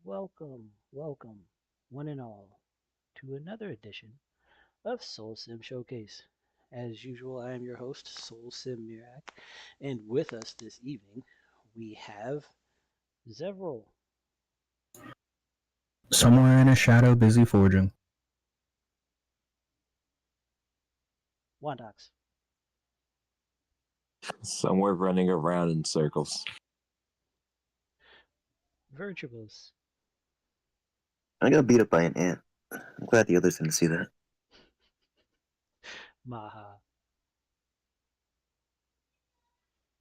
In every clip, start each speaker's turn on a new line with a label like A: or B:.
A: welcome, one and all, to another edition of SoulSym Showcase. As usual, I am your host, Soulsym Mirak, and with us this evening we have Zevril,
B: Somewhere in a shadow busy forging.
A: Wondox,
C: Somewhere running around in circles.
A: Vyrtuous,
D: I got beat up by an ant. I'm glad the others didn't see that.
A: Maha.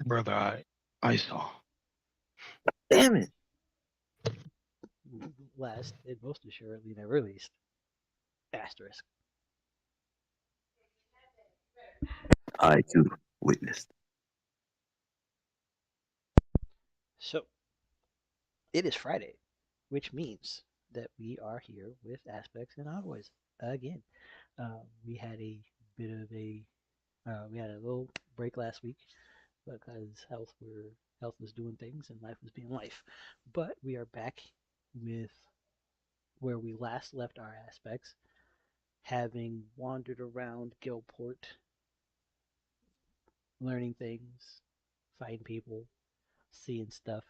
E: Brother, I saw.
D: Damn it!
A: Last and most assuredly never least, Asterisk.
D: I too witnessed.
A: So, it is Friday, which means that we are here with Aspects and Envoys again. We had a bit of a we had a little break last week because health was doing things and life was being life. But we are back with where we last left our aspects, having wandered around Gilport, learning things, fighting people, seeing stuff.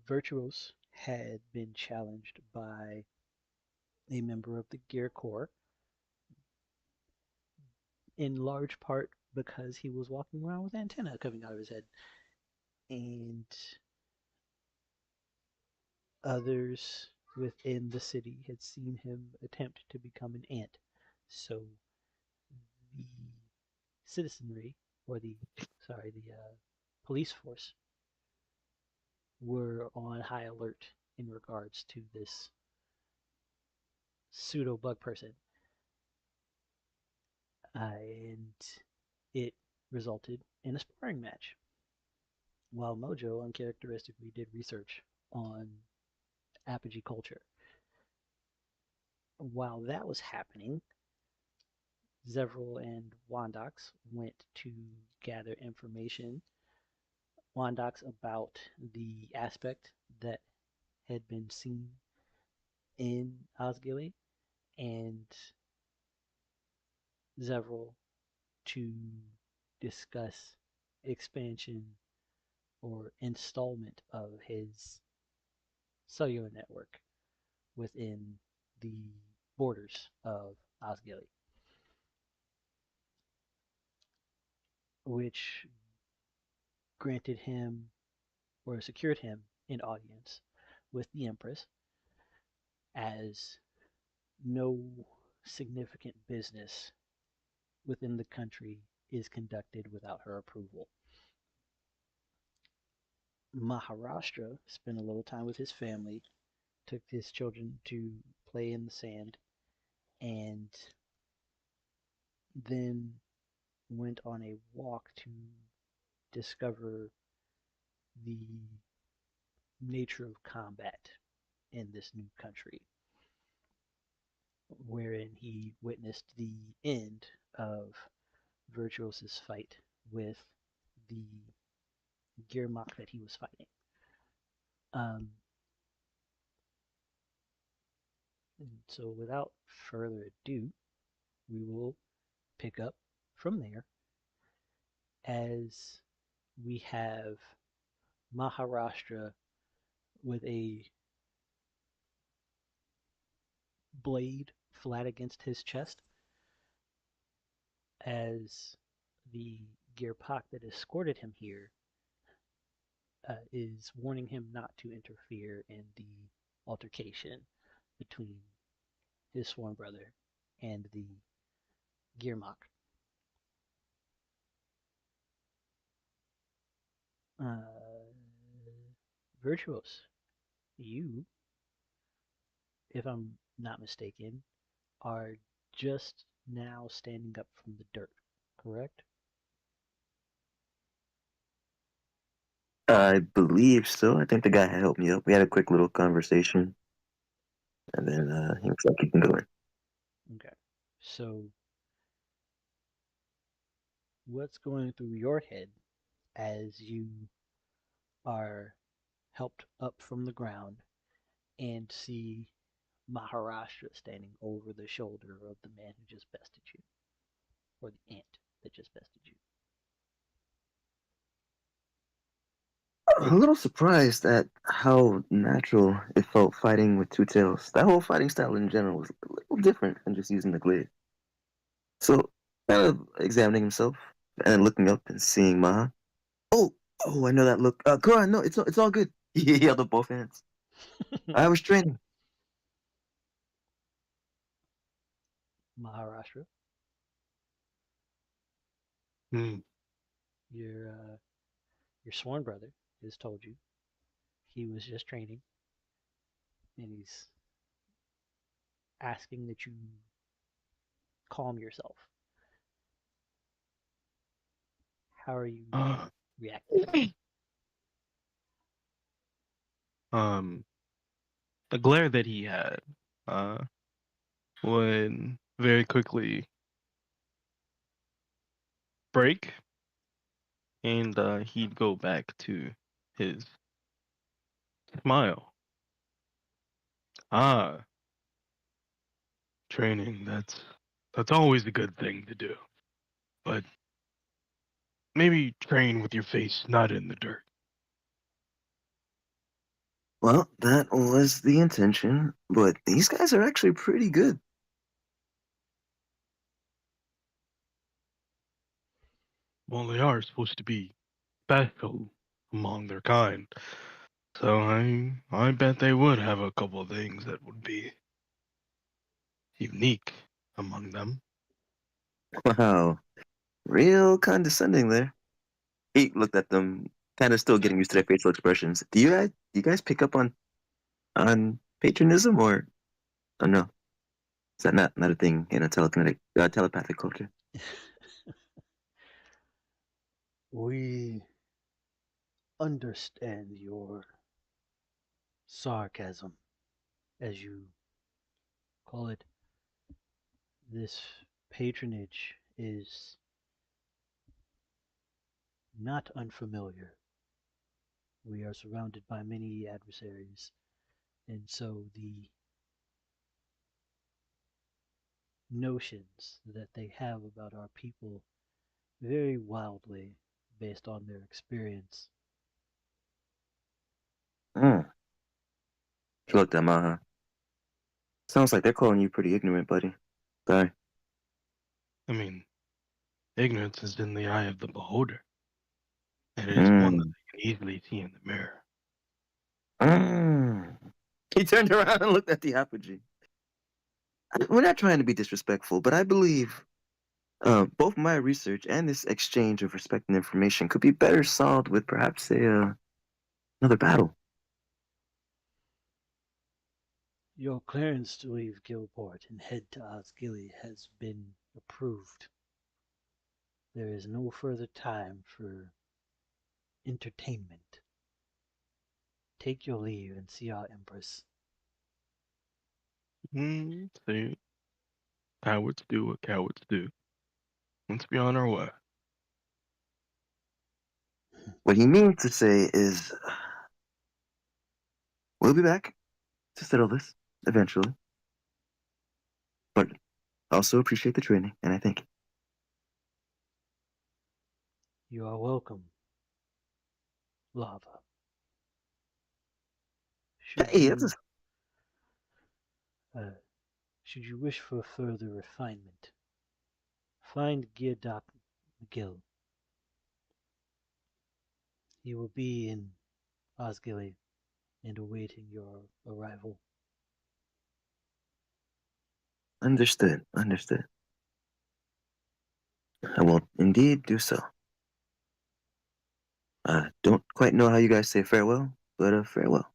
A: Virtuous had been challenged by a member of the Gear Corps, in large part because he was walking around with antenna coming out of his head. And others within the city had seen him attempt to become an ant. So the citizenry, or the police force, were on high alert in regards to this pseudo bug person. And it resulted in a sparring match. While Mojo uncharacteristically did research on apogee culture. While that was happening, Zevril and Wondox went to gather information. Wondox about the aspect that had been seen in Ozgili, and Zevril to discuss expansion or installment of his cellular network within the borders of Ozgili, which granted him or secured him an audience with the Empress, as no significant business within the country is conducted without her approval. Maharashtra spent a little time with his family, took his children to play in the sand, and then went on a walk to discover the nature of combat in this new country, wherein he witnessed the end of Virtuous's fight with the Gearmock that he was fighting. Um, so without further ado, we will pick up from there as we have Maharashtra with a blade flat against his chest, as the Gearpak that escorted him here is warning him not to interfere in the altercation between his sworn brother and the Gearmock. Uh, Virtuous, you, if I'm not mistaken, are just now standing up from the dirt, correct?
D: I believe so. I think the guy had helped me up. We had a quick little conversation, and then he was like, "You can go in."
A: Okay. So, what's going through your head as you are helped up from the ground and see Maharashtra standing over the shoulder of the man who just bested you, or the ant that just bested you.
D: A little surprised at how natural it felt fighting with two tails. That whole fighting style in general was a little different than just using the glaive. So, kind of examining himself and looking up and seeing Maha. Oh, oh, I know that look. Karan, no, it's all good. He held up both hands. I was training.
A: Maharashtra,
E: Hmm.
A: your your sworn brother has told you he was just training, and he's asking that you calm yourself. How are you
E: Uh,
A: reacting to this?
E: um, the glare that he had, uh, would very quickly break, and he'd go back to his smile. Ah, training. That's always a good thing to do. But maybe train with your face not in the dirt.
D: Well, that was the intention, but these guys are actually pretty good.
E: Well, they are supposed to be special among their kind. So I bet they would have a couple of things that would be unique among them.
D: Wow, real condescending there. He looked at them, kind of still getting used to their facial expressions. Do you guys pick up on patronism or no? Is that not a thing in a telepathic culture?
A: We understand your sarcasm, as you call it. This patronage is not unfamiliar. We are surrounded by many adversaries, and so the notions that they have about our people vary wildly based on their experience.
D: Hmm. He looked at Maha. Sounds like they're calling you pretty ignorant, buddy. Sorry.
E: I mean, ignorance is in the eye of the beholder, and it is one that
D: Mm.
E: they can easily see in the mirror.
D: Mm. He turned around and looked at the apogee. We're not trying to be disrespectful, but I believe both my research and this exchange of respect and information could be better solved with perhaps another battle.
A: Your clearance to leave Gilport and head to Ozgili has been approved. There is no further time for entertainment. Take your leave and see our Empress.
E: See, cowards do what cowards do. Let's be on our way.
D: What he means to say is, we'll be back to settle this eventually, but also appreciate the training, and I thank you.
A: You are welcome, Lava. Should
D: Hey, that's
A: you
D: just,
A: uh, should you wish for further refinement, find Geardoc McGill. He will be in Osgili and awaiting your arrival.
D: understood. Understood. I will indeed do so. Don't quite know how you guys say farewell, but farewell.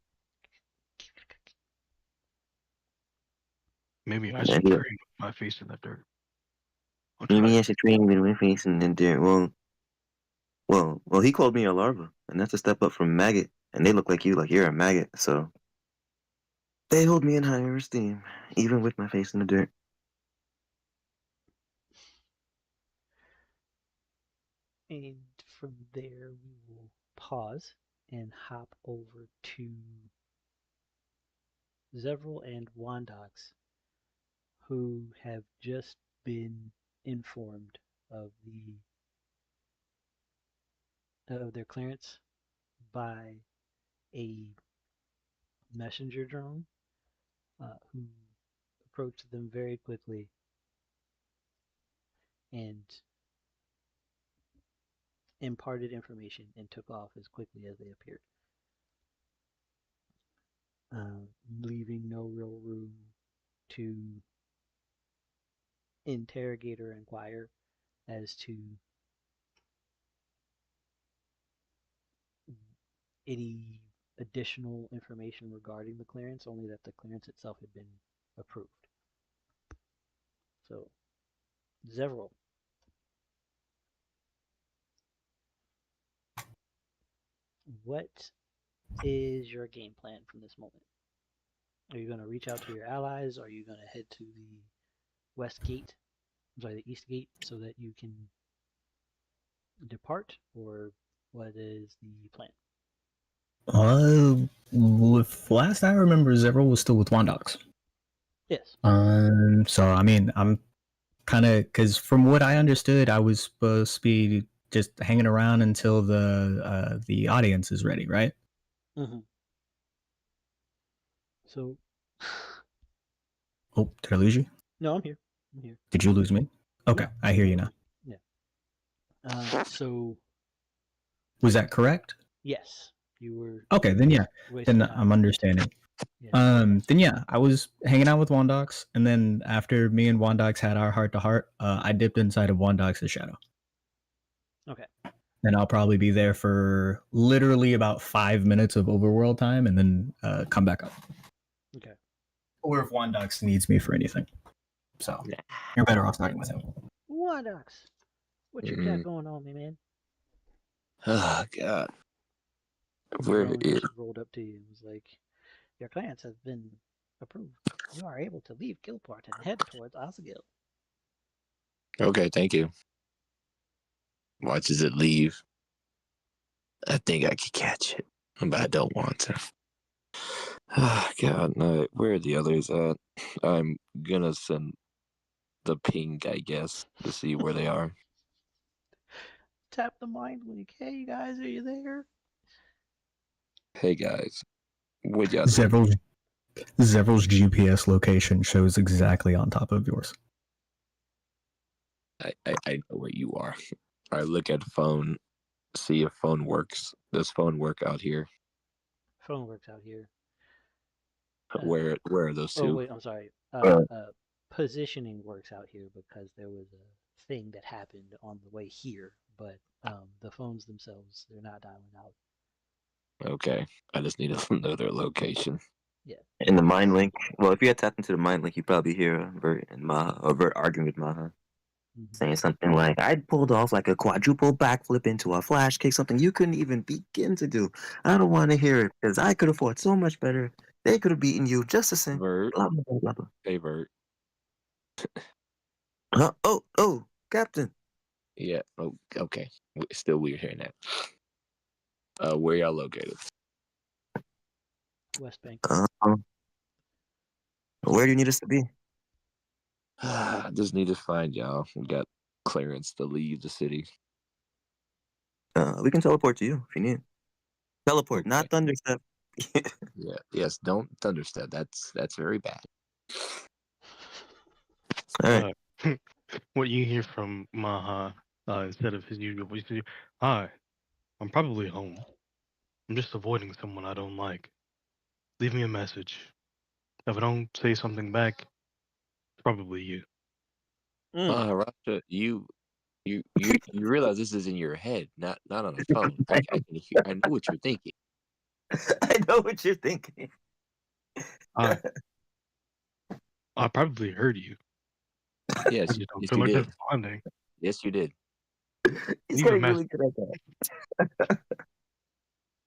E: Maybe I
D: And
E: should
D: yeah,
E: train with my face in the dirt. I'll try
D: maybe I
E: it.
D: should train with my face and there. Well, he called me a larva, and that's a step up from maggot. And they look like you, like you're a maggot. So they hold me in higher esteem, even with my face in the dirt.
A: And from there, we will pause and hop over to Zevril and Wondox, who have just been informed of their clearance by a messenger drone who approached them very quickly and imparted information and took off as quickly as they appeared, uh, leaving no real room to interrogate or inquire as to any additional information regarding the clearance, only that the clearance itself had been approved. So, Zevril, what is your game plan from this moment? Are you going to reach out to your allies? Are you going to head to the west gate, the east gate, so that you can depart? Or what is the plan?
B: With last I remember, Zevril was still with Wondox.
A: Yes.
B: So I mean, I'm kind of because from what I understood, I was supposed to be just hanging around until the audience is ready, right?
A: Mm-hmm. So,
B: Oh, did I lose you?
A: no, I'm here. I'm here.
B: Did you lose me? Okay,
A: No,
B: I hear you now.
A: yeah. So,
B: Was that correct?
A: yes, you were.
B: Okay, then yeah,
A: Wasting
B: then
A: time.
B: I'm understanding.
A: Yeah.
B: Then yeah, I was hanging out with Wondox, and then after me and Wondox had our heart to heart, I dipped inside of Wondox's shadow.
A: Okay.
B: Then I'll probably be there for literally about 5 minutes of overworld time, and then come back up.
A: Okay.
B: Or if Wondox needs me for anything, so you're better off starting with him.
A: Wondox, what you got going on, me man?
C: Oh God.
A: The
C: Where
A: drone
C: is?
A: just rolled up to you and was like, "Your clearance has been approved. You are able to leave Gilport and head towards Ozgili."
C: Okay, thank you. Watches it leave. I think I could catch it, but I don't want to. Oh God, no. Where are the others at? I'm gonna send the ping, I guess, to see where they are.
A: Tap the mind link. Hey, you guys, are you there?
C: Hey guys, what y'all doing?
B: Zevril's GPS location shows exactly on top of yours.
C: I know where you are. I look at phone, see if phone works. Does phone work out here?
A: Phone works out here.
C: Where are those
A: Oh
C: two?
A: wait, I'm sorry. Positioning works out here because there was a thing that happened on the way here, but the phones themselves, they're not dialing out.
C: Okay, I just need to know their location.
A: Yeah.
D: In the mind link, well, if you had tapped into the mind link, you probably hear Vert and Maha, or Vert arguing with Maha, saying something like, "I pulled off like a quadruple backflip into a flash kick, something you couldn't even begin to do. I don't want to hear it because I could have fought so much better. They could have beaten you just the same."
C: Vert,
D: Blah blah blah blah. Blah.
C: hey Vert.
D: Huh? Oh, Captain.
C: Yeah. Oh, okay. Still weird hearing that. Where y'all located?
A: West Bank.
D: Where do you need us to be?
C: I just need to find y'all. We got clearance to leave the city.
D: We can teleport to you if you need. Teleport,
C: Okay.
D: not thunderstep.
C: Yeah. Yes. Don't thunderstep. That's very bad.
D: All right.
E: What you hear from Maha instead of his usual voice, "Hi, I'm probably home. I'm just avoiding someone I don't like. Leave me a message. If I don't say something back, it's probably you."
C: Rasha, you realize this is in your head, not on the phone. I can hear. I know what you're thinking.
D: I know what you're thinking.
E: I probably heard you.
C: Yes,
E: I just don't
C: yes,
E: feel
C: you
E: like
C: did.
E: responding.
C: Yes, you did.
D: He's
E: Leave a
D: getting
E: message.
D: really good at that.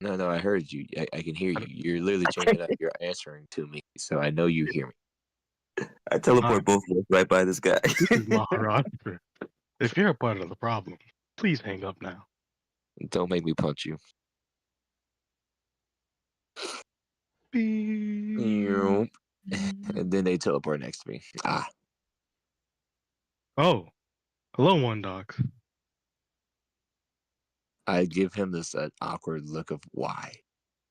C: No, I heard you. I can hear you. You're literally changing up. You're answering to me, so I know you hear me.
D: I teleport both of us right by this guy.
E: This is Maharaj. If you're a part of the problem, please hang up now.
C: Don't make me punch you. Yoop. And then they teleport next to me. Ah,
E: Oh, hello, Wondox.
C: I give him this awkward look of why.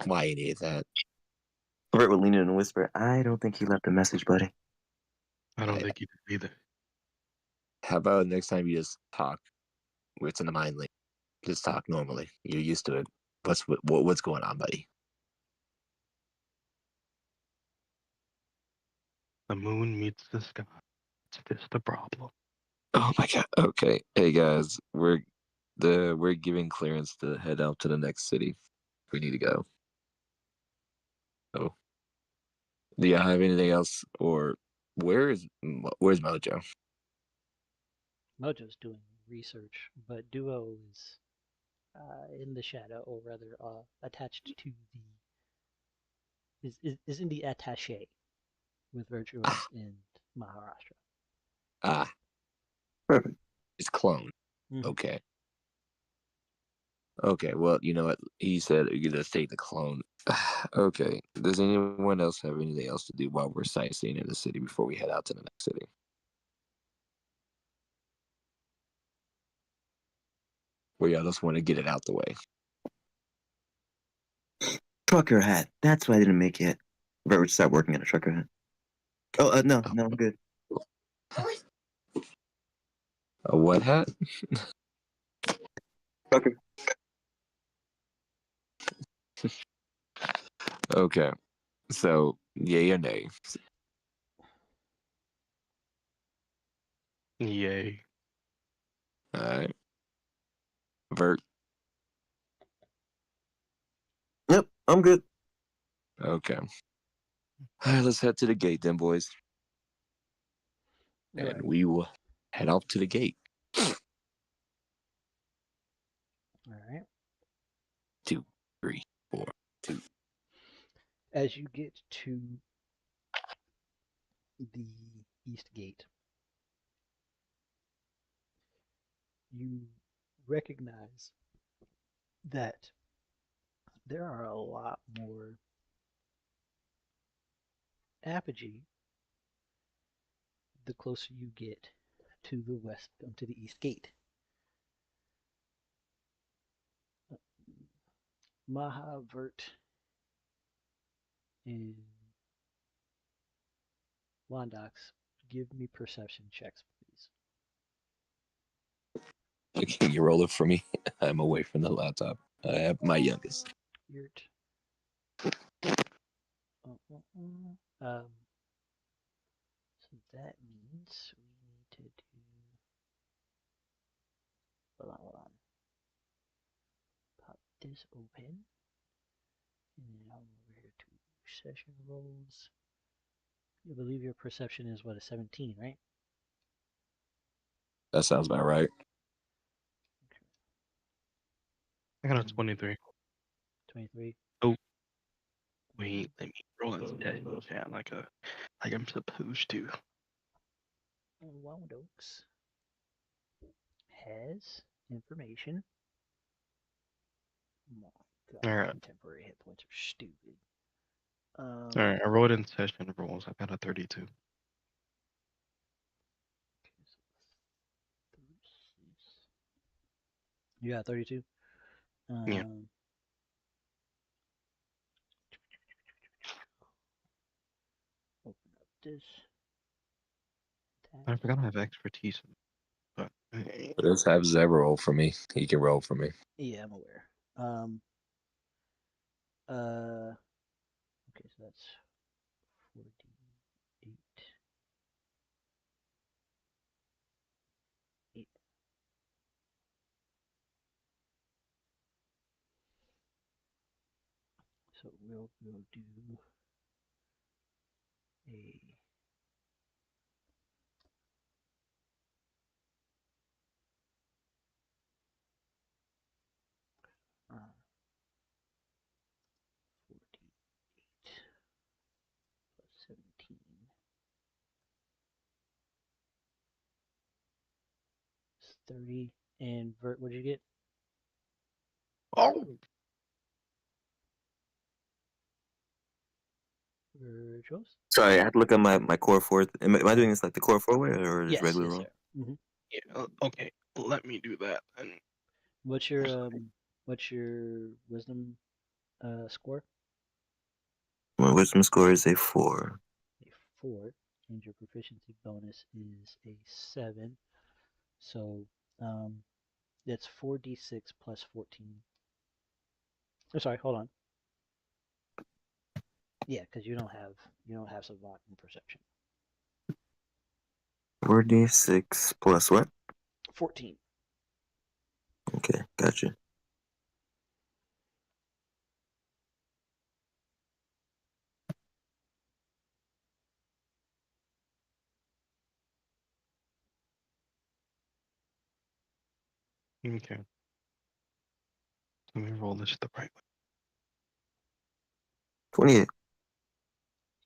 C: Why any of that?
D: Vert would lean in and whisper, I don't think he left a message, buddy.
E: I don't think you did either.
C: How about next time you just talk? It's in the mind link. Just talk normally. You're used to it. What's going on, buddy?
E: The moon meets the sky. It's this the problem.
C: Oh my god. Okay. Hey guys, we're giving clearance to head out to the next city. We need to go. Oh. Do y'all have anything else? Or where's Mojo?
A: Mojo's doing research, but Duo is in the shadow, or rather, attached to the is in the attaché with Vyrtuous in Maharashtra.
C: Ah,
D: Perfect.
C: it's clone.
A: Mhm.
C: Okay. Okay, well, you know what? He said you just take the clone. Okay. Does anyone else have anything else to do while we're sightseeing in the city before we head out to the next city? Well, y'all just want to get it out the way.
D: Trucker hat. That's why I didn't make it. Vert would start working on a trucker hat. Oh, no, I'm good.
C: A what hat?
D: Trucker.
C: Okay. So, yay or nay?
E: Yay.
C: All right. Vert.
D: Yep, I'm good.
C: Okay. All right, let's head to the gate then, boys.
A: All
C: And
A: right.
C: we will head off to the gate.
A: All right.
C: 2, 3, 4, 2.
A: As you get to the east gate, you recognize that there are a lot more apogee the closer you get to the west, to the east gate. Maha, Vert, and Wondox, give me perception checks, please.
C: Can you roll it for me? I'm away from the laptop. I have my youngest.
A: Yurt. Um, so that means we need to do. Hold on. Pop this open. And then I'm over here to session roles. I believe your perception is what, a 17, right?
C: That sounds about right.
A: Okay.
E: I got a 23.
A: 23.
E: Oh, wait, let me roll instead. Yeah, like I'm supposed to.
A: Wondox has information. Oh my god,
E: All
A: my
E: right.
A: contemporary hit points are stupid.
E: All right, I rolled in session rolls. I got a 32.
A: You got 32?
E: Yeah.
A: Open up this.
E: I forgot I have expertise, but
C: Let's have Zeb roll for me. He can roll for me.
A: Yeah, I'm aware. Okay, so that's 48. 8. So we'll do a uh, 48 plus 17 is 30. And Vert, what did you get?
E: oh,
A: Virtuous?
D: Sorry, I had to look at my core four. Am I doing this like the core four way or just
A: Yes,
D: regular
A: yes,
D: roll?
A: sir. Hmm.
E: Yeah. Okay. Let me do that. And
A: What's your wisdom score?
D: My wisdom score is a 4.
A: A 4, and your proficiency bonus is a 7. So that's 4d6 plus 14. Oh, sorry, hold on. Yeah, because you don't have savant and perception.
D: 4d6 plus what?
A: 14.
D: Okay, gotcha.
E: okay. Let me roll this the right way.
D: 28.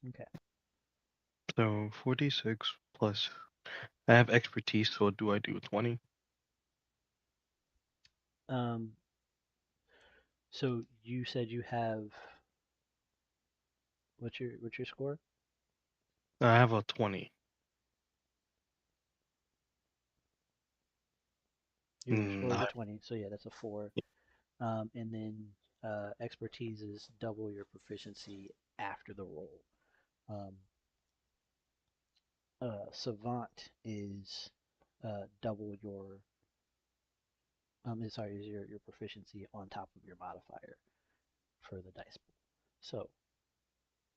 A: Okay.
E: So 46 plus. I have expertise, so do I do 20?
A: Um. So you said you have what's your score?
E: I have a 20.
A: Your score is a
E: Not
A: 20. So yeah, that's a 4. And then expertise is double your proficiency after the roll. Um, savant is double your sorry, is your proficiency on top of your modifier for the dice pool. So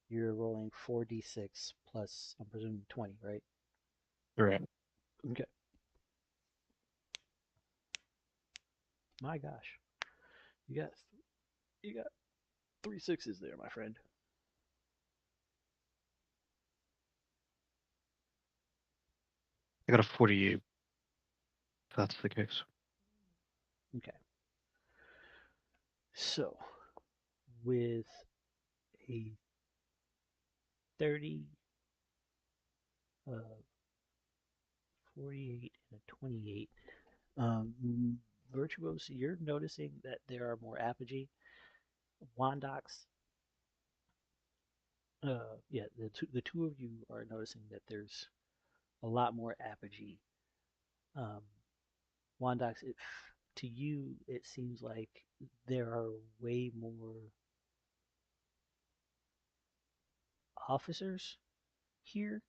A: you're rolling 4d6 plus, I'm presuming 20, right?
E: correct.
A: Okay. My gosh, you got you got 3 6s there, my friend.
E: I got a 48. If that's the case.
A: Okay. So with a 30, uh, 48, and a 28, Virtuos, you're noticing that there are more apogee. Wondox, yeah, the two of you are noticing that there's a lot more apogee. Um, Wondox, to you, it seems like there are way more officers here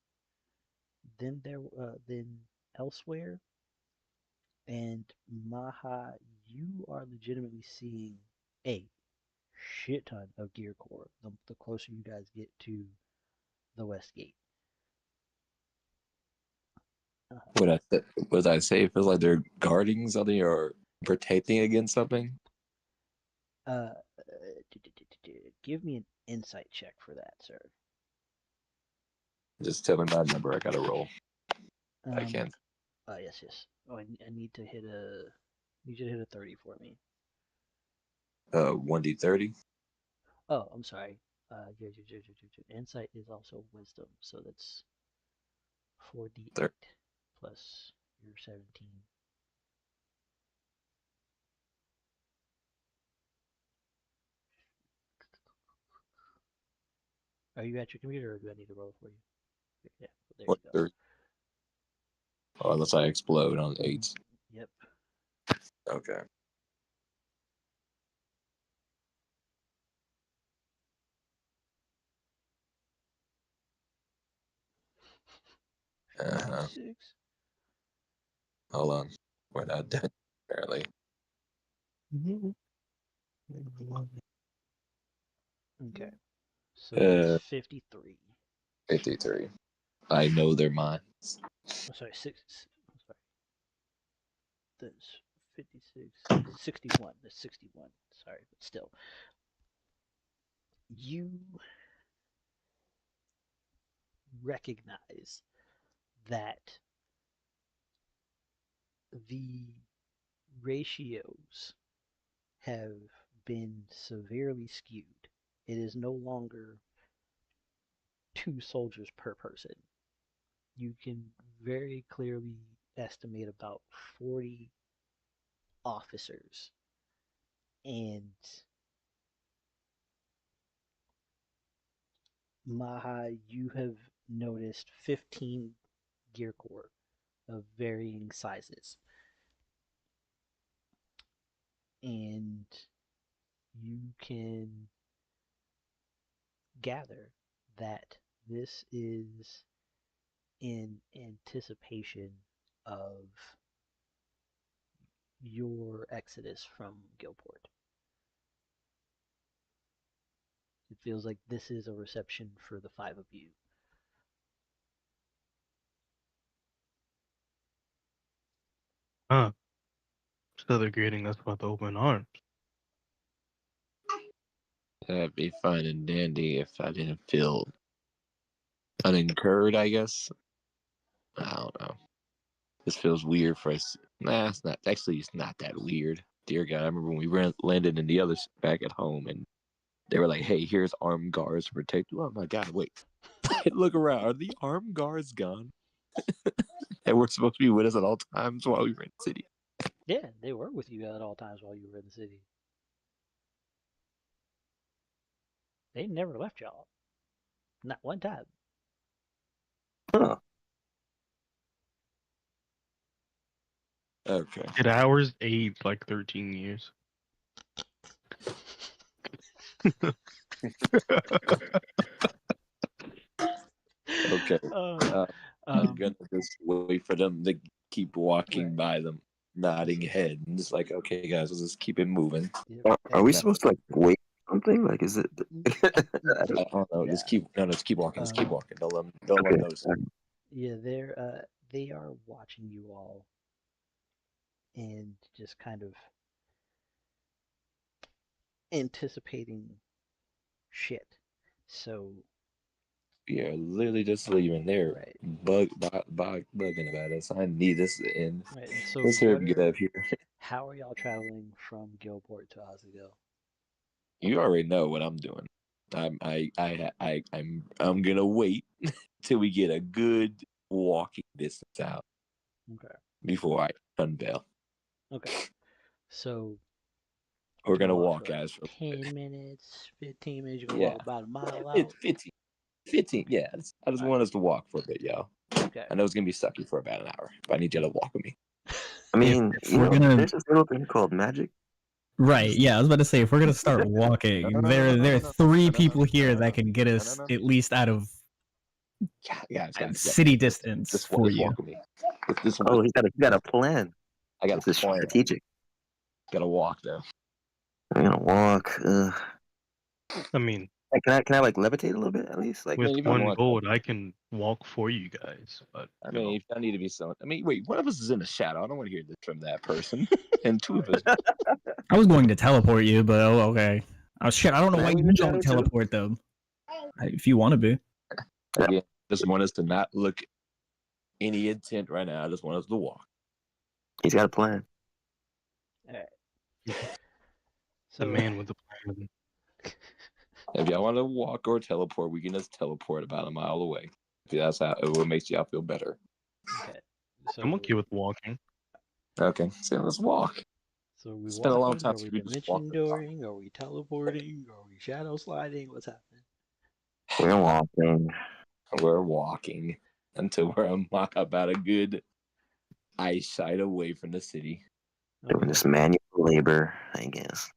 A: than elsewhere. And Maha, you are legitimately seeing a shit ton of gear core the closer you guys get to the west gate. Uh,
C: Would I say it feels like they're guarding something or protecting against something?
A: uh, give me an insight check for that, sir.
C: Just tell me my number. I gotta roll. I
A: Um,
C: can't.
A: yes, yes. Oh, I need you to hit a 30 for me.
C: 1d30.
A: Oh, I'm sorry. Insight is also wisdom, so that's 4d8 plus your 17. Are you at your computer, or do I need to roll for you? Yeah, well, there you go.
C: 30. Oh, unless I explode on 8s.
A: Yep.
C: Okay. Uh-huh.
A: 56.
C: Hold on. We're not done, apparently.
A: Okay. So that's 53.
C: 53. I know their minds.
A: I'm sorry, I'm sorry. That's 56. 61. That's 61. Sorry, but still. You recognize that the ratios have been severely skewed. It is no longer 2 soldiers per person. You can very clearly estimate about 40 officers and Maha, you have noticed 15 gear core of varying sizes. And you can gather that this is in anticipation of your exodus from Gilport. It feels like this is a reception for the five of you.
E: Huh. So they're greeting us with open arms.
C: That'd be fine and dandy if I didn't feel unincurred, I guess. I don't know. This feels weird for us. Nah, it's not. Actually, it's not that weird. Dear God, I remember when we landed in the others back at home, and they were like, "Hey, here's armed guards to protect you." Oh my God, wait! Look around. Are the armed guards gone? And we're supposed to be with us at all times while we were in the city.
A: Yeah, they were with you at all times while you were in the city. They never left y'all. Not one time.
D: Huh.
C: Okay.
E: Did ours age like 13 years?
C: Okay.
A: Uh,
C: I'm gonna just wait for them to keep walking
A: right.
C: by them, nodding head, and just like, okay, guys, let's just keep it moving.
A: Yep.
D: Are we
A: And
D: supposed to like wait for something? Like, is it?
C: I don't know.
A: yeah.
C: Just keep keep walking. Just keep
A: Um,
C: walking. Don't let
D: Okay.
C: them notice.
A: Yeah, they are watching you all and just kind of anticipating shit. So,
C: Yeah, literally just leaving there,
A: right,
C: bugging about us. I need this to end.
A: right. And so,
C: Let's hurry up and get out of here.
A: how are y'all traveling from Gilport to Ozgili?
C: You already know what I'm doing. I'm gonna wait till we get a good walking distance out
A: Okay,
C: before I unveil.
A: okay. So,
C: We're
A: you're gonna
C: gonna
A: walk
C: walk,
A: for like
C: guys.
A: 10 minutes, 15 minutes. You're gonna
C: Yeah,
A: walk about a mile
C: it's
A: out.
C: 15.
A: Okay,
C: Yeah, I just
A: all right,
C: want us to walk for a bit, y'all.
A: okay.
C: I know it's gonna be sucky for about an hour, but I need you to walk with me.
D: I mean,
B: If we're gonna
D: there's this little thing called magic.
B: right, yeah, I was about to say if we're gonna start walking, there are three people here that can get us at least out of
C: Guys.
B: city distance for
C: Just
B: you.
C: walk with me. This
D: Oh, he got a plan.
C: I got
D: This
C: a
D: is
C: plan.
D: strategic.
C: Gotta walk though.
D: I'm gonna walk.
E: I mean,
D: Can I like levitate a little bit at least? Like,
E: with
C: If you
E: one
C: want,
E: gold, I can walk for you guys. But
C: I mean, if I need to be someone, I mean, wait, one of us is in the shadow. I don't want to hear this from that person. And two of us,
B: I was going to teleport you, but oh okay. Oh shit, I don't know
D: Can I
B: why
D: be in
B: you
D: the
B: don't
D: shadow too?
B: teleport though. If you want to be.
C: again, just want us to not look any intent right now. I just want us to walk.
D: He's got a plan.
A: All right.
E: the
A: So,
E: man with the plan.
C: If y'all want to walk or teleport, we can just teleport about a mile away. If that's how what makes y'all feel better.
A: okay.
E: I'm
A: So,
E: okay with walking.
C: Okay, so let's walk.
A: so are we
C: It's been a long
A: walking?
C: time
A: Are we
C: since we just walked.
A: dimension dooring? Are we teleporting? Are we shadow sliding? What's happening?
D: We're walking.
C: We're walking until we're about a good eyesight away from the city.
D: Doing
A: Okay.
D: this manual labor, I guess.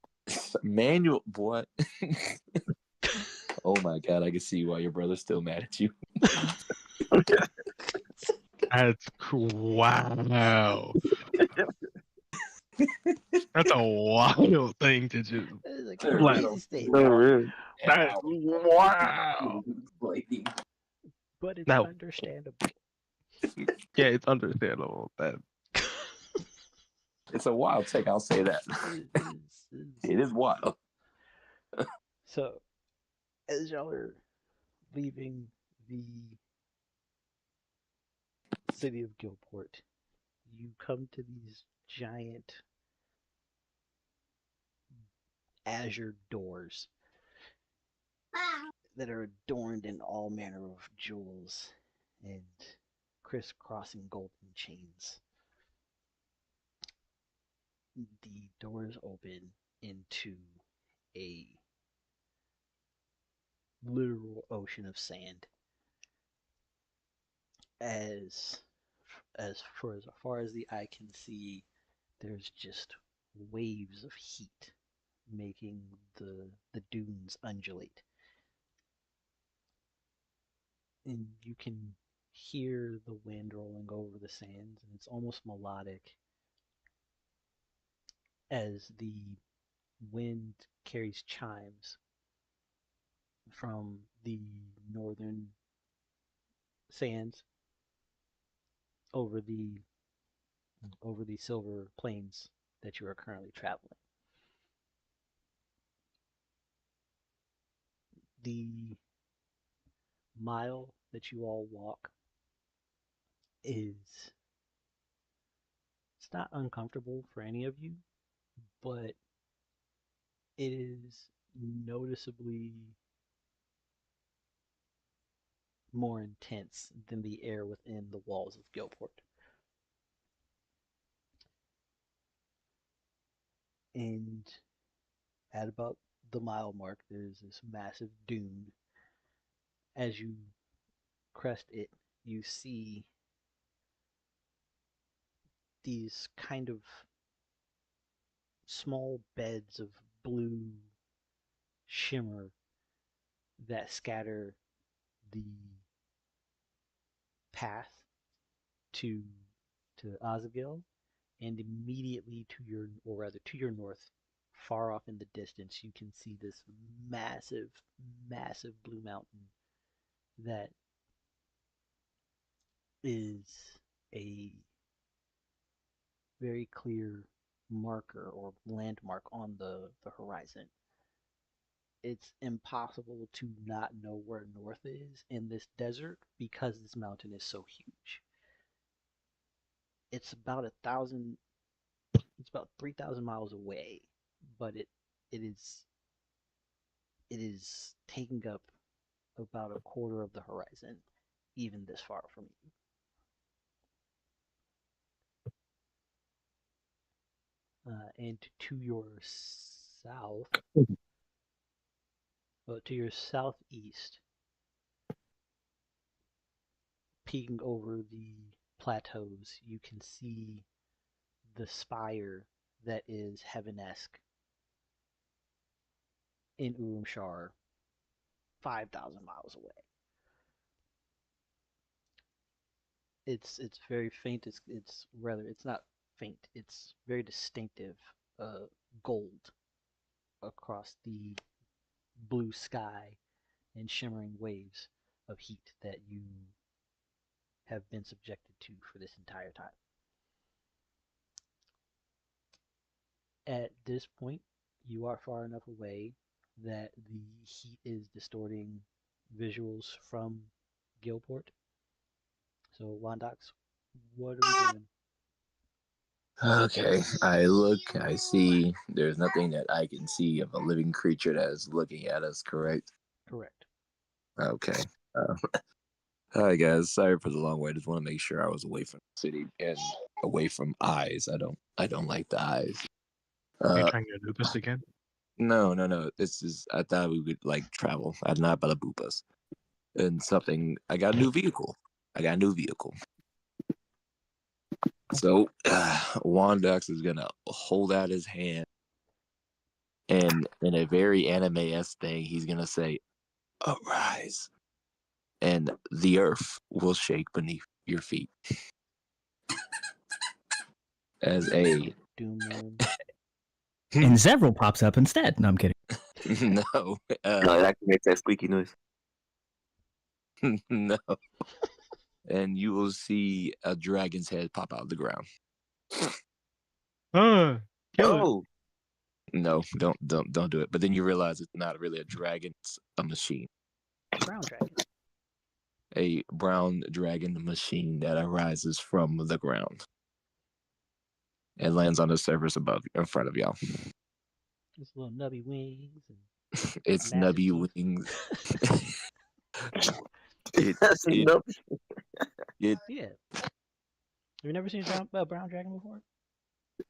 C: Manual, what? Oh my God, I can see why your brother's still mad at you.
E: That's cool. Wow. That's a wild thing to do.
A: That is a
E: Like,
A: crazy
D: So
A: statement,
D: rude.
E: that, wow.
A: but it's
E: Now,
A: understandable.
E: yeah, it's understandable that
C: It's a wild take, I'll say that. It is wild.
A: So, as y'all are leaving the city of Gilport, you come to these giant azure doors that are adorned in all manner of jewels and crisscrossing golden chains. The doors open into a literal ocean of sand. As as far as the eye can see, there's just waves of heat making the dunes undulate. And you can hear the wind rolling over the sands, and it's almost melodic as the wind carries chimes from the northern sands over the silver plains that you are currently traveling. The mile that you all walk is it's not uncomfortable for any of you, but it is noticeably more intense than the air within the walls of Gilport. And at about the mile mark, there's this massive dune. As you crest it, you see these kind of small beds of blue shimmer that scatter the path to Ozgil, and immediately to your, or rather to your north, far off in the distance, you can see this massive, massive blue mountain that is a very clear marker or landmark on the horizon. It's impossible to not know where north is in this desert because this mountain is so huge. It's about 1,000. It's about 3,000 miles away, but it it is taking up about a quarter of the horizon, even this far from you. And to your south, well, to your southeast, peeking over the plateaus, you can see the spire that is Heaven-esque in Urumshar, 5,000 miles away. It's very faint. It's rather it's not faint. It's very distinctive gold across the blue sky and shimmering waves of heat that you have been subjected to for this entire time. At this point, you are far enough away that the heat is distorting visuals from Gilport. So, Wondox, what are we doing?
C: Okay, I look, I see. There's nothing that I can see of a living creature that is looking at us, correct?
A: Correct.
C: Okay. Uh, Hi guys, sorry for the long wait. I just want to make sure I was away from the city and away from eyes. I don't like the eyes.
E: Are you
C: Uh,
E: trying to do this again?
C: no. This is. I thought we would like travel. I'm not about to boop us. And something. I got a new vehicle. So Wondox is gonna hold out his hand, and in a very anime-esque thing, he's gonna say, "Arise," and the earth will shake beneath your feet. As a
A: Doom Gnome.
B: And Zevril pops up instead. No, I'm kidding.
C: no,
D: No, it actually makes that squeaky noise.
C: no, and you will see a dragon's head pop out of the ground.
E: Kill it.
D: Oh,
C: No, don't do it. But then you realize it's not really a dragon; it's a machine,
A: Brown dragon.
C: a brown dragon machine that arises from the ground and lands on the surface above, in front of y'all.
A: His little nubby wings and
C: It's
A: massive
C: nubby
A: teeth.
C: wings. it,
D: that's
C: it,
D: enough.
C: it,
A: Yeah. Have you never seen a brown dragon before?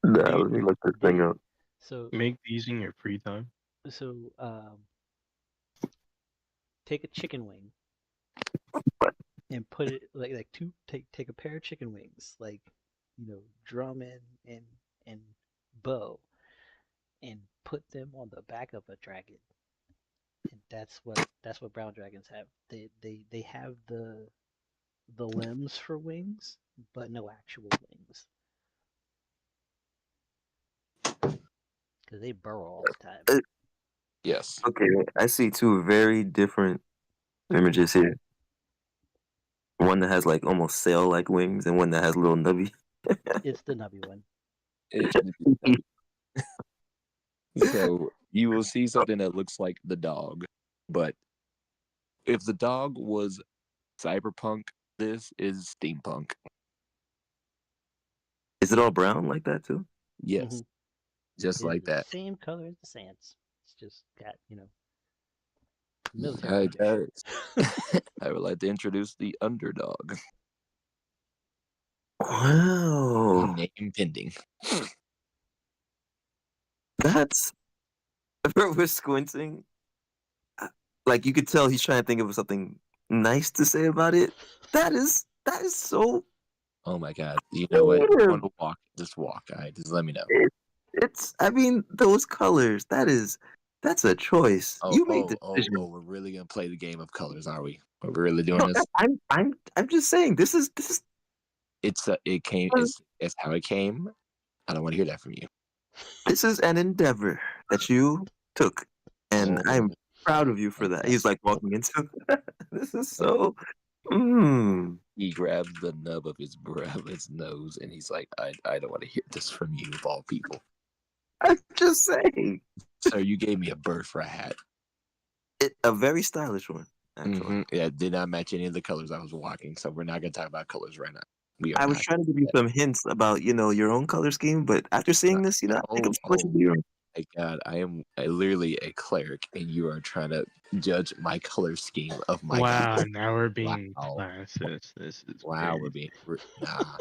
D: Nah,
E: Make,
D: let me look this thing up.
A: So
E: make these in your free time.
A: so take a chicken wing and put it like two take a pair of chicken wings, like drum and bow, and put them on the back of a dragon. And that's what brown dragons have. They have the limbs for wings, but no actual wings because they burrow all the time.
D: Uh,
C: Yes.
D: Okay, I see two very different images here. One that has like almost sail-like wings, and one that has little nubby.
A: It's the nubby one.
C: So you will see something that looks like the dog, but if the dog was cyberpunk, this is steampunk.
D: Is it all brown like that too?
C: Yes, just
A: It is
C: like
A: the
C: that.
A: same color as the sands. It's just got military
C: Hi
A: colors.
C: guys, I would like to introduce the underdog.
D: Wow,
C: Name pending.
D: that's. We're squinting. Like you could tell he's trying to think of something nice to say about it. That is so
C: Oh my god! You know what? You want to walk? Just walk. Alright, just let me know.
D: it's I mean those colors. That's a choice.
C: Oh,
D: You made
C: oh,
D: the
C: oh,
D: decision.
C: oh! We're really gonna play the game of colors, are we? Are we really
D: No,
C: doing this?
D: I'm just saying this is
C: It came. It's how it came. I don't want to hear that from you.
D: this is an endeavor that you took, and
C: Oh
D: I'm proud of you
C: my
D: for that.
C: god!
D: He's like walking into. This is so. Mm,
C: He grabs the nub of his nose, and he's like, "I don't want to hear this from you, of all people."
D: I'm just saying.
C: Sir, you gave me a birthright hat.
D: A very stylish one, actually.
C: Yeah, did not match any of the colors I was walking, so we're not gonna talk about colors right now. We are
D: I was
C: not.
D: trying to give you some hints about, your own color scheme, but after seeing this, I think I'm switching to your.
C: My God, I am literally a cleric, and you are trying to judge my color scheme of my
E: Wow,
C: people.
E: now we're being
C: Wow.
E: classist. This is
C: Wow,
E: crazy.
C: nah.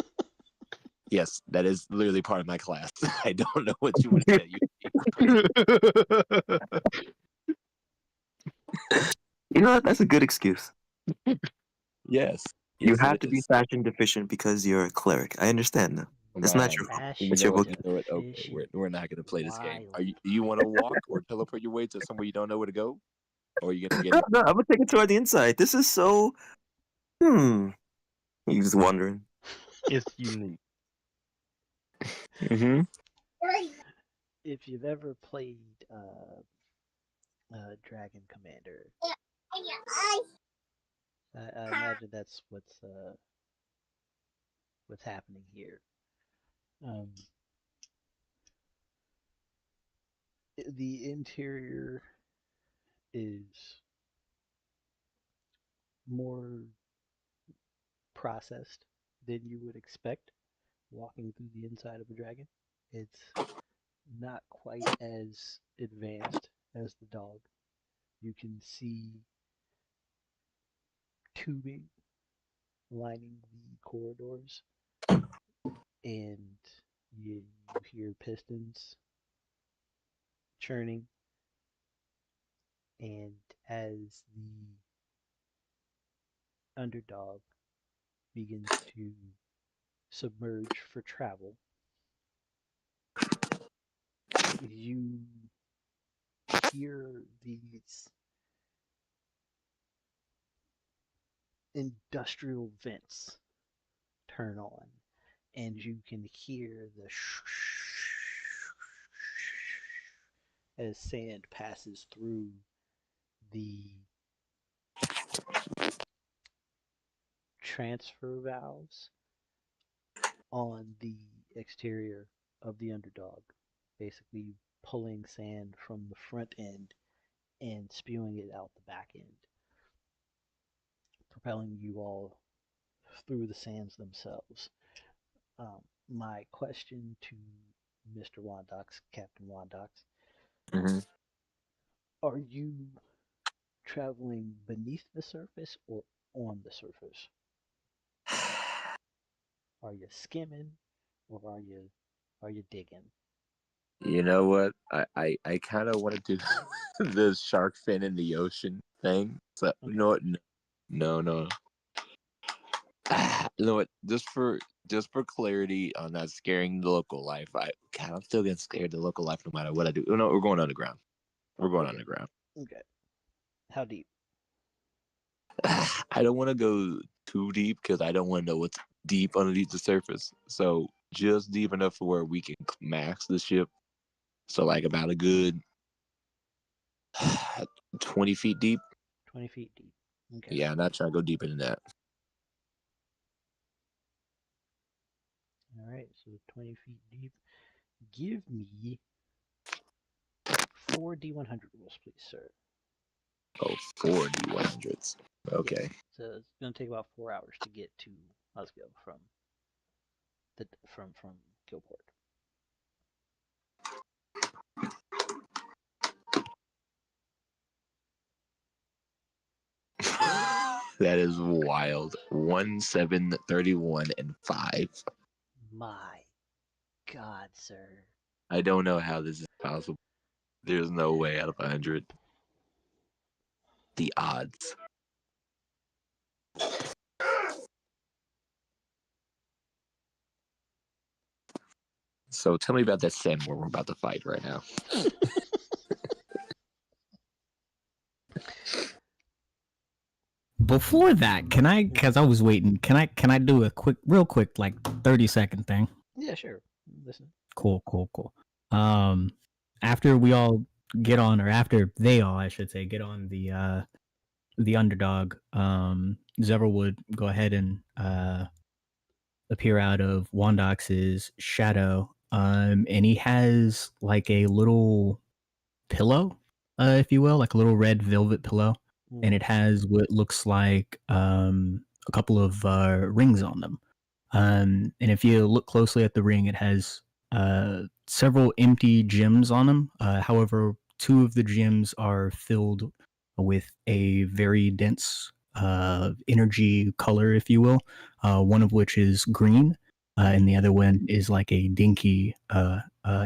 C: Yes, that is literally part of my class. I don't know what you want to tell you.
D: You know what? That's a good excuse.
C: Yes,
D: You
C: yes,
D: have
C: it
D: to be
C: is.
D: fashion deficient because you're a cleric. I understand now. It's not your fault.
C: You
A: Fashion
D: It's
C: know
D: your
C: what?
D: vocation.
C: Okay,
A: deficient.
C: we're not gonna play this game.
A: Wild.
C: Do you want to walk or teleport your way to somewhere you don't know where to go, or are you gonna get
D: No,
C: it?
D: no, I'm gonna take it toward the inside. This is so. He's wondering.
E: It's unique.
C: Mm-hmm.
A: If you've ever played Dragon Commander, I imagine that's what's happening here. Um, the interior is more processed than you would expect walking through the inside of a dragon. It's not quite as advanced as the dog. You can see tubing lining the corridors, and you hear pistons churning. And as the underdog begins to submerge for travel, you hear these industrial vents turn on, and you can hear the as sand passes through the transfer valves on the exterior of the underdog, basically pulling sand from the front end and spewing it out the back end, propelling you all through the sands themselves. My question to Mr. Wondox, Captain Wondox,
C: Mm-hmm.
A: are you traveling beneath the surface or on the surface? Are you skimming or are you digging?
C: You know what? I kind of want to do the shark fin in the ocean, thing. So
A: Okay.
C: you know what? No. You know what? Just for clarity on not scaring the local life, I'm still getting scared of the local life no matter what I do. No, we're going underground. We're going
A: Okay.
C: underground.
A: Okay. How deep?
C: I don't want to go too deep because I don't want to know what's deep underneath the surface. So just deep enough for where we can max the ship. So like about a good 20 feet deep.
A: 20 feet deep. Okay.
C: Yeah, I'm not trying to go deeper than that.
A: All right. So 20 feet deep. Give me 4D100 rolls, please, sir.
C: Oh, 4D100s. Okay.
A: Yes. So it's going to take about 4 hours to get to Ozgil from Gilport.
C: That is wild. 1, 7, 31, and 5.
A: My God, sir.
C: I don't know how this is possible. There's no way out of 100. The odds. So tell me about that sand war we're about to fight right now.
B: Before that, can I? Because I was waiting. Can I do a real quick, like 30-second thing?
A: Yeah, sure. Listen.
B: Cool. After we all get on, or after they all, I should say, get on the underdog, Zevril would go ahead and appear out of Wondox's shadow, and he has like a little pillow, if you will, like a little red velvet pillow, and it has what looks like a couple of rings on them. And if you look closely at the ring, it has several empty gems on them. However, 2 of the gems are filled with a very dense energy color, if you will. One of which is green, and the other one is like a dinky,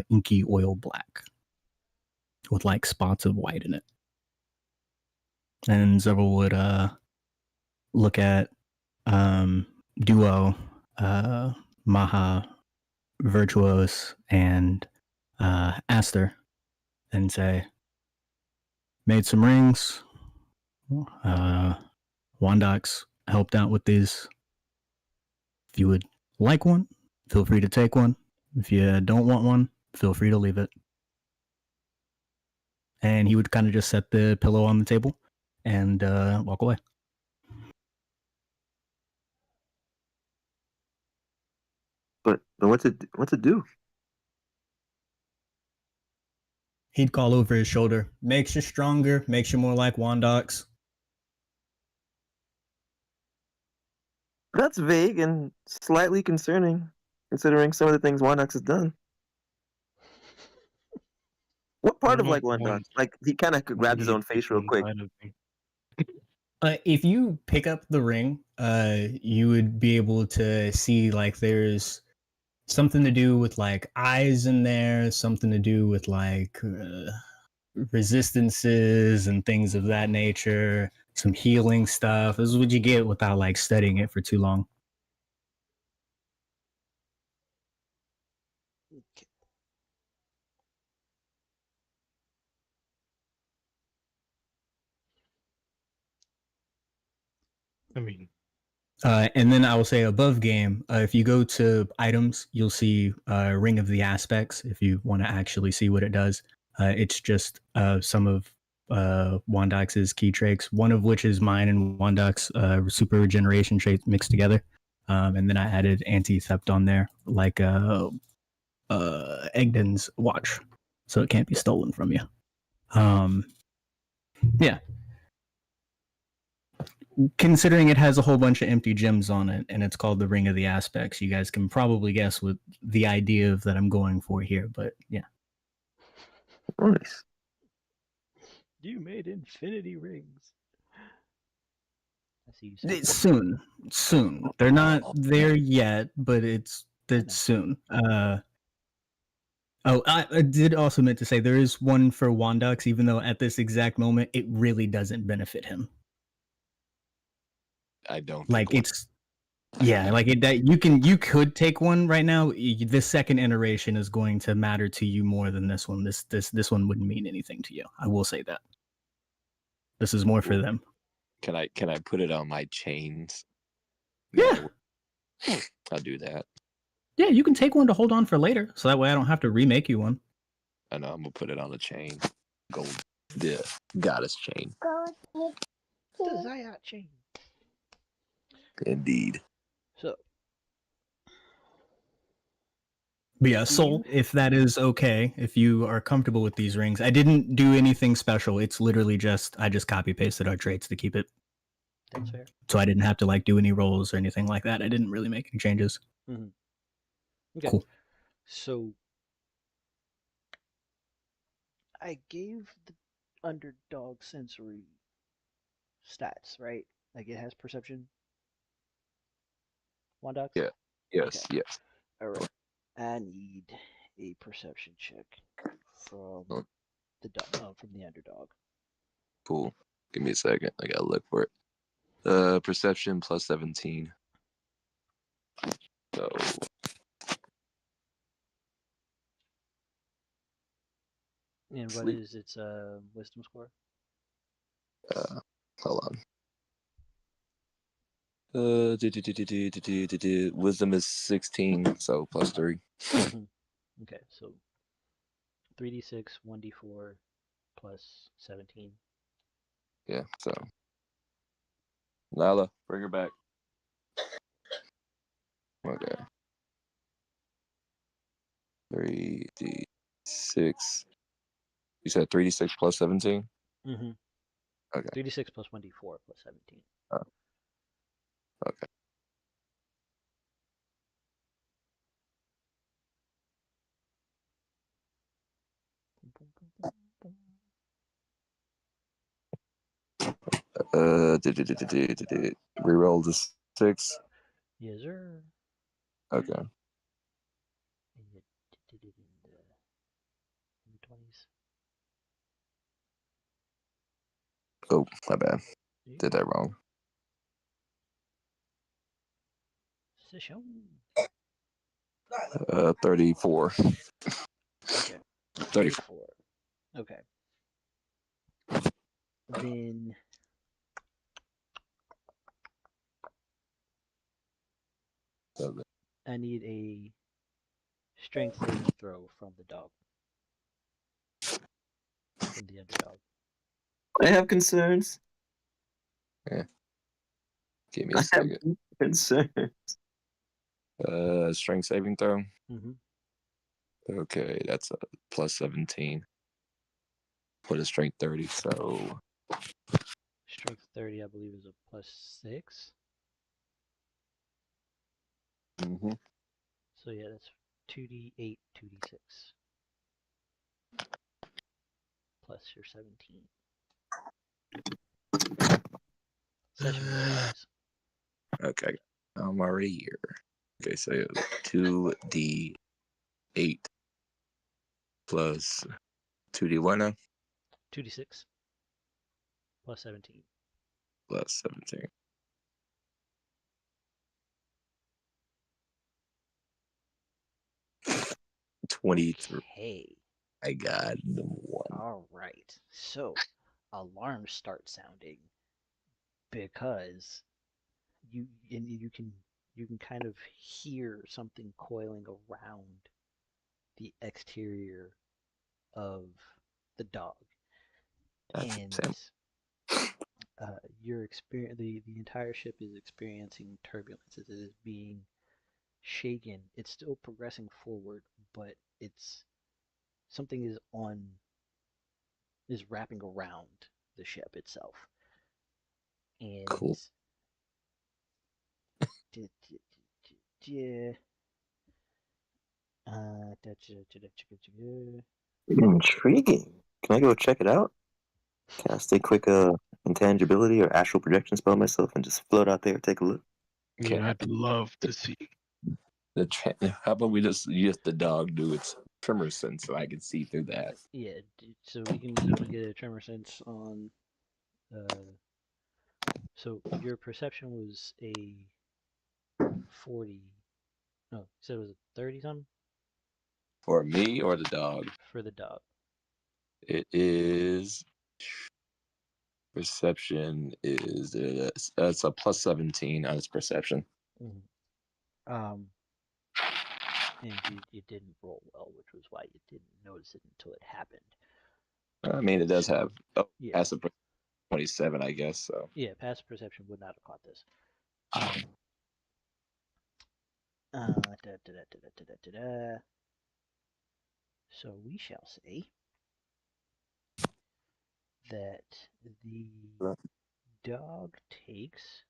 B: inky oil black with like spots of white in it. And Zevril would look at Duo, Maha, Vyrtuous, and Aster, and say, made some rings. Wondox helped out with these. If you would like one, feel free to take one. If you don't want one, feel free to leave it. And he would kind of just set the pillow on the table and walk away.
D: But what's it do?
B: He'd call over his shoulder. Makes you stronger, makes you more like Wondox.
D: That's vague and slightly concerning, considering some of the things Wondox has done. What part
E: What
D: of
E: about
D: like
E: the
D: Wondox?
E: ones
D: Like he kind of could grab his own face real quick.
E: inside of me?
B: If you pick up the ring, you would be able to see like there's something to do with like eyes in there, something to do with like resistances and things of that nature, some healing stuff. This is what you get without like studying it for too long.
A: Okay.
E: I mean,
B: And then I will say above game, if you go to items, you'll see Ring of the Aspects if you want to actually see what it does. It's just some of Wondox's key traits, one of which is mine and Wondox super regeneration trait mixed together. And then I added anti-theft on there, like Egden's watch, so it can't be stolen from you. Yeah. Considering it has a whole bunch of empty gems on it and it's called the Ring of the Aspects, you guys can probably guess what the idea of that I'm going for here, but yeah.
D: Nice.
A: You made infinity rings. I see you said
B: Soon. They're not there yet, but it's soon. Oh, I did also meant to say there is one for Wondox, even though at this exact moment it really doesn't benefit him.
C: I don't
B: Like
C: think
B: it's like that you could take one right now. This second iteration is going to matter to you more than this one. This one wouldn't mean anything to you. I will say that. This is more for them.
C: Can I put it on my chains?
B: Yeah.
C: I'll do that.
B: Yeah, you can take one to hold on for later, so that way I don't have to remake you one.
C: I know I'm gonna put it on the chain. Gold, the goddess chain.
A: The Zayat chain.
C: Indeed.
A: So,
B: But yeah,
A: do
B: Soul,
A: you?
B: if that is okay, if you are comfortable with these rings, I didn't do anything special. It's literally I just copy pasted our traits to keep it.
A: That's fair.
B: So I didn't have to like do any rolls or anything like that. I didn't really make any changes.
A: Mm-hmm. Okay.
B: Cool.
A: So, I gave the underdog sensory stats, right? Like it has perception. Wondox?
C: Yeah. Yes.
A: Okay.
C: Yes.
A: All right. I need a perception check from
C: Oh.
A: from the underdog.
C: Cool. Give me a second. I gotta look for it. Perception plus 17. So
A: And what
C: sleep.
A: is its wisdom score?
C: Hold on. Wisdom is 16, so plus 3.
A: Okay, so 3d6, 1d4 plus 17.
C: Yeah, so Lala, bring her back. Okay. 3d6. You said 3d6 plus 17?
A: Mm-hmm.
C: Okay.
A: 3d6 plus 1d4 plus 17.
C: Oh. Okay. Reroll the 6.
A: Yes, sir.
C: Okay.
A: And you did it in the 20s.
C: Oh, my bad. Did that wrong.
A: Session.
C: 34.
A: Okay.
C: 34.
A: Okay. Then I need a strength saving throw from the dog. From the underdog.
D: I have concerns.
C: Yeah. Give me a
D: I have
C: second.
D: concerns.
C: Strength saving throw.
A: Mm-hmm.
C: Okay, that's a plus 17. Put a strength 30, so
A: Strength 30, I believe, is a plus 6.
C: mm-hmm.
A: So yeah, that's 2d8, 2d6. Plus your 17. Session guys.
C: Okay. I'm already here. Okay, so 2d8 plus 2d1 now?
A: 2d6 plus 17.
C: Plus 17.
A: Okay.
C: I got the one.
A: All right. So alarms start sounding because you can kind of hear something coiling around the exterior of the dog, and your experience the entire ship is experiencing turbulence as it is being shaken. It's still progressing forward, but it's something is wrapping around the ship itself. And
C: Cool.
D: Intriguing. Can I go check it out? Cast a quick intangibility or astral projection spell myself and just float out there, take a look.
E: Yeah, I'd love to see.
C: How about we just the dog do it? tremor sense, so I can see through that.
A: Yeah, so you can get a tremor sense on. So your perception was a 40. No, you said it was a 30 something
C: For me or the dog,
A: for the dog.
C: it is perception is it's a plus 17 on its perception.
A: And you didn't roll well, which was why you didn't notice it until it happened.
C: I mean, it does have
A: Yeah.
C: passive 27, I guess. So
A: Yeah, passive perception would not have caught this. So we shall say that the dog takes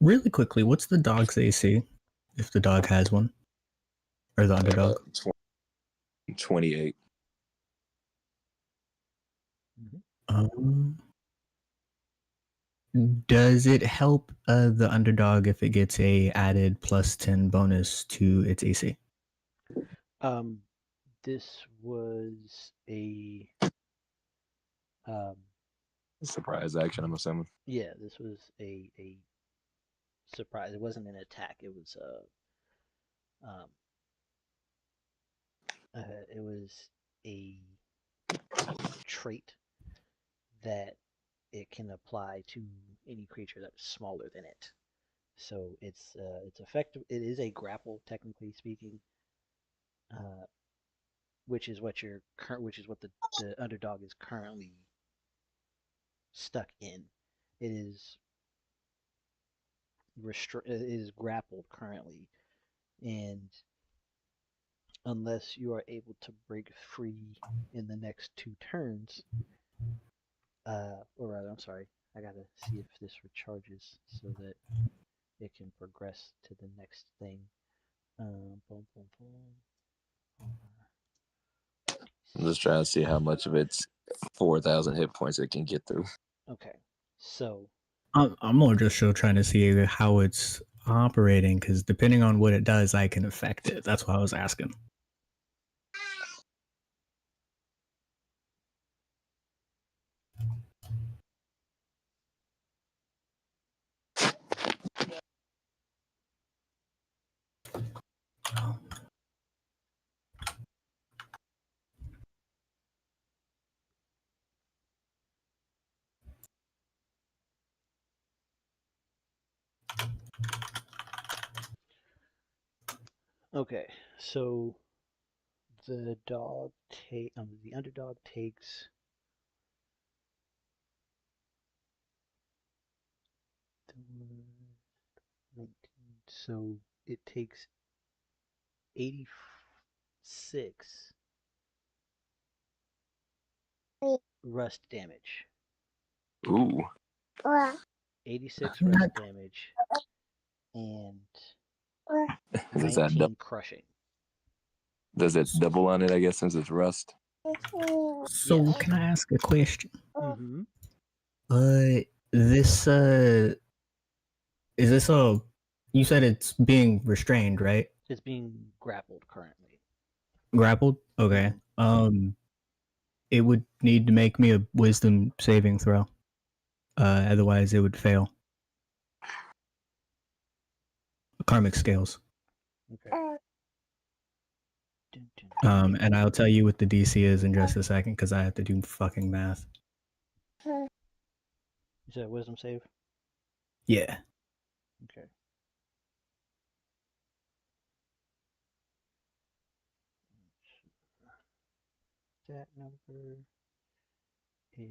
B: Really quickly, what's the dog's AC? If the dog has one. Or the underdog?
C: 28.
B: Does it help the underdog if it gets a added plus 10 bonus to its AC?
A: This was a
C: Surprise action, I'm assuming.
A: yeah, this was a surprise. It wasn't an attack. It was a trait that it can apply to any creature that's smaller than it. So it's effective. It is a grapple, technically speaking, which is what the underdog is currently stuck in. It is it is grappled currently, and unless you are able to break free in the next 2 turns, or rather, I'm sorry, I gotta see if this recharges so that it can progress to the next thing. Boom, boom, boom.
C: I'm just trying to see how much of its 4,000 hit points it can get through.
A: Okay, so
B: I'm more just still trying to see how it's operating, because depending on what it does, I can affect it. That's what I was asking.
A: okay, so the underdog takes so it takes 86 rust damage.
C: Ooh.
A: 86 rust damage and
C: Does that
A: 19 crushing.
C: does it double on it, I guess, since it's rust?
B: So
A: Yes.
B: can I ask a question?
A: Mm-hmm.
B: This is this you said it's being restrained, right?
A: It's being grappled currently.
B: Grappled? Okay. It would need to make me a wisdom saving throw. Otherwise it would fail. Karmic scales.
A: Okay.
B: And I'll tell you what the DC is in just a second, because I have to do fucking math.
A: Is that a wisdom save?
B: Yeah.
A: Okay. That number is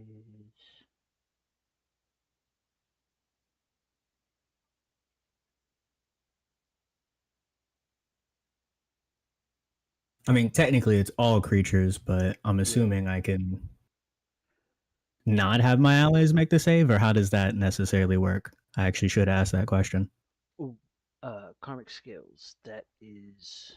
B: I mean, technically it's all creatures, but I'm assuming I can not have my allies make the save, or how does that necessarily work? I actually should ask that question.
A: karmic skills. That is.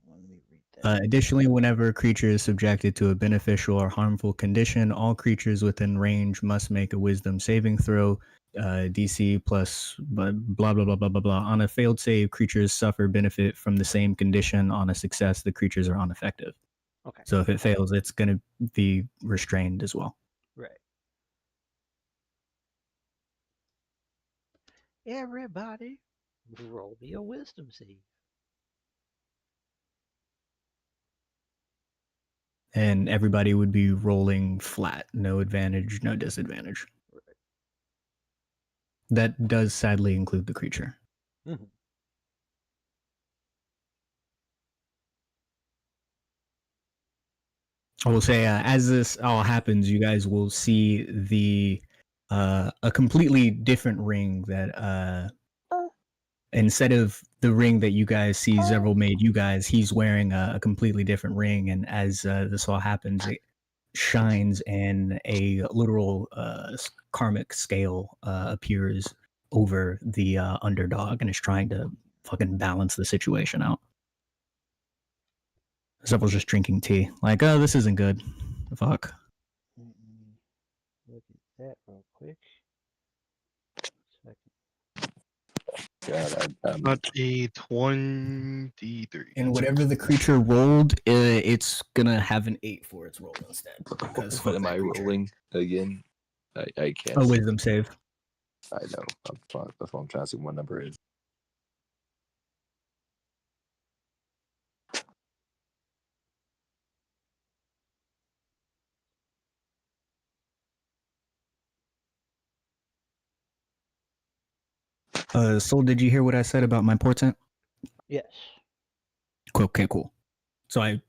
A: Let me read that.
B: Additionally, whenever a creature is subjected to a beneficial or harmful condition, all creatures within range must make a wisdom saving throw. DC plus blah blah blah blah blah blah. On a failed save, creatures suffer benefit from the same condition. On a success, the creatures are ineffective.
A: Okay.
B: So if it fails, it's going to be restrained as well.
A: Right. Everybody, roll me a wisdom save.
B: And everybody would be rolling flat, no advantage, no disadvantage.
A: Right.
B: That does sadly include the creature.
A: Mm-hmm.
B: I will say, as this all happens, you guys will see the a completely different ring that instead of the ring that you guys see Zevril made you guys, he's wearing a completely different ring. And as this all happens, it shines and a literal karmic scale appears over the underdog and is trying to fucking balance the situation out. Zevril's just drinking tea. Like, oh, this isn't good. Fuck.
A: Let me look at that real quick. Second.
C: God,
E: Got a 23.
B: And whatever the creature rolled, it's gonna have an 8 for its roll instead. Because
C: what
B: fuck
C: am
B: that
C: I
B: creature.
C: rolling again? I can't.
B: A
C: see.
B: wisdom save.
C: I know. That's what I'm trying to see what number it is.
B: Soul, did you hear what I said about my portent?
A: Yes.
B: Cool, okay, cool. So I'm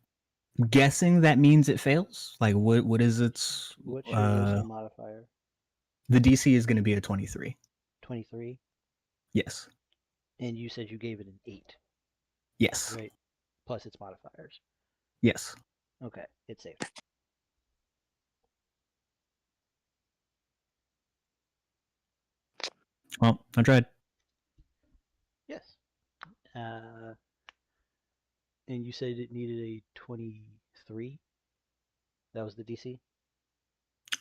B: guessing that means it fails. Like, what is its?
A: What's your wisdom modifier?
B: The DC is going to be a 23.
A: 23.
B: Yes.
A: And you said you gave it an 8.
B: Yes.
A: Right. Plus its modifiers.
B: Yes.
A: Okay. It's safe.
B: Well, I tried.
A: Yes. And you said it needed a 23? That was the DC?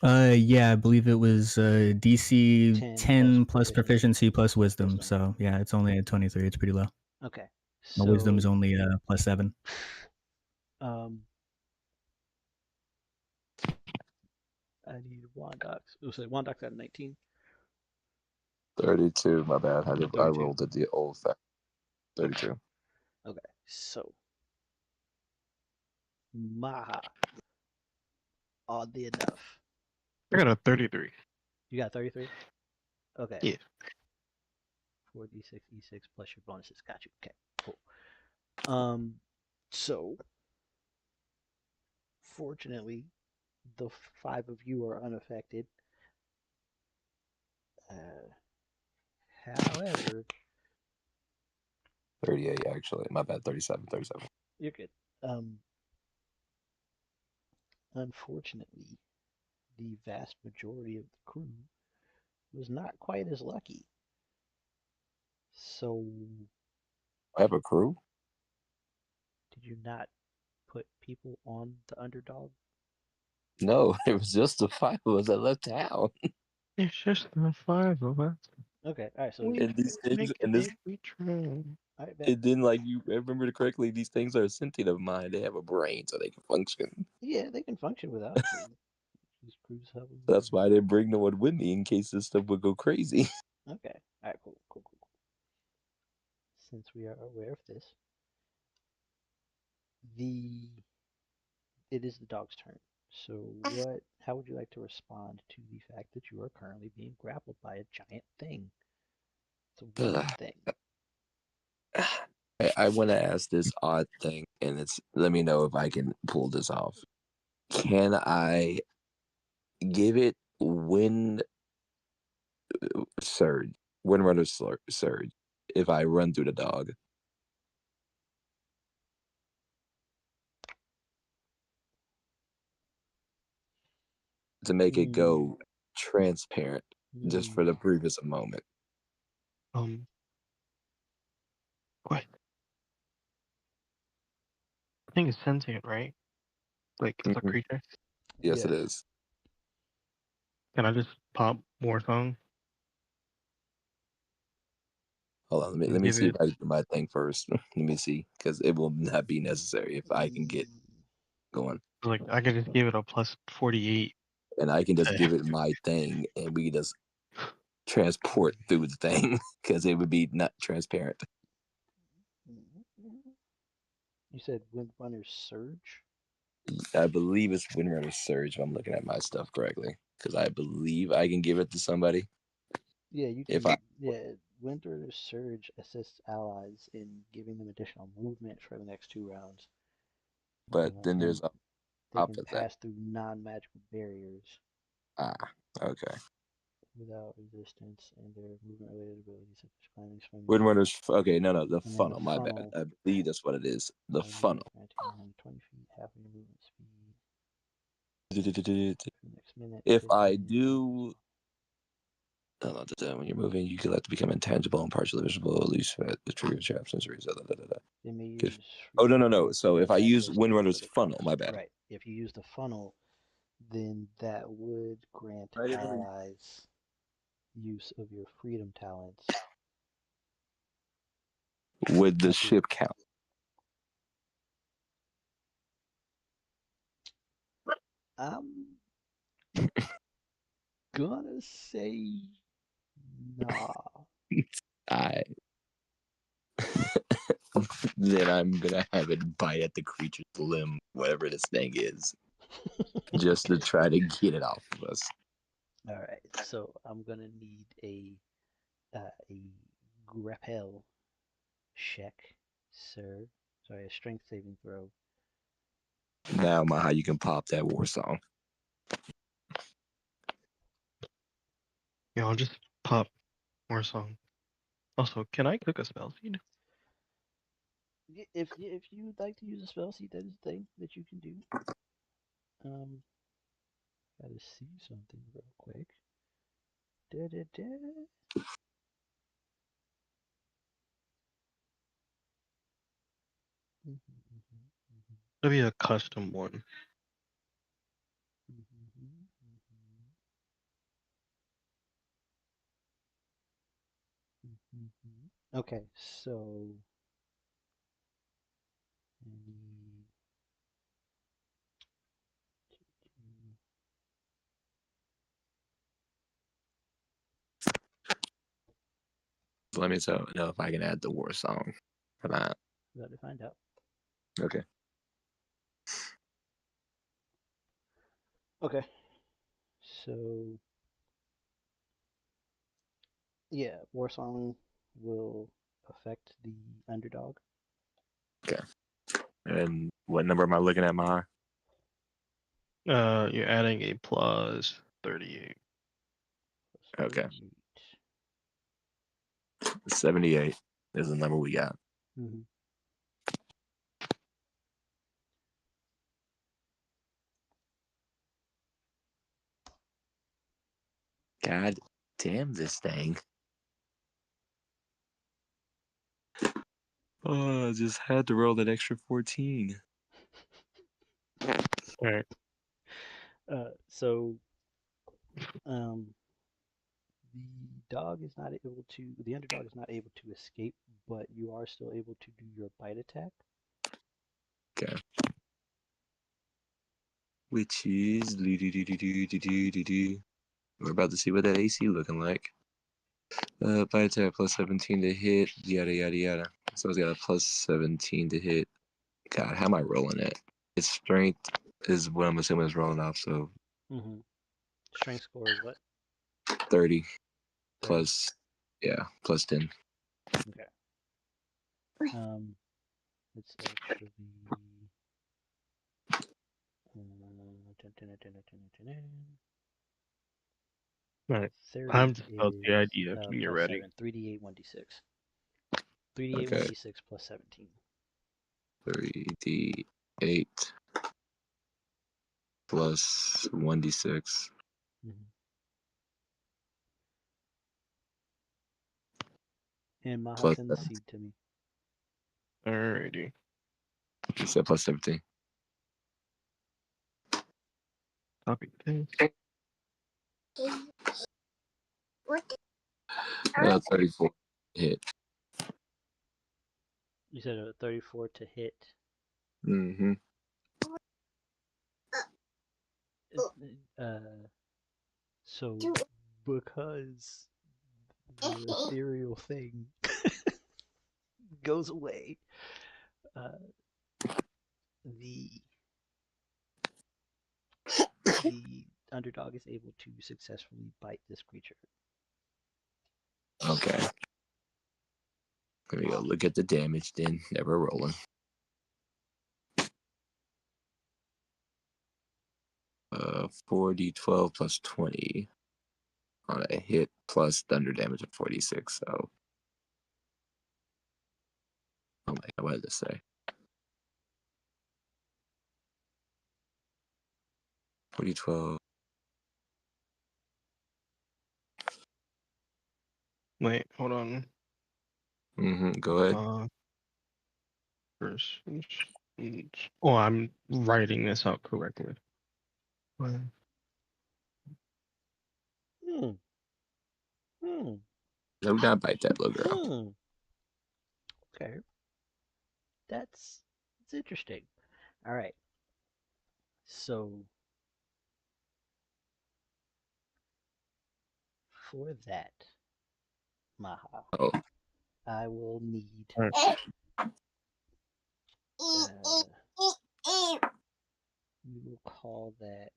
B: Yeah, I believe it was DC
A: 10
B: 10
A: plus
B: plus proficiency plus wisdom.
A: Wisdom.
B: So yeah, it's only a 23. It's pretty low.
A: Okay.
B: My
A: So,
B: wisdom is only plus 7.
A: I need Wondox. Oh, so Wondox got a 19.
C: 32. My bad. I
E: 32.
C: rolled at the old fact. 32.
A: Okay. So, Maha. Oddly enough.
E: I got a 33.
A: You got 33? Okay.
E: Yeah.
A: 4d6 e6 plus your bonuses. Got you. Okay. Cool. So fortunately, the 5 of you are unaffected. However,
C: 38, actually. My bad. 37.
A: you're good. Unfortunately, the vast majority of the crew was not quite as lucky. So,
C: I have a crew?
A: did you not put people on the underdog?
C: No, it was just the 5 of us that left town.
E: It's just the 5 of us.
A: Okay, all right. So,
E: We
C: And these things,
E: make
C: and
E: it
C: this,
E: if we try.
A: all right,
C: it didn't like you remember correctly. These things are sentient of mine. They have a brain, so they can function.
A: yeah, they can function without you. These crews have them.
C: That's why I didn't bring no one with me in case this stuff would go crazy.
A: Okay, all right, cool. Since we are aware of this, it is the dog's turn. So, how would you like to respond to the fact that you are currently being grappled by a giant thing? It's a weird thing.
C: I want to ask this odd thing, and let me know if I can pull this off. Can I give it wind surge, wind runner surge, if I run through the dog? To make it go transparent, just for the previous moment.
E: What? I think it's sentient, right? Like it's a creature.
C: Yes, it is.
E: Can I just pop more song?
C: Hold on, let me see if I can do my thing first. Let me see, because it will not be necessary if I can get going.
E: Like I can just give it a plus 48.
C: And I can just give it my thing, and we can just transport through the thing, because it would be not transparent.
A: You said Windrunner's Surge?
C: I believe it's Windrunner Surge, if I'm looking at my stuff correctly, because I believe I can give it to somebody.
A: Yeah, you can.
C: If I,
A: Yeah, Windrunner's Surge assists allies in giving them additional movement for the next 2 rounds.
C: but then
A: And
C: there's a
A: they can
C: opposite.
A: pass through non-magical barriers
C: Okay.
A: without resistance, and their movement-related abilities such as climbing, swimming.
C: Windrunner's, okay, no, the
A: And then
C: funnel,
A: the
C: my bad.
A: funnel.
C: I believe that's what it is. The funnel.
A: Granting 120 feet, half of your movement speed. Next minute.
C: If
A: 50
C: I
A: minutes.
C: do, when you're moving, you can let it become intangible and partially visible, at least the trigger trap sensories.
A: They may
C: Good.
A: use.
C: Oh, no. So if I use
A: access to
C: Windrunner's
A: critical
C: funnel,
A: powers.
C: my bad.
A: Right. If you use the funnel, then that would grant
C: Right.
A: allies use of your freedom talents.
C: Would the ship count?
A: I'm gonna say nah.
C: I then I'm gonna have it bite at the creature's limb, whatever this thing is, just to try to get it off of us.
A: All right, so I'm gonna need a grapple check, sir. Sorry, a strength saving throw.
C: Now, Maha, you can pop that war song.
E: Yeah, I'll just pop more song. Also, can I cook a spell seed?
A: If you'd like to use a spell seed, that is a thing that you can do. Gotta see something real quick. Da-da-da.
E: It'll be a custom one.
A: Okay, so
C: Let me know if I can add the war song for that.
A: got to find out.
C: Okay.
A: Okay, so yeah, Warsong will affect the underdog.
C: Okay. And what number am I looking at, Maha?
E: You're adding a plus 38.
C: Okay. 78 is the number we got.
A: Mm-hmm.
C: God damn this thing. Oh, I just had to roll that extra 14.
E: All right.
A: So the underdog is not able to escape, but you are still able to do your bite attack.
C: Okay. Which is we're about to see what that AC looking like. Bite attack plus 17 to hit, yada yada yada. So it's got a plus 17 to hit. God, how am I rolling it? Its strength is what I'm assuming is rolling off, so
A: Strength score is what?
C: 30
A: 30?
C: plus, yeah, plus 10.
A: Okay. It's actually
E: All right.
A: 30
E: Time to spell the
A: is
E: idea when you're
A: plus
E: ready.
A: 7, 3d8, 1d6. 3d8,
C: Okay.
A: 1d6 plus 17.
C: 3d8 plus 1d6.
A: And Maha
C: Plus
A: send the seed to me.
E: Alrighty.
C: You said plus 17.
E: Copy this.
C: 34 hit.
A: You said a 34 to hit.
C: Mm-hmm.
A: So because the ethereal thing goes away, uh, the the underdog is able to successfully bite this creature.
C: Okay. Let me go look at the damage then that we're rolling. 4d12 plus 20 on a hit plus thunder damage of 46. So, oh my god, what did this say? 4d12.
E: Wait, hold on.
C: Go ahead.
E: First. Oh, I'm writing this out correctly.
A: Hmm. Hmm.
C: Do not bite that little girl.
A: Hmm. Okay. That's interesting. All right. So for that, Maha,
C: Oh,
A: I will need
E: Alright.
A: we will call that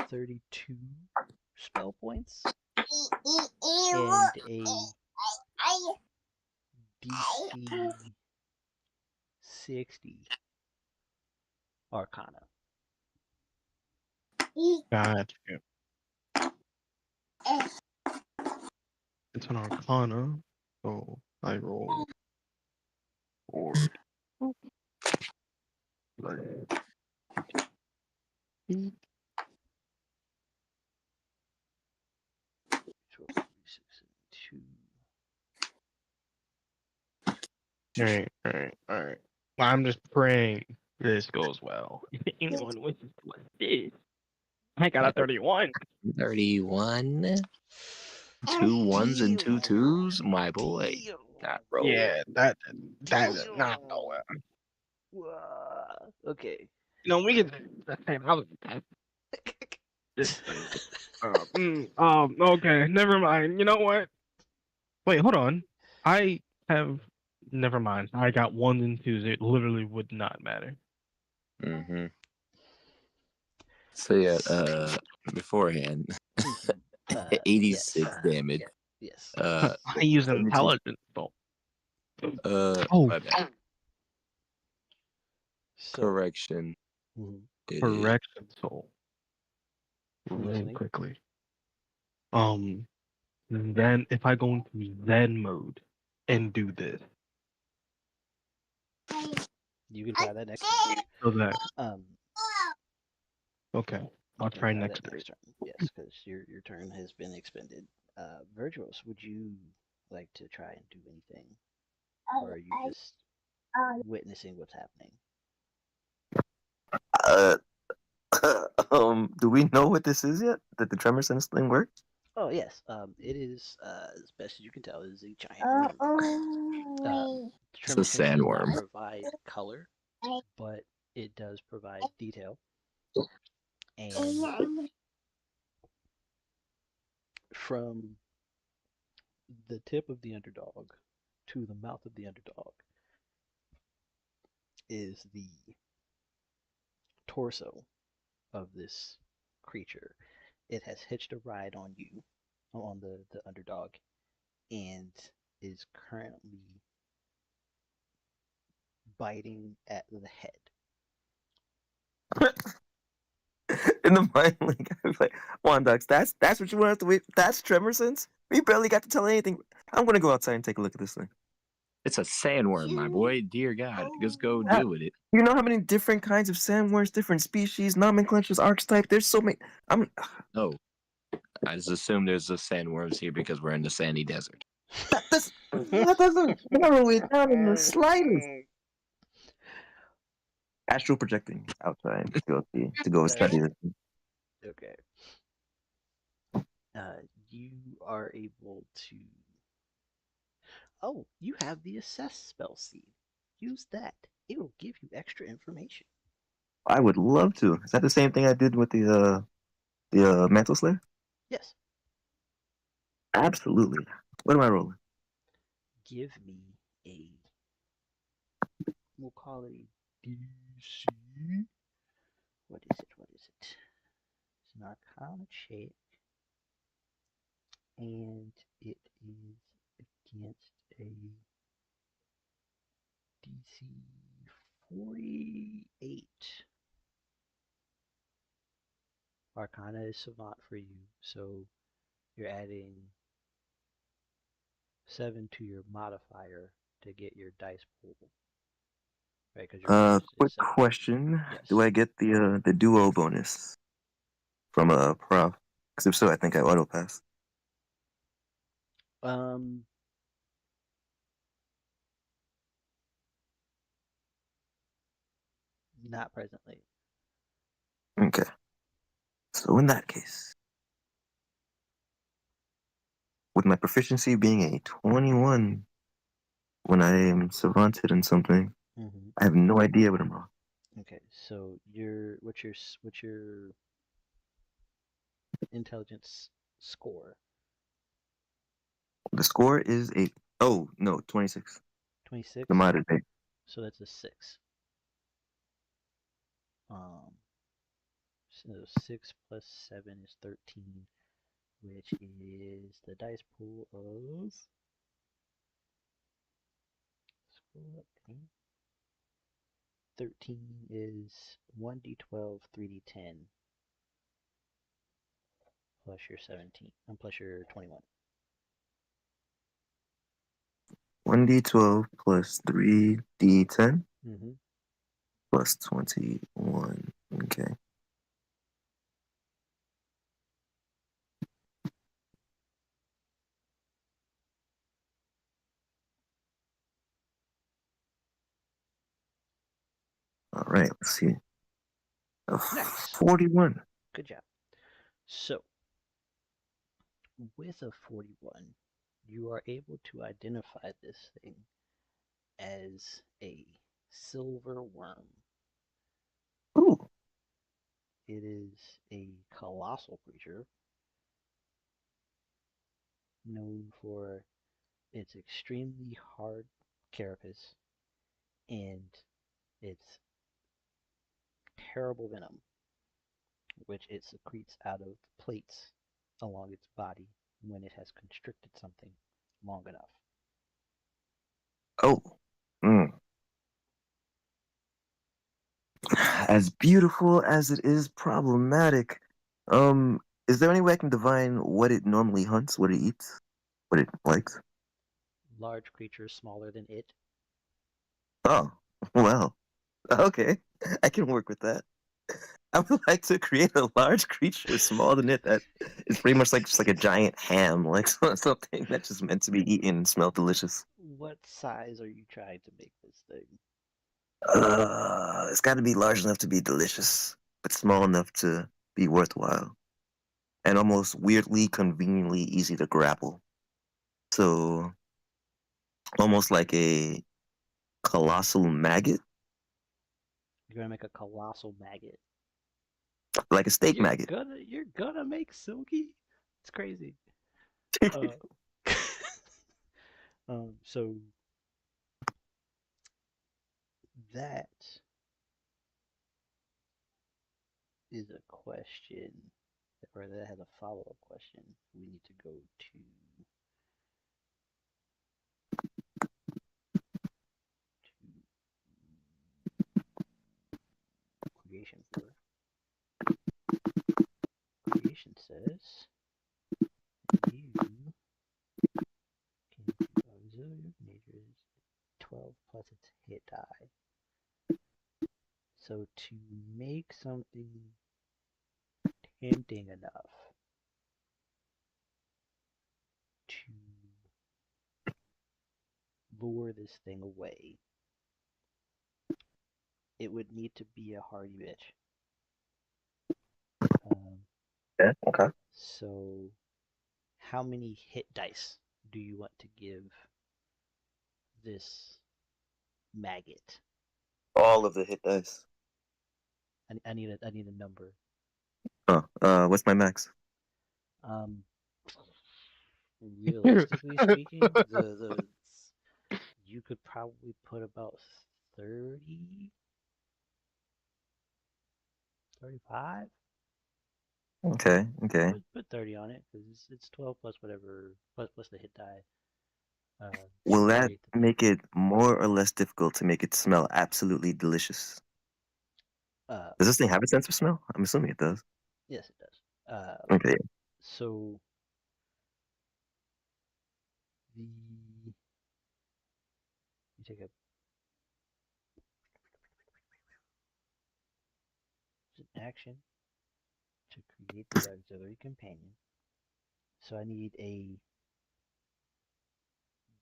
A: 32 spell points and a DC 60 Arcana.
E: Gotcha. It's an Arcana, so I roll 4. Like,
A: 12, 36, and 2.
E: alright. I'm just praying this goes well. Anyone wishes to assist. I got a 31.
C: 31. 2 ones and 2 twos, my boy. That roll.
E: Yeah, that not no.
A: Okay.
E: We can. I was just. Okay, never mind. You know what? Wait, hold on. I have. Never mind. I got ones and twos. It literally would not matter.
C: Mm-hmm. So yeah, beforehand, 86
A: Yes.
C: damage.
A: Yes.
E: I use intelligence though. Oh,
C: my bad.
A: So,
C: Correction.
A: mhm.
C: It is
E: correction soul.
A: I'm
E: Really
A: listening.
E: quickly. Then if I go into Zen mode and do this,
A: You can try that next turn.
E: so that
A: Um,
E: okay,
A: you
E: I'll
A: can
E: try
A: try
E: next
A: that
E: turn.
A: next turn. Yes, because your turn has been expended. Virtuous, would you like to try and do anything, or are you just witnessing what's happening?
D: Uh, do we know what this is yet? That the tremor sense thing works?
A: Oh yes. It is as best as you can tell, it is a giant worm.
C: It's a
A: Tremor sense does not
C: sandworm.
A: provide color, but it does provide detail. And from the tip of the underdog to the mouth of the underdog is the torso of this creature. It has hitched a ride on you, on the underdog, and is currently biting at the head.
D: In the mind, like I was like, Wondox, that's what you want us to wait. That's tremor sense. We barely got to tell anything. I'm gonna go outside and take a look at this thing.
C: It's a sandworm, my boy. Dear God, just go
D: Ah,
C: deal with it.
D: You know how many different kinds of sandworms, different species, nomenclatures, archetype? There's so many.
C: No, I just assume there's just sandworms here because we're in the sandy desert.
D: That doesn't narrow it down in the slightest. Astral projecting outside to go study this.
A: Okay. You are able to. Oh, you have the assess spell seed. Use that. It'll give you extra information.
D: I would love to. Is that the same thing I did with the Mantle Slayer?
A: Yes.
D: Absolutely. What am I rolling?
A: Give me a. We'll call it a DC. What is it? What is it? It's an Arcana check, and it is against a DC 48. Arcana is Savant for you, so you're adding 7 to your modifier to get your dice pool. Right, because your base is
D: Quick
A: 7.
D: question. Do
A: Yes.
D: I get the duo bonus from a prof? Because if so, I think I auto pass.
A: Um, not presently.
D: Okay. So in that case, with my proficiency being a 21 when I am savanted in something,
A: Mm-hmm.
D: I have no idea what I'm wrong.
A: Okay, so what's your intelligence score?
D: The score is a oh no 26.
A: 26.
D: The modern day.
A: So that's a 6. Um, so 6 plus 7 is 13, which is the dice pool of. Scroll up, Danny. 13 is 1d12, 3d10, plus your 17, and plus your 21.
D: 1d12 plus 3d10
A: Mm-hmm.
D: plus 21. Okay. All right. Let's see. A
A: Nice.
D: 41.
A: Good job. So, with a 41, you are able to identify this thing as a silver worm.
D: Ooh.
A: It is a colossal creature known for its extremely hard carapace and its terrible venom, which it secretes out of plates along its body when it has constricted something long enough.
D: Oh. Mm. As beautiful as it is problematic, is there any way I can divine what it normally hunts, what it eats, what it likes?
A: Large creatures smaller than it.
D: Oh, well, okay. I can work with that. I would like to create a large creature smaller than it that is pretty much like just like a giant ham, like something that's just meant to be eaten and smell delicious.
A: What size are you trying to make this thing?
D: It's got to be large enough to be delicious, but small enough to be worthwhile, and almost weirdly, conveniently easy to grapple. So almost like a colossal maggot,
A: You're gonna make a colossal maggot.
D: like a steak
A: You're
D: maggot.
A: gonna make Silky? It's crazy. Uh, so that is a question, or that has a follow-up question. We need to go to creation for. Creation says you can do auxiliary natures 12 plus its hit die. So to make something tempting enough to lure this thing away, it would need to be a hardy bitch. Um,
D: Yeah, okay.
A: so how many hit dice do you want to give this maggot?
D: All of the hit dice.
A: I need a number.
D: Oh, what's my max?
A: Um, realistically speaking, the you could probably put about 30, 35.
D: Okay, okay.
A: Put 30 on it because it's 12 plus whatever plus the hit die to
D: Will that
A: create the thing.
D: make it more or less difficult to make it smell absolutely delicious?
A: Uh,
D: Does this thing have a sense of smell? I'm assuming it does.
A: yes, it does.
D: Okay.
A: So the you take a it's an action to create the auxiliary companion. So I need a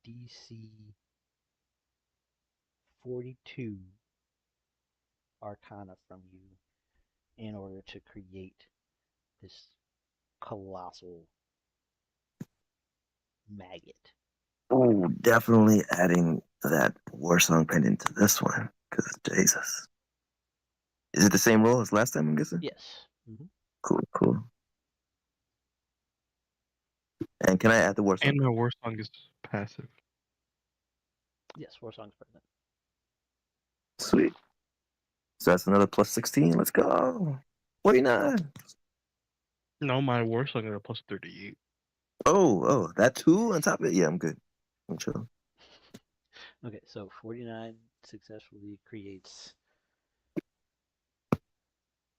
A: DC 42 Arcana from you in order to create this colossal maggot.
D: Oh, definitely adding that war song pendant to this one. Because Jesus. Is it the same role as last time, I'm guessing?
A: Yes.
D: Cool, cool. And can I add the war song?
E: And my war song is passive.
A: Yes, war song's present.
D: Sweet. So that's another plus 16. Let's go. 49.
E: No, my war song is a plus 38.
D: Oh, that too on top of it? Yeah, I'm good. I'm chill.
A: Okay, so 49 successfully creates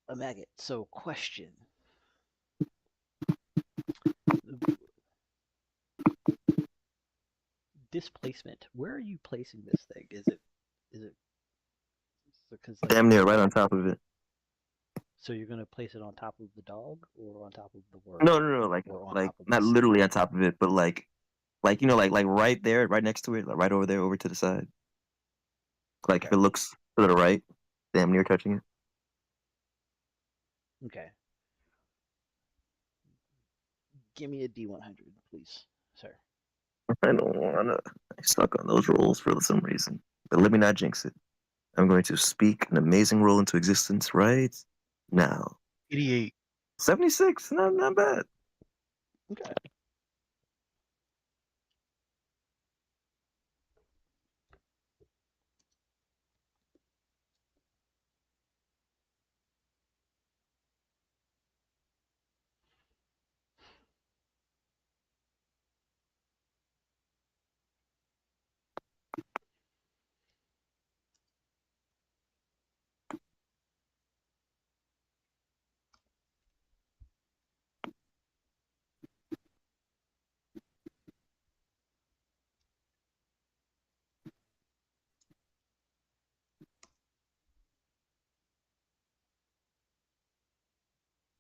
A: a maggot. So, question: displacement. Where are you placing this thing? Is it because like
D: Damn near right on top of it.
A: so you're gonna place it on top of the dog or on top of the worm
D: No.
A: or on
D: Like
A: top of the
D: not
A: snake?
D: literally on top of it, but like you know, like right there, right next to it, like right over there, over to the side. Like if
A: Okay,
D: it looks to the right, damn near touching it.
A: okay. Give me a D100, please, sir.
D: I don't wanna. I suck on those rolls for some reason. But let me not jinx it. I'm going to speak an amazing roll into existence right now.
E: 88.
D: 76, not bad.
A: Okay.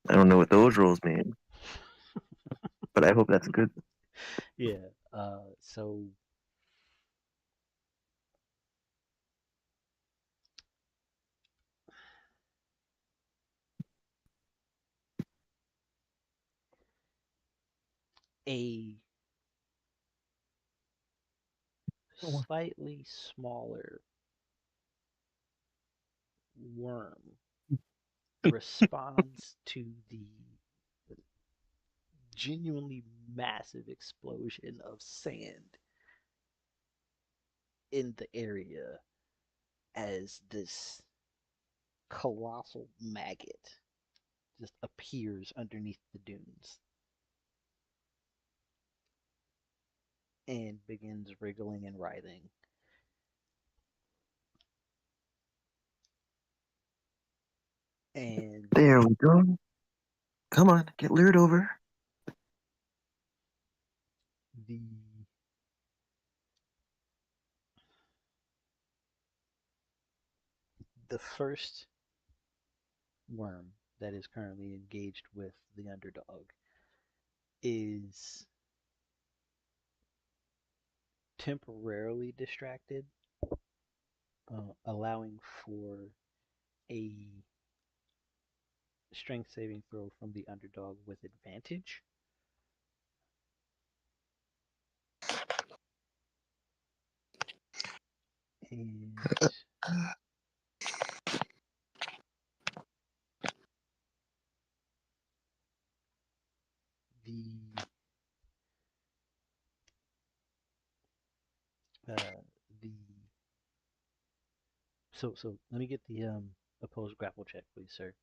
D: I don't know what those rolls mean, but I hope that's good.
A: Yeah. So a slightly smaller worm responds to the genuinely massive explosion of sand in the area as this colossal maggot just appears underneath the dunes and begins wriggling and writhing. And
D: There we go. Come on, get lured over.
A: the the first worm that is currently engaged with the underdog is temporarily distracted, allowing for a strength saving throw from the underdog with advantage. And the the so let me get the opposed grapple check, please, sir.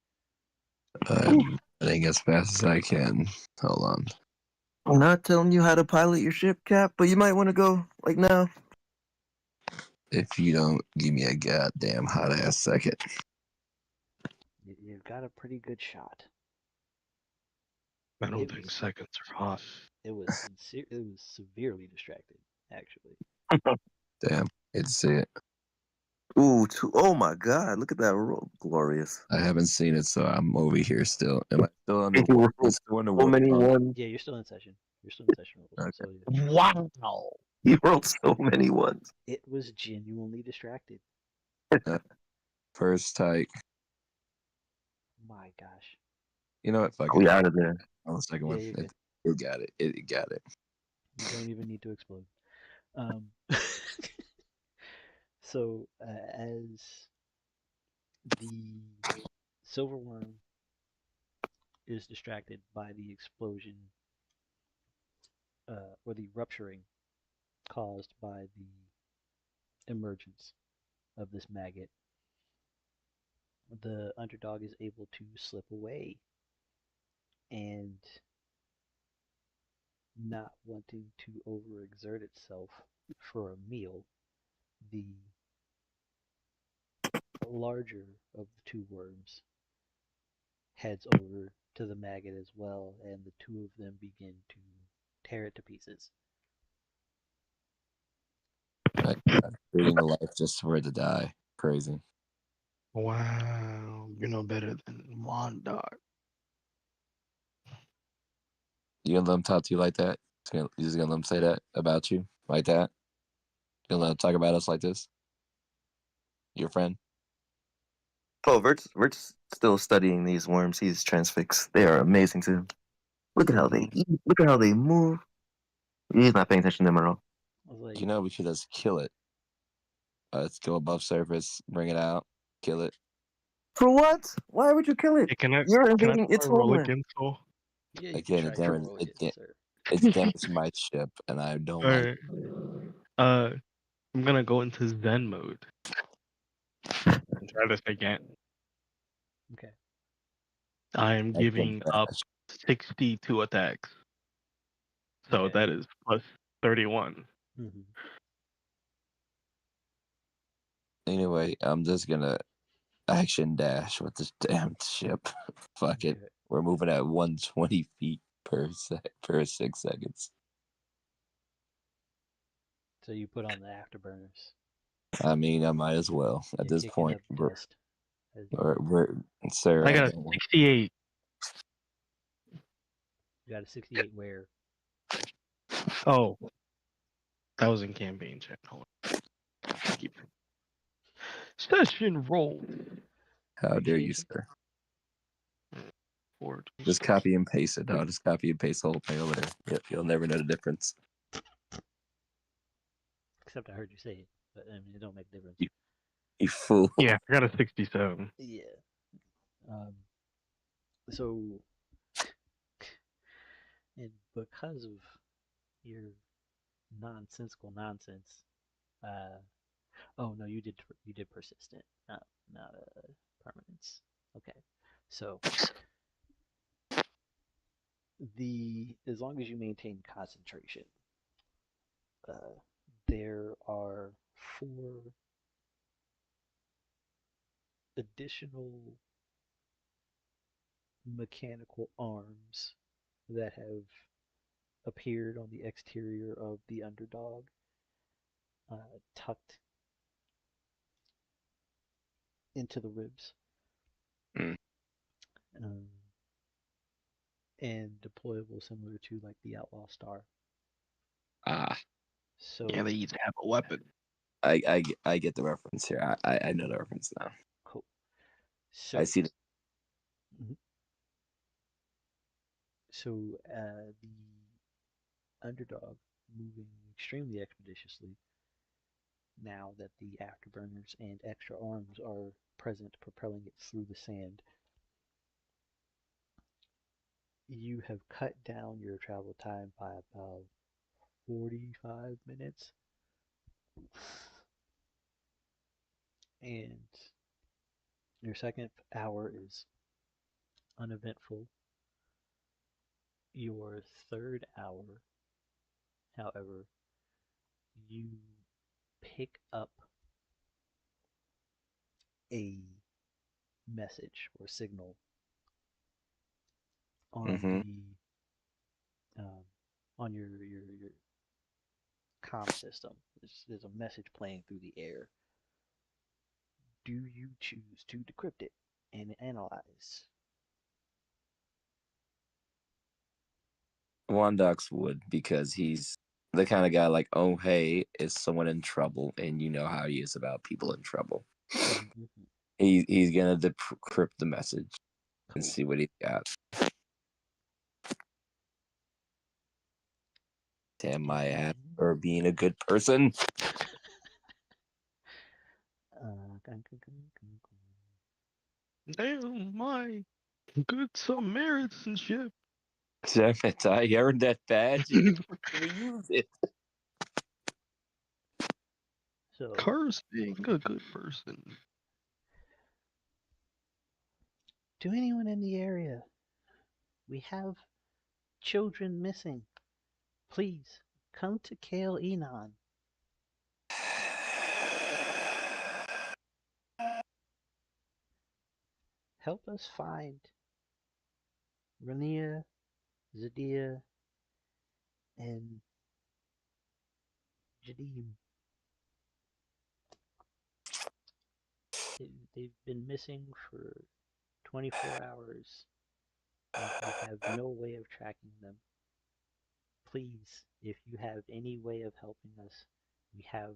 C: I'm running as fast as I can. Hold on.
D: I'm not telling you how to pilot your ship, Cap, but you might want to go like now.
C: If you don't give me a goddamn hot ass second.
A: You've got a pretty good shot.
E: I don't
A: It
E: think
A: was
E: seconds are hot.
A: it was sincere. It was severely distracted, actually.
C: Damn, hate to see it.
D: Ooh, oh my God! Look at that roll, glorious.
C: I haven't seen it, so I'm over here still. Am I still under?
D: You rolled
C: Still under
D: so many
C: warp?
D: ones.
A: Yeah, you're still in session. You're still in session rules.
C: Okay.
A: So yeah.
E: Wow.
D: You rolled so many ones.
A: It was genuinely distracted.
C: First type.
A: My gosh.
C: You know what? Fuck
D: We
C: it.
D: out of there.
C: On the second
A: Yeah,
C: one.
A: you're good.
C: It got it. It got it.
A: You don't even need to explode. Um, so as the silver worm is distracted by the explosion or the rupturing caused by the emergence of this maggot, the underdog is able to slip away and not wanting to overexert itself for a meal, the larger of the two worms heads over to the maggot as well, and the two of them begin to tear it to pieces.
C: Creating a life just for it to die. Crazy.
E: Wow. You're no better than Wondox.
C: You gonna let them talk to you like that? You just gonna let them say that about you like that? You gonna let them talk about us like this? Your friend?
D: Oh, Vert's still studying these worms. He's transfixed. They are amazing too. Look at how they eat. Look at how they move. He's not paying attention to them at all.
A: I was like,
C: You know we should just kill it. Let's go above surface, bring it out, kill it.
D: For what? Why would you kill it?
E: Hey, can I
D: You're
E: try
D: invading its
E: roll
D: homeland.
E: again, Soul?
A: yeah, you can
C: Again,
A: try to roll again, sir.
C: it's damaged my ship, and I don't like.
E: Alright. I'm gonna go into Zen mode and try this again.
A: Okay.
E: I am
C: I can't
E: giving up
C: dash.
E: 62 attacks. So
A: Okay.
E: that is plus 31.
A: Mm-hmm.
C: Anyway, I'm just gonna action dash with this damn ship. Fuck it.
A: Okay.
C: We're moving at 120 feet per 6 seconds.
A: So you put on the afterburners.
C: I mean, I might as well at
A: You're
C: this
A: kicking
C: point.
A: up dust as you
C: We're sir.
E: I
C: I
E: got a
C: don't want.
E: 68.
A: you got a 68 where
E: Oh, that was in campaign chat. Hold on. Keep session roll.
C: How dare you,
A: appreciation.
C: sir?
E: Forward.
C: Just copy and paste it, dog. Just copy and paste the whole thing over there. Yep, you'll never know the difference.
A: Except I heard you say it, but I mean it don't make a difference.
C: You fool.
E: Yeah, I got a 67.
A: Yeah. So, and because of your nonsensical nonsense, oh no, you did persistent, not permanence. Okay, so the as long as you maintain concentration, uh, there are four additional mechanical arms that have appeared on the exterior of the underdog, tucked into the ribs,
C: Mm.
A: um, and deployable similar to like the Outlaw Star.
C: Ah,
A: So
E: Yeah, they each have a weapon.
C: I get the reference here. I know the reference now.
A: cool.
C: I
A: So
C: see the
A: mhm. So the underdog moving extremely expeditiously now that the afterburners and extra arms are present, propelling it through the sand. You have cut down your travel time by about 45 minutes. And your second hour is uneventful. Your third hour, however, you pick up a message or signal on
C: Mm-hmm.
A: the um, on your comm system. There's a message playing through the air. Do you choose to decrypt it and analyze?
C: Wondox would because he's the kind of guy like, oh hey, is someone in trouble? And you know how he is about people in trouble.
A: Mm-hmm.
C: He's gonna decrypt the message and
A: Cool.
C: see what he got. Damn my ass
A: And
C: for being a good person.
E: Damn, my good Samaritanship.
C: Damn it, I earned that badge. You can never use it.
A: so,
E: Curse being a good person.
A: to anyone in the area, we have children missing. Please come to Kale Enon. Help us find Rania, Zadia, and Jadim. They've been missing for 24 hours, and we have no way of tracking them. Please, if you have any way of helping us, we have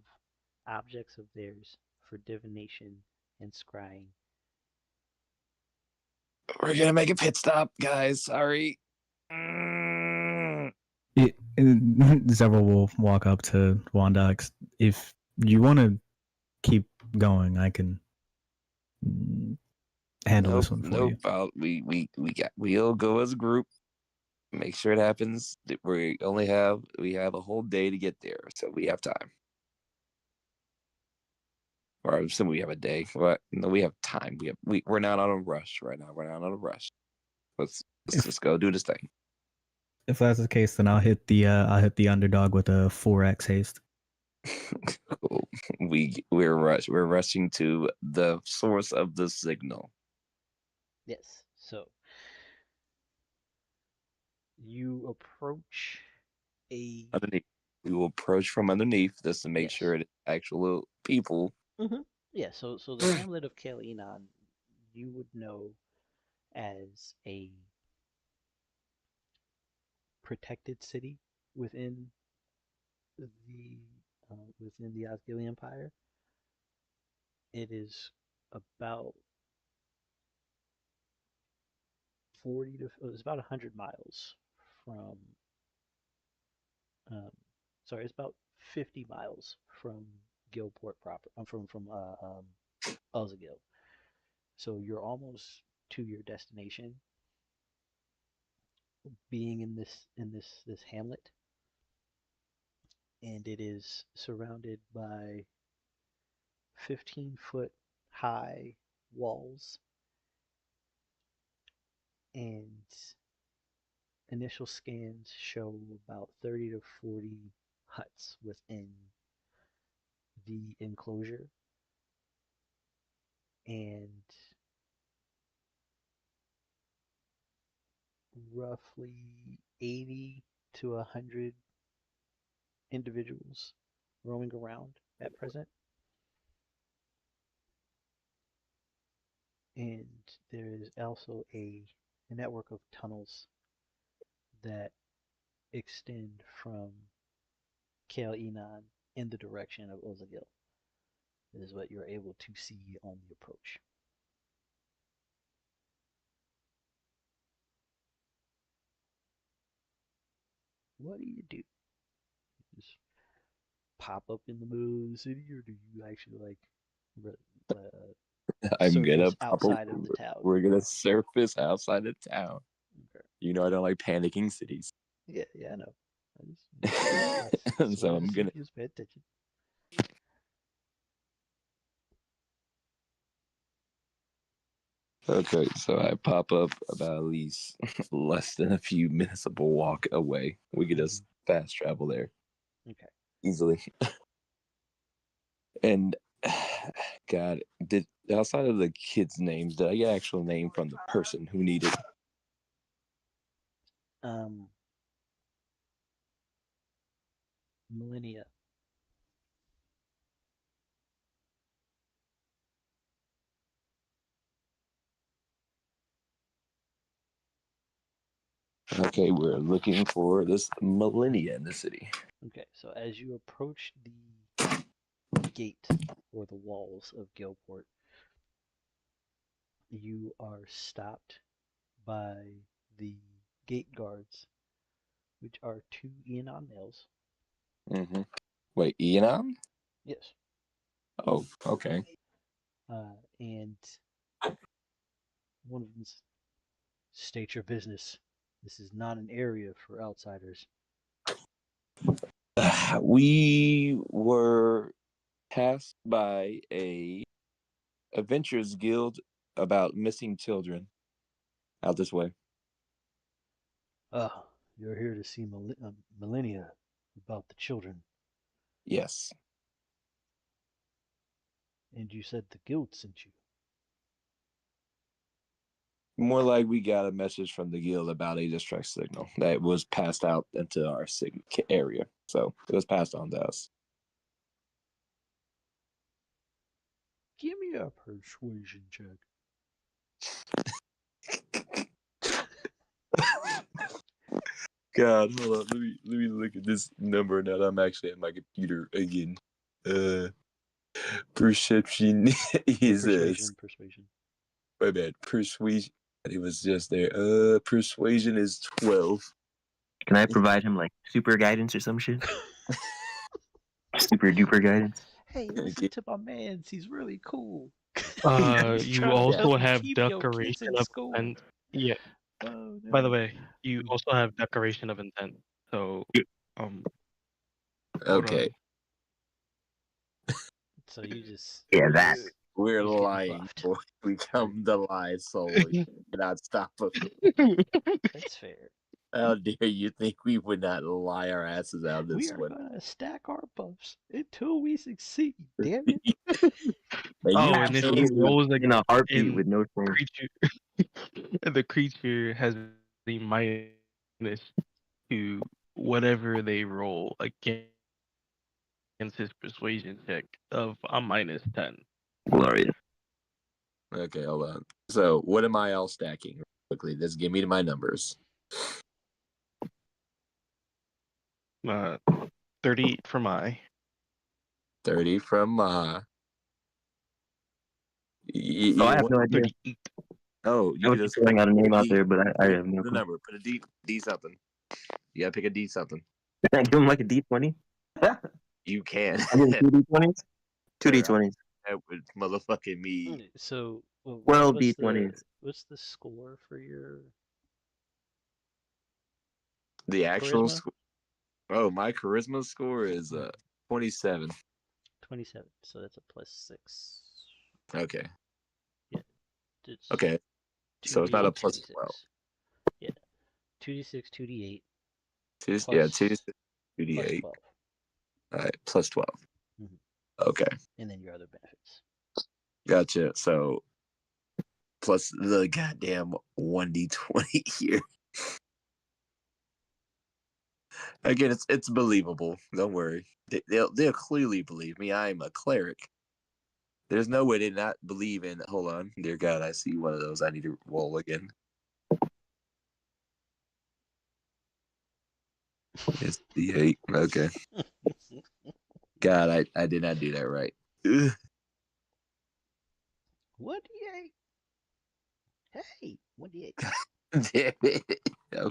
A: objects of theirs for divination and scrying.
C: We're gonna make a pit stop, guys. Sorry. Mm.
B: Several will walk up to Wondox. If you want to keep going, I can handle
C: Nope,
B: this one for
C: nope.
B: you.
C: We'll go as a group. Make sure it happens. We have a whole day to get there, so we have time. Or I'm assuming we have a day. What? No, we have time. We're not on a rush right now. We're not on a rush. Let's
B: If
C: just go do this thing.
B: if that's the case, then I'll hit the underdog with a 4x haste.
C: Cool. We're rushing to the source of the signal.
A: Yes, so you approach a.
C: Underneath. We will approach from underneath just to make
A: Yes.
C: sure it's actual people.
A: Yeah, so the hamlet of Kale Enon, you would know as a protected city within the within the Ozgili Empire. It is about 40 to it's about 100 miles from um, sorry, it's about 50 miles from Gilport proper. I'm from Ozgil. So you're almost to your destination, being in this hamlet, and it is surrounded by 15-foot high walls, and initial scans show about 30 to 40 huts within the enclosure, and roughly 80 to 100 individuals roaming around at present. And there is also a network of tunnels that extend from Kale Enon in the direction of Ozagil. This is what you're able to see on the approach. What do? You just pop up in the middle of the city, or do you actually like
C: I'm gonna
A: surface
C: pop a,
A: outside of the town?
C: we're gonna surface outside of town.
A: Okay.
C: You know I don't like panicking cities.
A: Yeah, yeah, I know. That's
C: So
A: one of
C: I'm
A: the
C: gonna
A: signals. Pay attention.
C: Okay, so I pop up about at least less than a few minutes of a walk away. We could just fast travel there
A: Okay.
C: easily. And God, did outside of the kids' names, did I get actual name from the person who needed?
A: Um, millennia.
C: Okay, we're looking for this millennia in the city.
A: Okay, so as you approach the gate or the walls of Gilport, you are stopped by the gate guards, which are two Eonon males.
C: Mm-hmm. Wait, Eon?
A: Yes.
C: Oh, okay.
A: And one of them state your business. This is not an area for outsiders.
C: We were tasked by a adventurers guild about missing children out this way.
A: Ah, you're here to see millennia about the children.
C: Yes.
A: And you said the guild sent you.
C: More like we got a message from the guild about a distress signal that was passed out into our area. So it was passed on to us.
A: Give me a persuasion check.
C: God, hold on. Let me look at this number now that I'm actually at my computer again. Perception is
A: Persuasion.
C: my bad. Persuasion. It was just there. Persuasion is 12.
D: Can I provide him like super guidance or some shit? Super duper guidance.
A: Hey, listen to my man. He's really cool. He's
E: You
A: trying to help
E: also
A: you
E: have
A: keep your kids
E: decoration
A: in
E: of
A: school.
E: intent. Yeah.
A: Oh,
E: By the
A: no.
E: way, you also have decoration of intent. So, hold
C: Okay.
E: on.
A: So you just
D: Yeah, that.
C: We're
A: he's getting
C: lying,
A: buffed.
C: boy. We come to lie solely. You cannot stop us.
A: That's fair.
C: How dare you think we would not lie our asses out
A: We
C: this
A: are
C: one?
A: gonna stack our buffs until we succeed. Damn it!
E: Oh,
D: Yeah,
E: and if he
D: absolutely.
E: rolls
D: In a heartbeat
E: in
D: with no shame.
E: creature, the creature has the minus to whatever they roll against his persuasion check of a -10.
D: Glorious.
C: Okay, hold on. So, what am I all stacking? Quickly, just give me my numbers.
E: 30 for my.
C: 30 from
D: No, I have no idea.
E: 38.
C: Oh,
D: I
C: you
D: was
C: can
D: just
C: just
D: throwing out a name out
C: D,
D: there, but I have no
C: the
D: clue.
C: number. Put a D something. You gotta pick a D something.
D: Can I give him like a D20?
C: You can.
D: I give him two D20s? Two D20s.
C: That would motherfucking me.
A: So,
D: 12
A: what's
D: D20s.
A: what's the score for your
C: The actual
A: charisma?
C: score. Oh, my charisma score is 27.
A: 27. So that's a +6.
C: Okay.
A: Yeah. It's
C: Okay. So it's not a plus 12.
A: Yeah. 2d6, 2d8.
C: Yeah,
A: Plus
C: 2d8.
A: 12.
C: All right, plus 12.
A: Mhm.
C: Okay.
A: And then your other benefits.
C: Gotcha. So plus the goddamn 1d20 here. Again, it's believable. Don't worry. They'll clearly believe me. I'm a cleric. There's no way they not believe in. Hold on, dear God, I see one of those. I need to roll again. It's the 8. Okay. God, I did not do that right. Ugh.
A: 1d8. Hey, 1d8.
C: Damn it. No.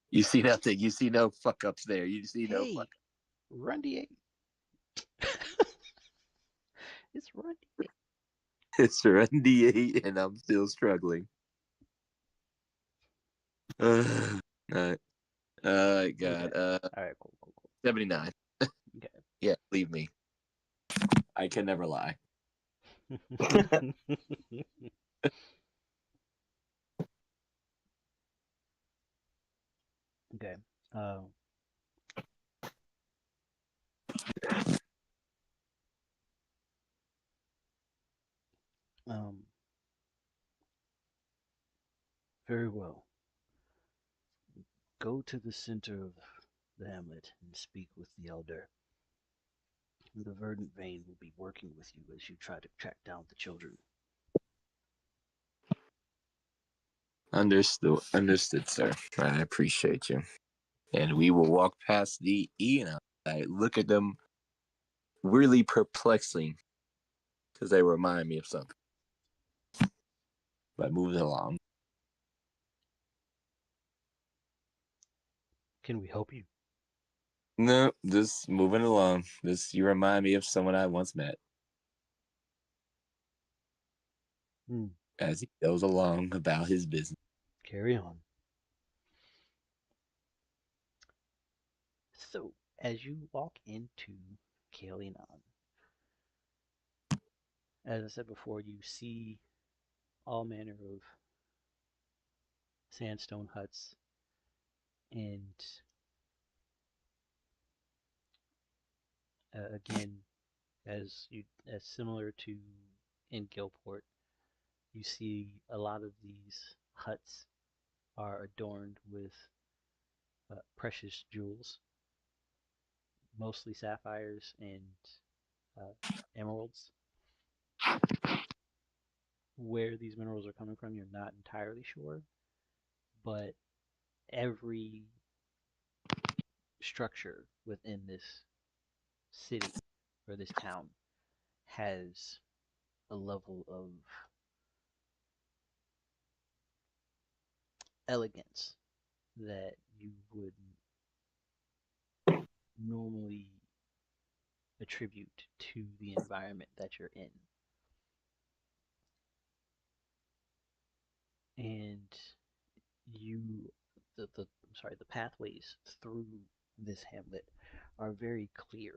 C: You see nothing. You see no fuck ups there. You see no
A: Hey,
C: fuck.
A: run d8. It's run D8.
C: It's run D8 and I'm still struggling. Alright. God.
A: Okay. All right, cool, cool,
C: 79.
A: cool.
C: Yeah, leave me. I can never lie.
A: Okay. Okay. Um, very well. Go to the center of the hamlet and speak with the elder. The verdant vein will be working with you as you try to track down the children.
C: Understood, sir. I appreciate you. And we will walk past the Ian. I look at them really perplexing because they remind me of something. But moving along.
A: Can we help you?
C: No, just moving along. You remind me of someone I once met.
A: Hmm.
C: As he goes along about his business.
A: Carry on. So, as you walk into Kalinan, as I said before, you see all manner of sandstone huts and again, as similar to in Gilport, you see a lot of these huts are adorned with precious jewels, mostly sapphires and emeralds. Where these minerals are coming from, you're not entirely sure, but every structure within this city or this town has a level of elegance that you would normally attribute to the environment that you're in. And you the pathways through this hamlet are very clear.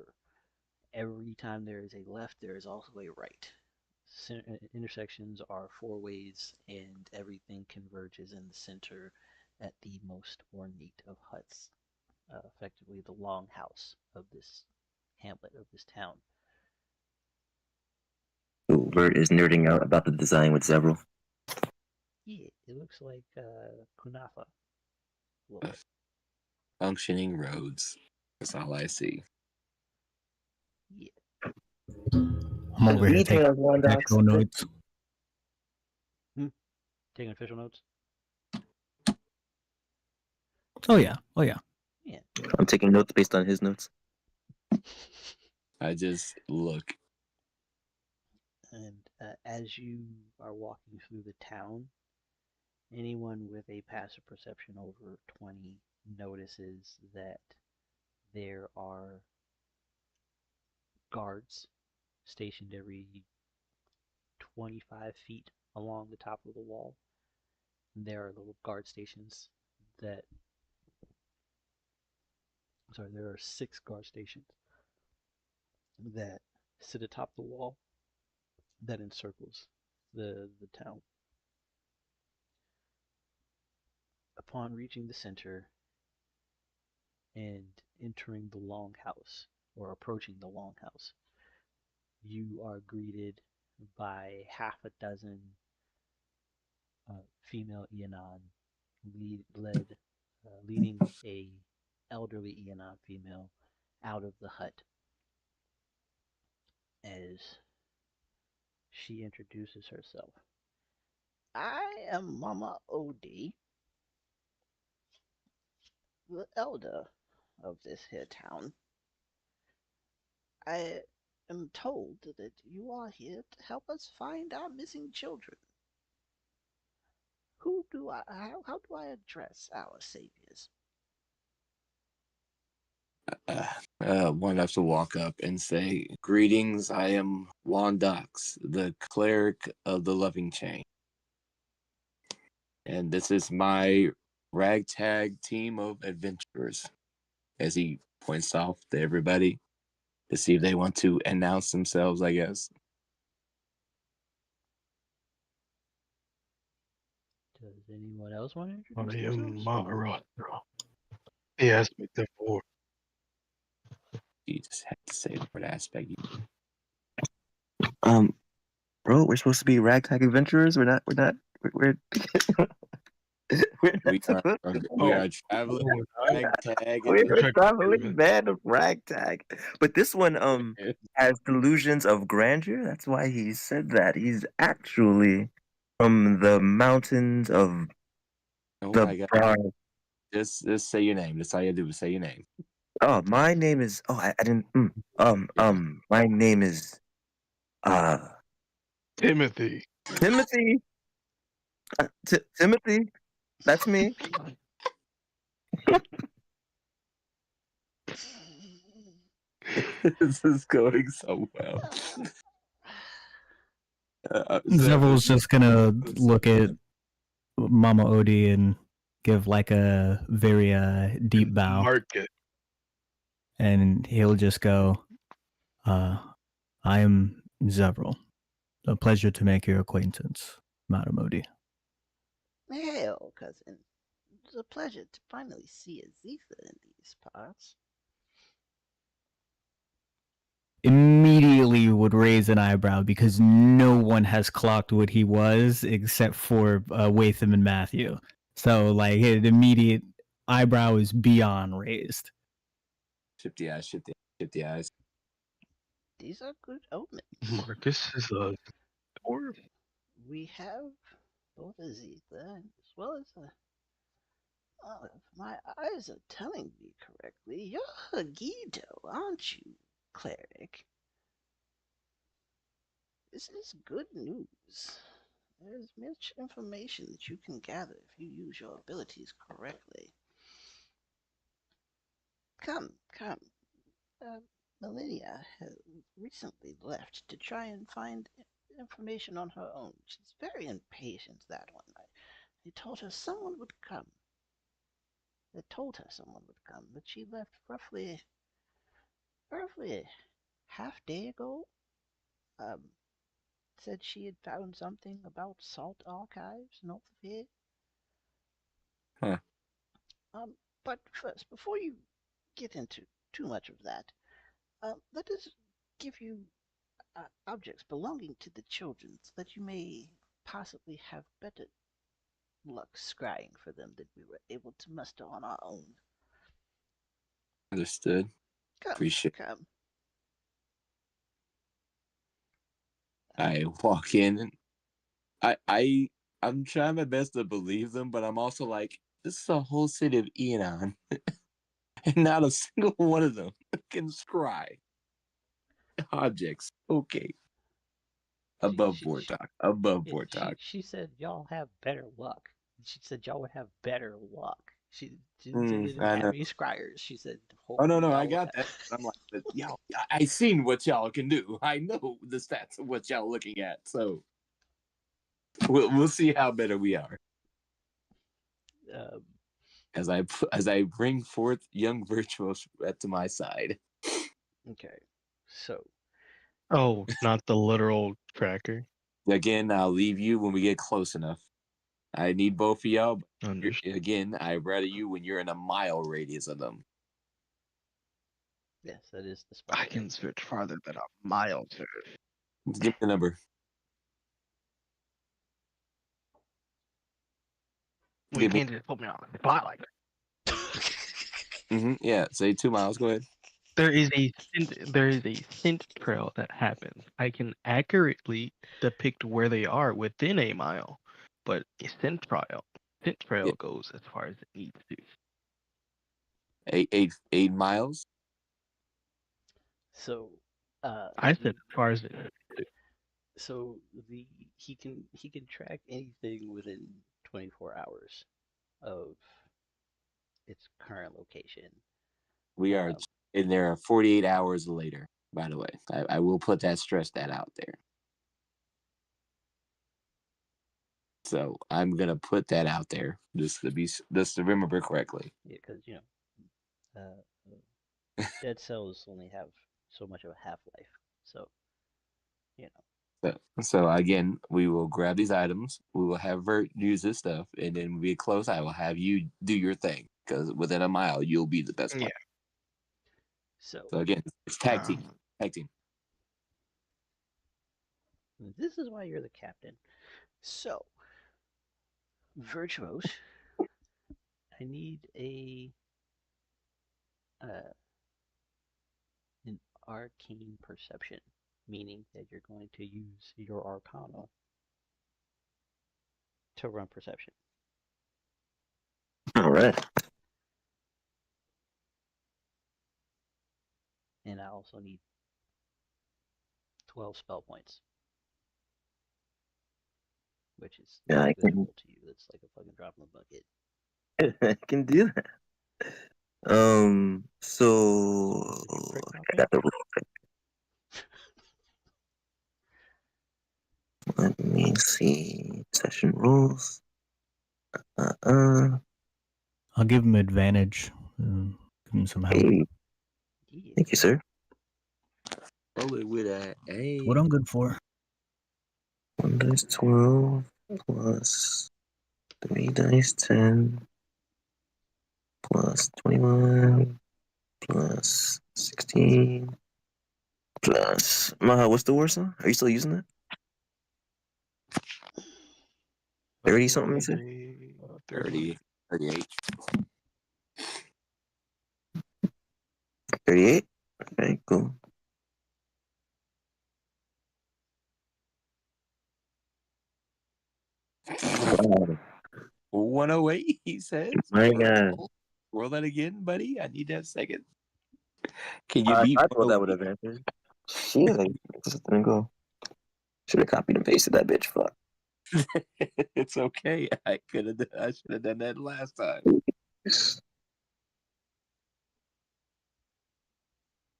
A: Every time there is a left, there is also a right. Intersections are four ways, and everything converges in the center at the most ornate of huts, effectively the longhouse of this hamlet, of this town.
D: Ooh, Bert is nerding out about the design with Zevril.
A: Yeah, it looks like Kunafa a little bit.
C: Functioning roads. That's all I see.
A: Yeah.
B: I'm over here taking
D: Details, Wondox.
B: actual notes.
A: Taking official notes?
B: Oh yeah. Oh yeah.
A: Yeah.
D: I'm taking notes based on his notes.
C: I just look.
A: And as you are walking through the town, anyone with a passive perception over 20 notices that there are guards stationed every 25 feet along the top of the wall. There are little guard stations that, sorry, there are 6 guard stations that sit atop the wall that encircles the town. Upon reaching the center and entering the longhouse, or approaching the longhouse, you are greeted by half a dozen female Eonon leading a elderly Eonon female out of the hut as she introduces herself. I am Mama Odie, the elder of this here town. I am told that you are here to help us find our missing children. How do I address our saviors?
C: One has to walk up and say, "Greetings, I am Wondox, the cleric of the loving chain. And this is my ragtag team of adventurers." As he points off to everybody to see if they want to announce themselves, I guess.
A: Does anyone else want to
E: I
A: introduce
E: am
A: themselves?
E: Maharashtra. He asked me before.
C: You just have to say the word aspect.
D: Bro, we're supposed to be ragtag adventurers. We're not. We're we're
C: We
D: not
C: are
D: supposed
C: we
D: to.
C: are traveling
E: Oh,
C: ragtag
D: We're a traveling
C: adventurers.
D: band of ragtag. But this one has delusions of grandeur. That's why he said that. He's actually from the mountains of
C: Oh
D: the
C: my god!
D: broad.
C: Just say your name. That's all you do. Say your name.
D: Oh, my name is. Oh, I didn't.
C: Yeah.
D: My name is uh
E: Timothy.
D: Timothy. Timothy. That's me.
C: This is going so well.
B: Zevril's just gonna look at Mama Odie and give like a very deep bow,
E: Market.
B: and he'll just go, "I am Zevril. A pleasure to make your acquaintance, Madam Odie."
A: Hell, cousin. It's a pleasure to finally see Aziza in these parts.
B: Immediately would raise an eyebrow because no one has clocked what he was except for Watham and Matthew. So like his immediate eyebrow is beyond raised.
C: Shift the eyes. Shift the eyes.
A: These are good omens.
E: Marcus is a dwarf.
A: We have both Aziza as well as a. Oh, if my eyes are telling me correctly, you're a Guido, aren't you, cleric? This is good news. There's much information that you can gather if you use your abilities correctly. Come. Uh, Millennia has recently left to try and find information on her own. She's very impatient, that one. They told her someone would come. They told her someone would come, but she left roughly a half day ago. Um, said she had found something about salt archives north of here.
C: Huh.
A: Um, but first, before you get into too much of that, let us give you objects belonging to the children so that you may possibly have better luck scrying for them than we were able to muster on our own.
C: Understood.
A: Come,
C: Appreciate.
A: come.
C: I walk in and I'm trying my best to believe them, but I'm also like, this is a whole city of Eon, and not a single one of them can scry objects. Okay, above board talk. Above
A: Yeah,
C: board talk.
A: she said y'all have better luck. She said y'all would have better luck. She didn't say they didn't
C: I
A: have
C: know.
A: any scryers. She said
C: Oh no,
A: hopefully
C: no, I
A: y'all would
C: got
A: have.
C: that. I'm like, but y'all, I seen what y'all can do. I know the stats of what y'all looking at. So we'll see how better we are.
A: um,
C: As I bring forth young Virtuous to my side.
A: okay, so
E: Oh, not the literal tracker.
C: Again, I'll leave you when we get close enough. I need both of y'all.
E: Understood.
C: Again, I'd rather you when you're in a mile radius of them.
A: yes, that is the
E: I
A: spot.
E: can switch farther than a mile to.
C: Give me the number.
E: We
C: Give me.
E: can't just put me on the spot like that.
C: Yeah, say 2 miles. Go ahead.
E: There is a scent trail that happens. I can accurately depict where they are within a mile, but a scent
C: Yeah,
E: trail goes as far as it needs to.
C: 8 miles.
A: So,
E: I said
A: the
E: as far as it.
A: so the he can track anything within 24 hours of its current location.
C: We are in there 48 hours later, by the way. I will stress that out there. So I'm gonna put that out there just to remember correctly.
A: Yeah, because dead cells only have so much of a half life, so
C: So again, we will grab these items. We will have Vert use this stuff, and then when we get close, I will have you do your thing because within a mile, you'll be the best player.
A: So
C: again, it's tag team. Tag team.
A: this is why you're the captain. So, Virtuous, I need an arcane perception, meaning that you're going to use your arcana to run perception.
D: All right.
A: And I also need 12 spell points, which is
D: Yeah, I can.
A: visible to you. It's like a fucking drop in the bucket.
D: I can do that. So I got the rule. Let me see session rules.
B: I'll give him advantage. Give him some help.
D: Hey,
A: Yeah.
D: thank you, sir.
C: Roll it with a.
B: What I'm good for.
D: 1 dice 12 plus 3 dice 10 plus 21 plus 16 plus Maha. What's the worst one? Are you still using that? 30 something, you said?
C: 30, 38.
D: 38? Okay, cool. Wow.
C: 108, he says.
D: My God.
C: Roll that again, buddy. I need that second. Can you beat
D: I thought that
C: 108?
D: would have answered. Shit, I just didn't go. Should have copied and pasted that bitch. Fuck.
C: It's okay. I should have done that last time.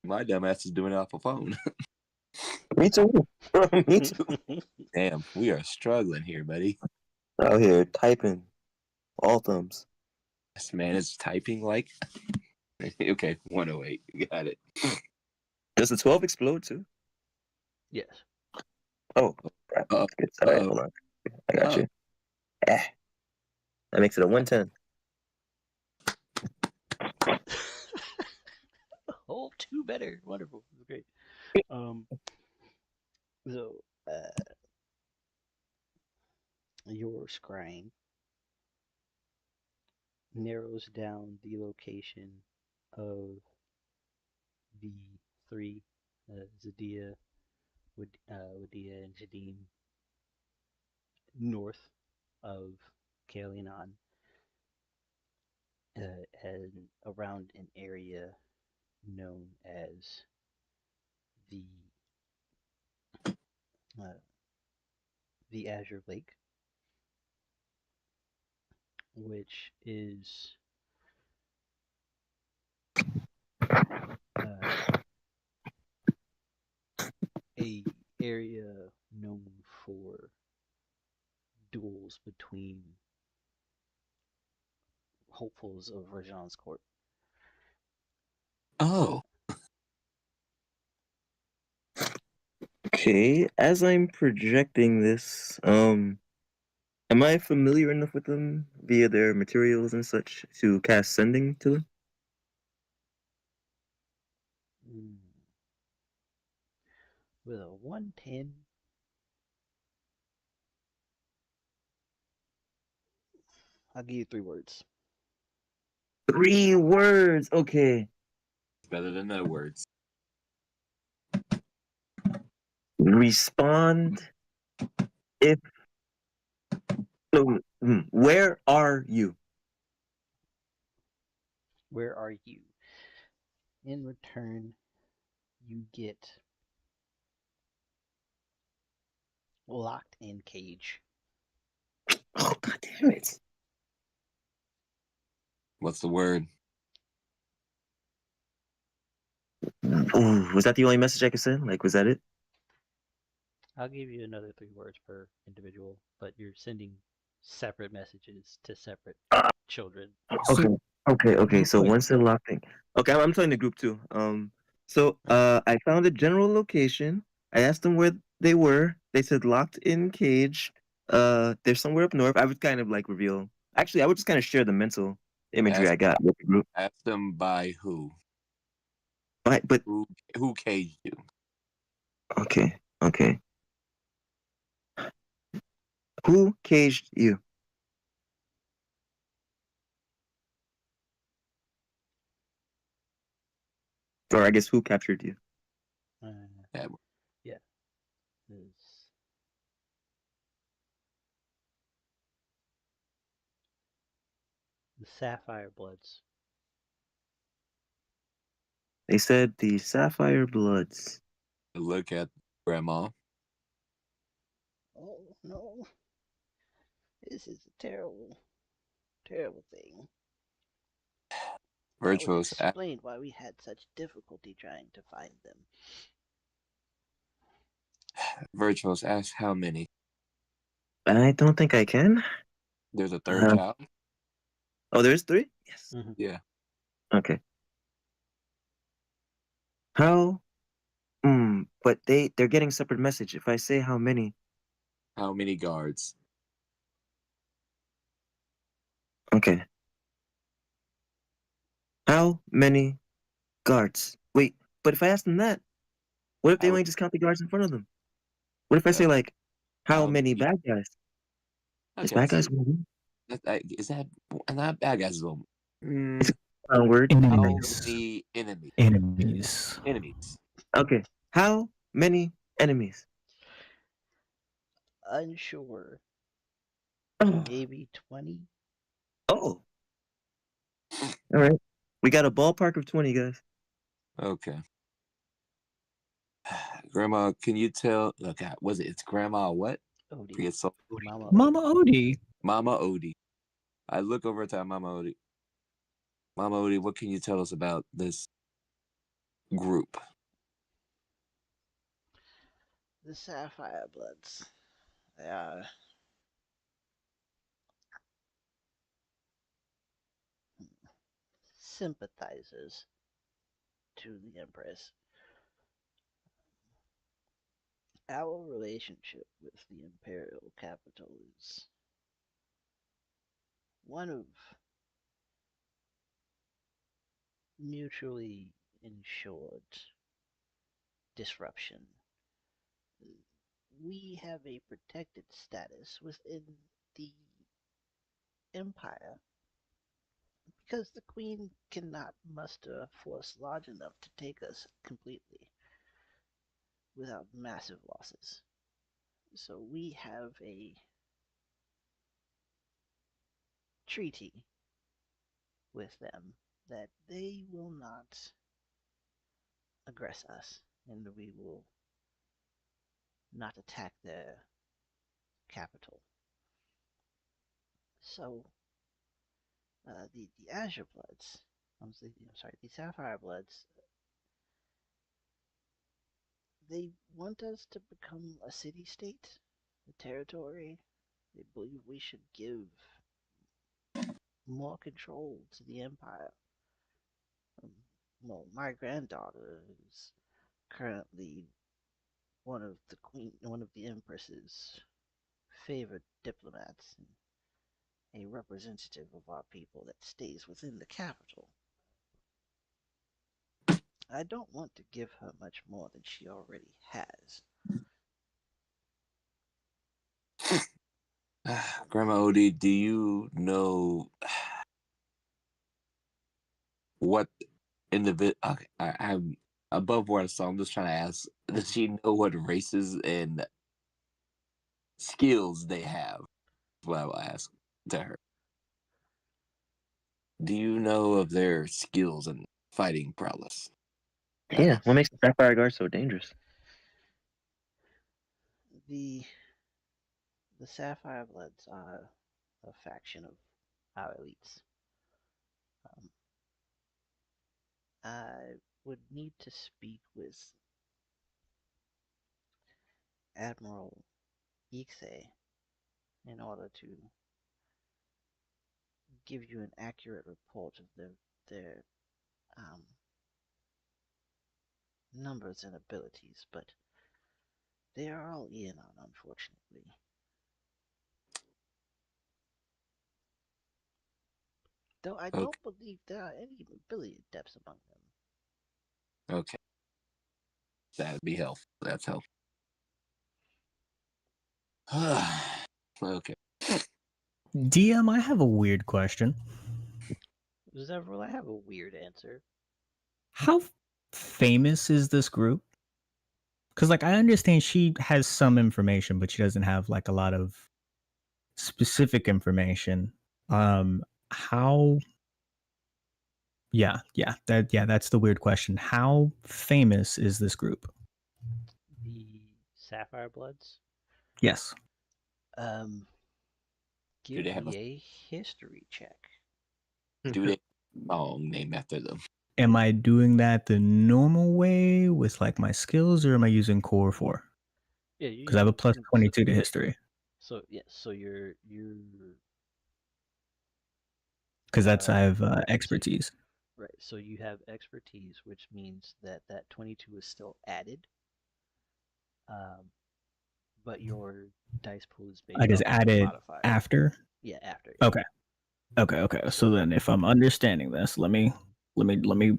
C: My dumbass is doing it off a phone.
D: Me too. Me too.
C: Damn, we are struggling here, buddy.
D: Out here typing. All thumbs.
C: This man is typing like. Okay, 108. Got it.
D: Does the 12 explode too?
A: Yes.
D: Oh, crap. All right, hold on. I got you. That makes it a 110.
A: Oh, two better. Wonderful. Great. So, your scrying narrows down the location of the three, Zadia, Wadia, and Jadim, north of Kalianan, and around an area known as the uh, the Azure Lake, which is a area known for duels between hopefuls of Rajan's court.
C: Oh.
D: Okay, as I'm projecting this, am I familiar enough with them via their materials and such to cast sending to them?
A: With a 110, I'll give you 3 words.
D: 3 words. Okay.
C: Better than no words.
D: Respond if. So, where are you?
A: Where are you? In return, you get locked in cage.
D: Oh, God damn it.
C: What's the word?
D: Ooh, was that the only message I could send? Like, was that it?
A: I'll give you another 3 words per individual, but you're sending separate messages to separate children.
D: Okay. Okay.
B: Real
D: So
B: quick.
D: once the lock thing. Okay, I'm telling the group too. I found a general location. I asked them where they were. They said locked in cage. They're somewhere up north. I would kind of like reveal. Actually, I would just kind of share the mental imagery I
C: Ask
D: got with the group.
C: ask them by who?
D: But
C: Who caged you?
D: okay. Who caged you? Or I guess who captured you?
A: Uh,
C: Yeah,
A: yeah, it's the Sapphire Bloods.
D: They said the Sapphire Bloods.
C: look at Grandma.
A: Oh no, this is a terrible, terrible thing. That would
C: Virtuous.
A: explain why we had such difficulty trying to find them.
C: Virtuous. Ask how many.
D: I don't think I can.
C: There's a third
D: Uh,
C: child.
D: oh, there's 3? Yes.
A: Mm-hmm.
C: Yeah.
D: Okay. How? But they're getting separate message. If I say how many,
C: How many guards?
D: okay. How many guards? Wait, but if I ask them that, what if they
C: How
D: only just count the guards in front of them? What if I
C: uh,
D: say like, how
C: how
D: many
C: many?
D: bad guys? Is
C: Okay,
D: bad
C: so
D: guys one?
C: is that not bad guys?
D: It's
C: Mm,
D: a word.
C: how
B: Enemies.
C: many enemies?
B: Enemies.
C: Enemies.
D: Okay. How many enemies?
A: Unsure.
D: Oh,
A: Maybe 20.
D: oh. All right. We got a ballpark of 20 guys.
C: Okay. Grandma, can you tell? Okay, was it? It's Grandma what?
A: Odie.
C: Forget so.
A: Mama
B: Mama
A: Odie.
B: Odie.
C: Mama Odie. I look over to Mama Odie. Mama Odie, what can you tell us about this group?
A: The Sapphire Bloods. They are sympathizers to the Empress. Our relationship with the Imperial capital is one of mutually insured disruption. We have a protected status within the Empire because the Queen cannot muster a force large enough to take us completely without massive losses. So we have a treaty with them that they will not aggress us and we will not attack their capital. So the Azure Bloods, the Sapphire Bloods, they want us to become a city state, a territory. They believe we should give more control to the Empire. Um, well, my granddaughter is currently one of the Empress's favorite diplomats and a representative of our people that stays within the capital. I don't want to give her much more than she already has.
C: Grandma Odie, do you know what individual? Okay, I'm above where, so I'm just trying to ask. Does she know what races and skills they have? That's what I will ask to her. Do you know of their skills and fighting prowess?
D: Yeah, what makes the Sapphire Guard so dangerous?
A: The the Sapphire Bloods are a faction of our elites. Um, I would need to speak with Admiral Ixe in order to give you an accurate report of their um, numbers and abilities, but they are all Eonon, unfortunately. Though I
C: Okay.
A: don't believe there are any ability depths among them.
C: Okay. That'd be helpful. That's helpful. Okay.
B: DM, I have a weird question.
A: Zevril, I have a weird answer.
B: How famous is this group? Because, like, I understand she has some information, but she doesn't have like a lot of specific information. How? That's the weird question. How famous is this group?
A: The Sapphire Bloods.
B: Yes.
A: Um,
C: Do
A: give
C: they have
A: me a history check.
C: do they song named after them?
B: Am I doing that the normal way with like my skills, or am I using Core 4?
A: Yeah,
B: Because I have a plus 22 to history.
A: So you're
B: Because that's I have
A: right,
B: expertise.
A: right. So you have expertise, which means that 22 is still added. But your dice pool is based
B: I just
A: off of
B: add
A: your
B: it
A: modifier.
B: after.
A: Yeah, after.
B: Okay. Okay. So then, if I'm understanding this, let me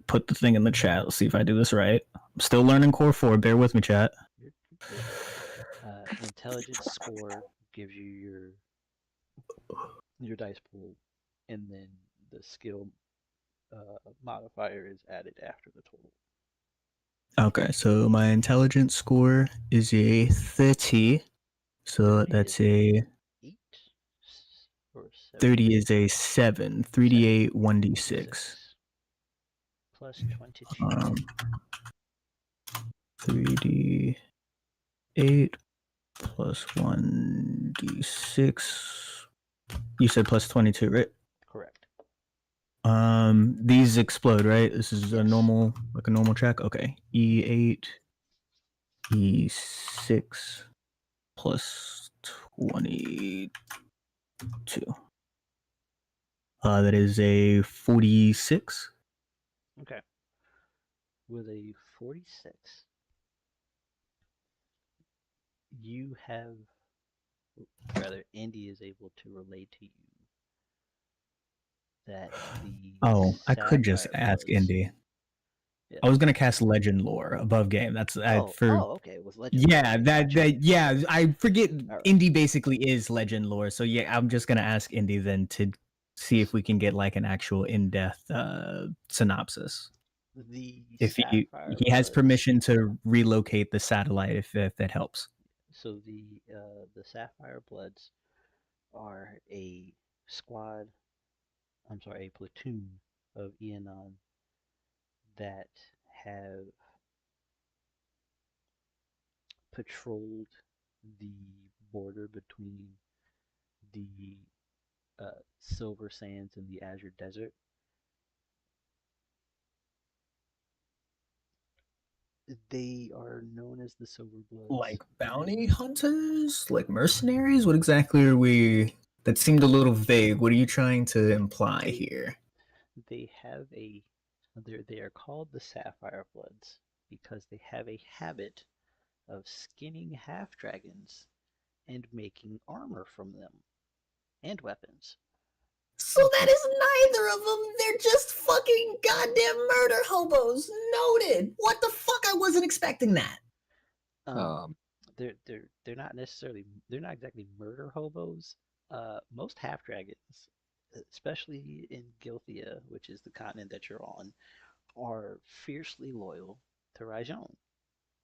B: put the thing in the chat. Let's see if I do this right. I'm still learning Core 4. Bear with me, chat.
A: You're good. Intelligence score gives you your dice pool, and then the skill modifier is added after the total.
B: Okay, so my intelligence score is a 30. So
A: 30
B: that's
A: is
B: a
A: 8 or 7.
B: 30 is a 7. 3d8, 1d6.
A: Plus 22.
B: 3d8 plus 1d6. You said plus 22, right?
A: Correct.
B: These explode, right? This is a
A: Yes.
B: normal check. Okay. E8, E6 plus 22. That is a 46.
A: Okay. With a 46, you have, rather, Indy is able to relate to you that the
B: Oh, I could just
A: Sapphire
B: ask
A: Bloods.
B: Indy.
A: Yeah.
B: I was gonna cast Legend Lore above game. That's
A: Okay. With Legend Lore,
B: yeah,
A: gotcha.
B: I forget
A: All right.
B: Indy basically is Legend Lore. So yeah, I'm just gonna ask Indy then to see if we can get like an actual in-depth synopsis.
A: The
B: If he
A: Sapphire
B: has
A: Bloods.
B: permission to relocate the satellite, if that helps.
A: So the Sapphire Bloods are a squad. I'm sorry, a platoon of Eonon that have patrolled the border between the Silver Sands and the Azure Desert. They are known as the Silver Bloods.
B: Like bounty hunters, like mercenaries. What exactly are we? That seemed a little vague. What are you trying to imply here?
A: They have they are called the Sapphire Bloods because they have a habit of skinning half dragons and making armor from them and weapons.
B: So that is neither of them. They're just fucking goddamn murder hobos. Noted. What the fuck? I wasn't expecting that.
A: They're not necessarily, they're not exactly murder hobos. Most half dragons, especially in Gilthea, which is the continent that you're on, are fiercely loyal to Rajon,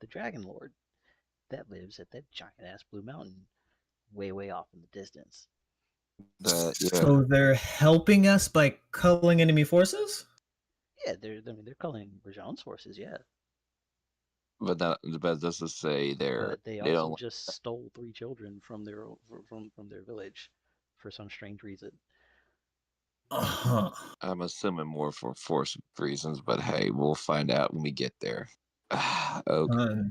A: the Dragon Lord that lives at that giant ass blue mountain way off in the distance.
B: So they're helping us by culling enemy forces?
A: Yeah, they're calling Rajon's forces, yeah.
C: But does this say
A: But they
C: they
A: also
C: don't
A: just stole 3 children from their village for some strange reason.
C: I'm assuming more for force reasons, but hey, we'll find out when we get there. Okay.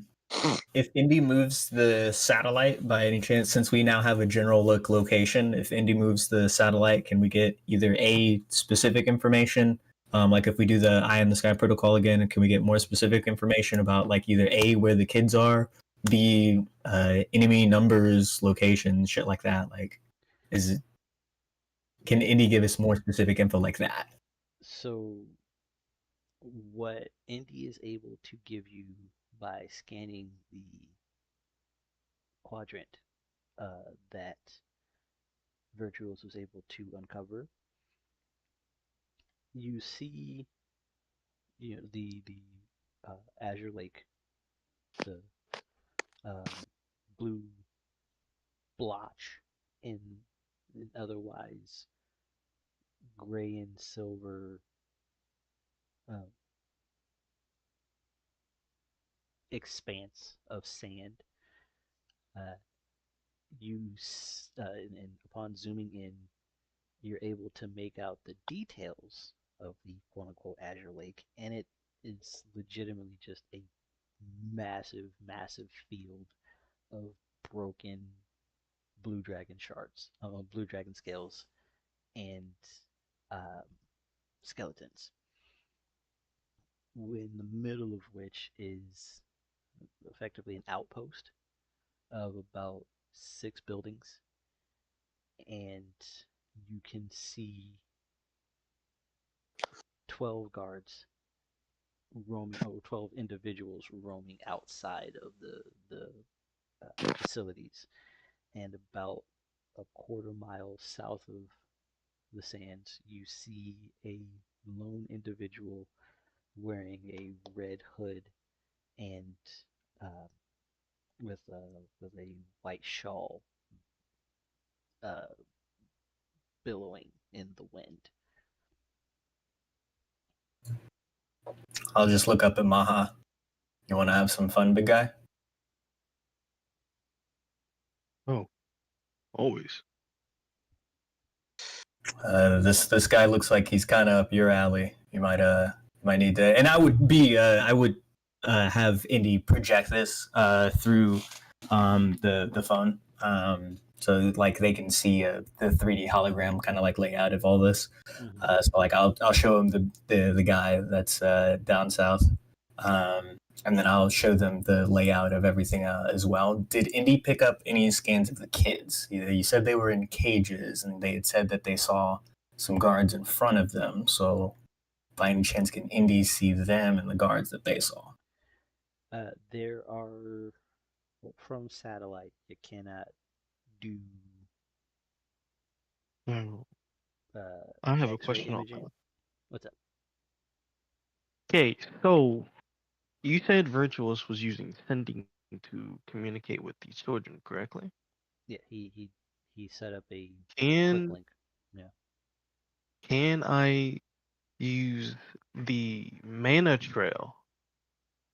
B: If Indy moves the satellite by any chance, since we now have a general location, if Indy moves the satellite, can we get either A, specific information, like if we do the Eye in the Sky protocol again, can we get more specific information about like either A, where the kids are, B, enemy numbers, locations, shit like that? Like, can Indy give us more specific info like that?
A: So, what Indy is able to give you by scanning the quadrant that Vyrtuous was able to uncover, you see, the Azure Lake, the blue blotch in an otherwise gray and silver uh, expanse of sand. Uh, and upon zooming in, you're able to make out the details of the quote unquote Azure Lake, and it is legitimately just a massive, massive field of broken blue dragon shards, blue dragon scales, and um, skeletons. In the middle of which is effectively an outpost of about 6 buildings, and you can see 12 guards roaming, 12 individuals roaming outside of the facilities, and about a quarter mile south of the sands, you see a lone individual wearing a red hood and uh, with a white shawl uh, billowing in the wind.
B: I'll just look up at Maha. You want to have some fun, big guy?
E: Oh, always.
B: This guy looks like he's kind of up your alley. You might need to. And I would have Indy project this through the phone, so like they can see the 3D hologram kind of like layout of all this.
A: Mm-hmm.
B: So like I'll show him the guy that's down south. And then I'll show them the layout of everything as well. Did Indy pick up any scans of the kids? You said they were in cages, and they had said that they saw some guards in front of them. So, by any chance, can Indy see them and the guards that they saw?
A: There are, well, from satellite, you cannot do
E: Now,
A: uh,
E: I have a
A: X-ray
E: question on
A: imaging.
E: that.
A: What's up?
E: Okay, so you said Virtuous was using sending to communicate with these children, correctly?
A: Yeah, he set up a quick
E: Can
A: link. Yeah.
E: can I use the mana trail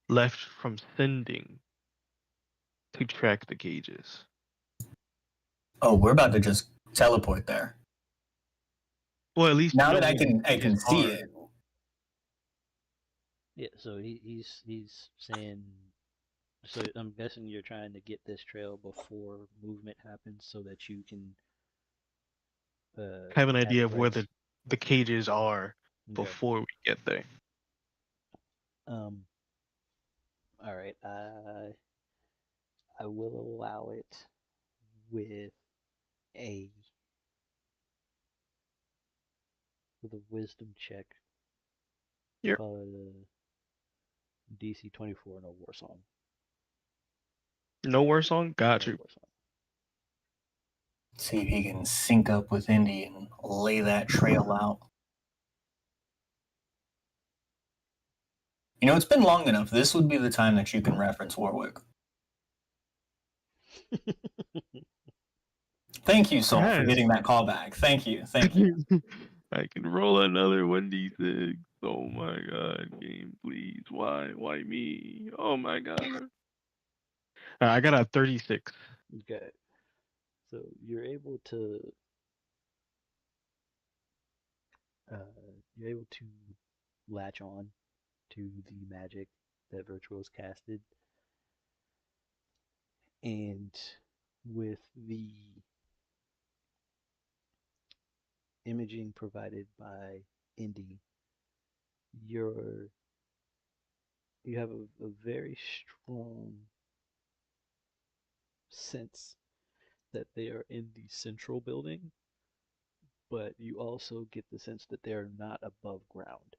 E: left from sending to track the cages?
B: Oh, we're about to just teleport there.
E: Well, at least to
B: Now
E: know
B: that
E: where the
B: I
E: cages
B: can see
E: are.
B: it.
A: Yeah, so he's saying. So I'm guessing you're trying to get this trail before movement happens, so that you can
E: Have an
A: have
E: idea
A: it
E: of where
A: ready.
E: the cages are
A: Okay.
E: before we get there.
A: Um. All right. I will allow it with a with a wisdom check.
E: Yep.
A: Call it a DC 24, no war song.
E: No worse song? Got
A: No
E: you.
A: war song.
B: See if he can sync up with Indy and lay that trail out. You know, it's been long enough. This would be the time that you can reference Warwick. Thank you, Saul, for
E: Yes.
B: getting that call back. Thank you. Thank you.
E: I can roll another 1d6. Oh my god, game, please. Why? Why me? Oh my god. I got a 36.
A: Okay. So you're able to you're able to latch on to the magic that Virtuous casted, and with the imaging provided by Indy, you're you have a very strong sense that they are in the central building, but you also get the sense that they are not above ground.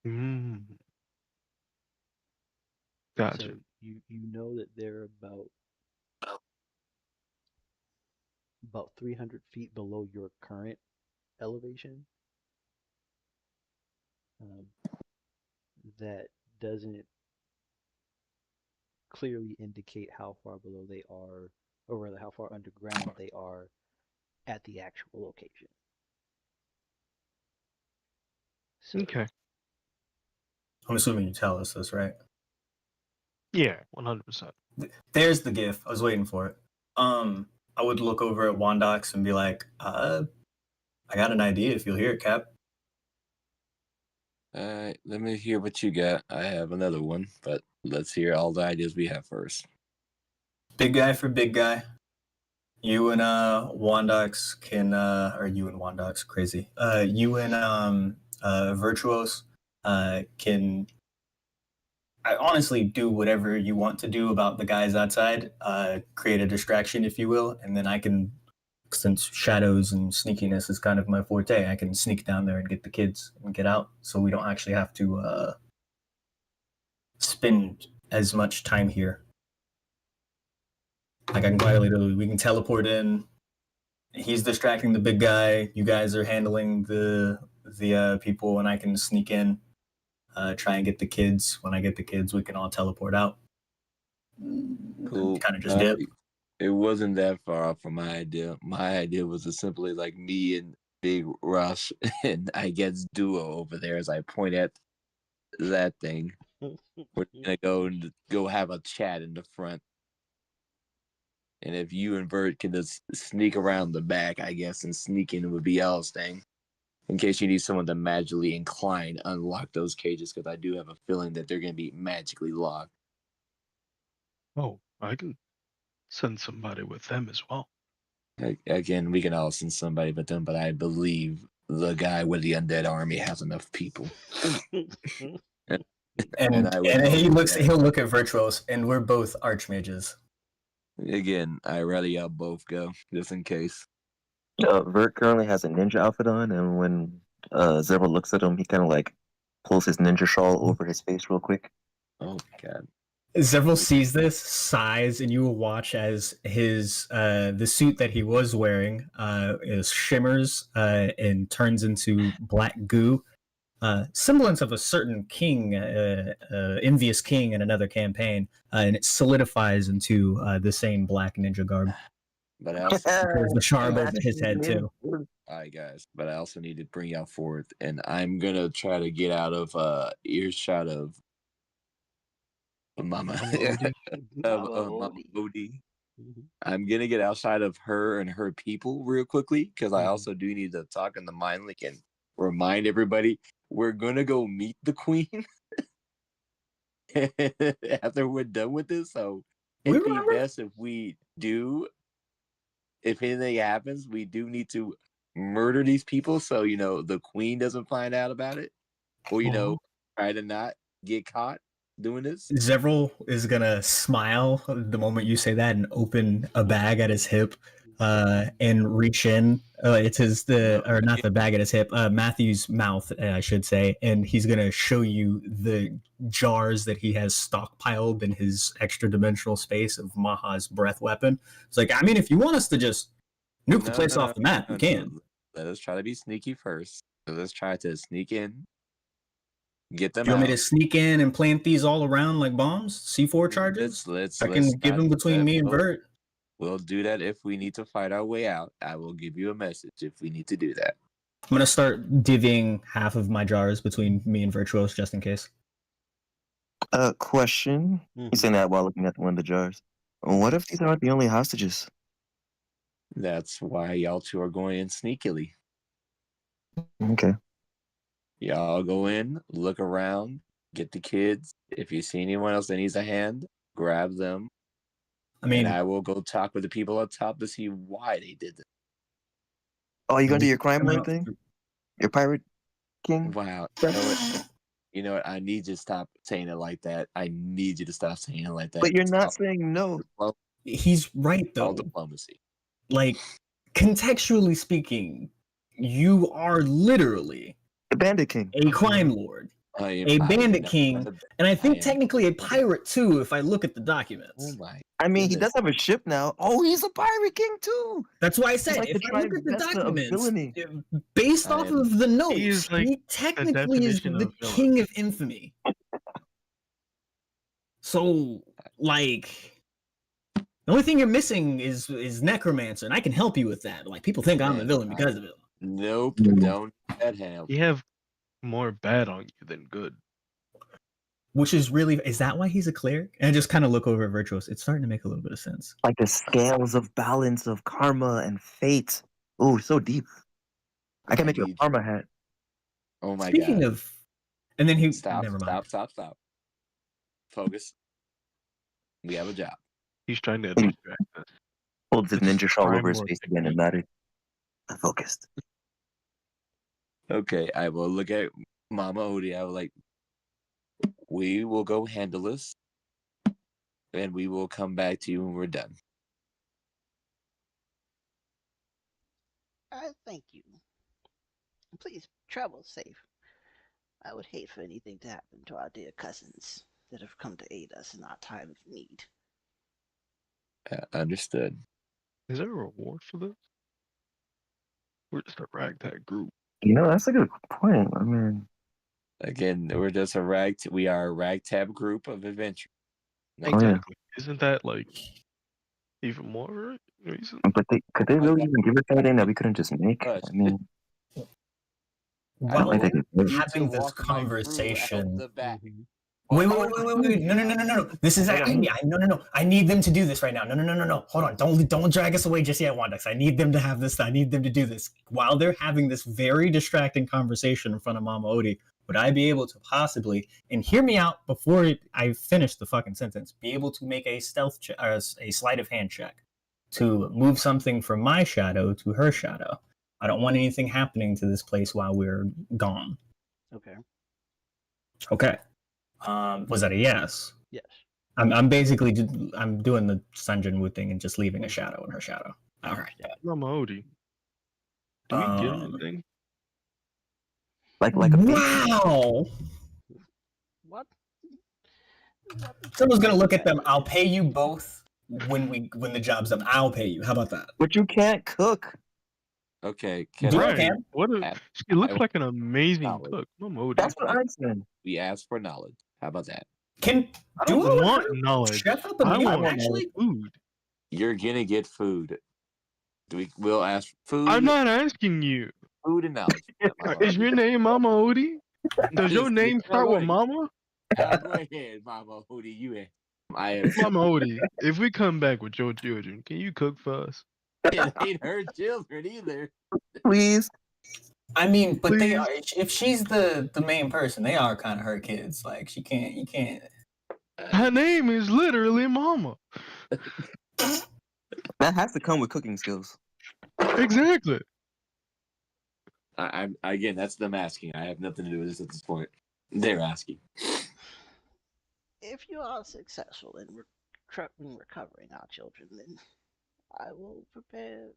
E: Mm,
A: So
E: gotcha.
A: you know that they're about 300 feet below your current elevation. Um, that doesn't clearly indicate how far below they are, or rather how far underground they are at the actual location. So
E: Okay.
B: I'm assuming you tell us this, right?
E: Yeah, 100%.
B: There's the GIF. I was waiting for it. I would look over at Wondox and be like, I got an idea if you'll hear it, Cap.
C: Alright, let me hear what you got. I have another one, but let's hear all the ideas we have first.
B: Big guy for big guy. You and Wondox can or you and Wondox, crazy. You and Virtuous can I honestly do whatever you want to do about the guys outside. Create a distraction, if you will, and then I can, since shadows and sneakiness is kind of my forte, I can sneak down there and get the kids and get out, so we don't actually have to spend as much time here. Like I can quite literally, we can teleport in. He's distracting the big guy. You guys are handling the people, and I can sneak in, try and get the kids. When I get the kids, we can all teleport out.
C: Cool.
B: Kind of just dip.
C: It wasn't that far off from my idea. My idea was to simply like me and Big Rush and I guess Duo over there as I point at that thing. We're gonna go have a chat in the front. And if you and Vert can just sneak around the back, I guess, and sneak in would be y'all's thing. In case you need someone to magically incline, unlock those cages, because I do have a feeling that they're gonna be magically locked.
E: Oh, I can send somebody with them as well.
C: Again, we can all send somebody but them, but I believe the guy with the undead army has enough people.
B: And he'll look at Virtuos, and we're both archmages.
C: Again, I'd rather y'all both go, just in case.
D: Vert currently has a ninja outfit on, and when Zevril looks at him, he kind of like pulls his ninja shawl over his face real quick.
C: Oh god.
B: Zevril sees this, sighs, and you will watch as his the suit that he was wearing is shimmers and turns into black goo. Semblance of a certain king, envious king in another campaign, and it solidifies into the same black ninja garb.
C: But I also
B: There's the shard over his head too.
C: Alright guys, but I also need to bring y'all forward, and I'm gonna try to get out of earshot of Mama
E: Odie.
C: Mama Odie. I'm gonna get outside of her and her people real quickly, because I also do need to talk in the mind link and remind everybody we're gonna go meet the queen after we're done with this. So it'd be best if we do, if anything happens, we do need to murder these people so the queen doesn't find out about it, or try to not get caught doing this.
B: Zevril is gonna smile the moment you say that and open a bag at his hip and reach in. It's not the bag at his hip, Matthew's mouth, I should say, and he's gonna show you the jars that he has stockpiled in his extra dimensional space of Maha's breath weapon. It's like, I mean, if you want us to just nuke the place off the map, we can.
C: Let us try to be sneaky first. Let's try to sneak in. Get them
B: you
C: out.
B: Want me to sneak in and plant these all around like bombs? C4 charges? I can give them between me and Vert.
C: We'll do that if we need to fight our way out. I will give you a message if we need to do that.
B: I'm going to start divvying half of my jars between me and Virtuous just in case.
D: Question. You're saying that while looking at one of the jars. What if these aren't the only hostages?
C: That's why y'all two are going in sneakily.
D: Okay.
C: Y'all go in, look around, get the kids. If you see anyone else that needs a hand, grab them.
B: I mean,
C: and I will go talk with the people up top to see why they did this.
D: Oh, you gonna do your crime
B: come
D: lord
B: out-
D: thing? Your pirate king?
C: Wow. You know what? You know what? I need you to stop saying it like that. I need you to stop saying it like that.
D: But you're
C: It's
D: not
C: called
D: saying no.
B: he's right though.
C: diplomacy.
B: Like contextually speaking, you are literally
D: The bandit king.
B: a crime lord,
C: I
B: a bandit
C: know.
B: king, and I think
C: am-
B: technically a pirate too, if I look at the
C: Oh
B: documents.
C: my!
D: I mean, he does
C: goodness.
D: have a ship now. Oh, he's a pirate king too.
B: That's why I said
D: like
B: if
D: the
B: I look at the
D: trifecta of
B: documents,
D: villainy.
B: based
C: I
B: off
C: am-
B: of the notes,
E: He is like
B: he
E: the
B: technically is
E: definition
B: the
E: of villain.
B: king of infamy. So, like, the only thing you're missing is necromancer, and I can help you with that. Like, people think I'm the
C: Man,
B: villain because of it,
C: Nope,
D: Mm.
C: don't let him.
E: You have more bad on you than good.
B: which is really is that why he's a cleric? And I just kind of look over at Virtuous. It's starting to make a little bit of sense.
D: Like the scales of balance of karma and fate. Oh, so deep. I can make you a
C: need-
D: karma hat.
C: Oh my
B: Speaking
C: god!
B: of, and then he
C: Stop!
B: never mind.
C: Stop! Focus. We have a job.
E: He's trying to distract us.
D: Holds his
E: It's
D: ninja shawl
E: crime
D: over his
E: lord
D: face again and nodded. I'm focused.
C: Okay, I will look at Mama Odie. I will like, we will go handle this, and we will come back to you when we're done.
A: Thank you. Please travel safe. I would hate for anything to happen to our dear cousins that have come to aid us in our time of need.
C: Understood.
E: Is there a reward for this? We're just a ragtag group.
D: You know, that's a good point. I mean,
C: Again, we're just we are a ragtag group of adventure.
D: Oh, yeah.
E: Exactly. Isn't that like even more reason?
D: but could they really even give us anything that we couldn't just make?
C: Hush.
D: I mean, I
B: While
D: think it's good.
B: having
C: To
B: this
C: walk my crew out
B: conversation,
C: the back.
B: wait, no, This is no. I need them to do this right now. No. Hold on. Don't drag us away just yet, Wondox. I need them to have this. I need them to do this while they're having this very distracting conversation in front of Mama Odie. Would I be able to possibly, and hear me out before I finish the fucking sentence, be able to make a stealth check, or a sleight of hand check to move something from my shadow to her shadow? I don't want anything happening to this place while we're gone.
A: Okay.
B: Okay. Was that a yes?
A: Yes.
B: I'm basically I'm doing the Sunjin Wu thing and just leaving a shadow in her shadow. All right.
E: Mama Odie. Do we get
B: Um,
E: anything?
D: Like a big
B: wow.
A: What?
B: Someone's gonna look at them. I'll pay you both when the job's done. I'll pay you. How about that?
D: But you can't cook.
C: Okay, can
B: Do
C: I,
B: I
E: Right.
B: can.
E: What a,
C: I-
E: she looks
C: I-
E: like an amazing
C: Knowledge.
E: cook. Mama Odie.
D: That's what I said.
C: we ask for knowledge? How about that?
B: Can
E: I don't
B: Duo
E: want
B: and her
E: knowledge.
B: chef up
E: I
B: immediately?
E: want
B: Actually,
E: food.
C: You're gonna get food. We'll ask food.
E: I'm not asking you.
C: Food and knowledge.
E: Is your name Mama Odie? Does your name start with Mama?
C: Go ahead, Mama Hootie. You in. I am.
E: Mama Odie, if we come back with your children, can you cook for us?
C: It ain't her children either.
D: Please.
B: I mean, but they
E: Please.
B: are. If she's the main person, they are kind of her kids. Like she can't. You can't.
E: Her name is literally Mama.
D: That has to come with cooking skills.
E: Exactly.
C: I'm again. That's them asking. I have nothing to do with this at this point. They're asking.
A: If you are successful in recovering our children, then I will prepare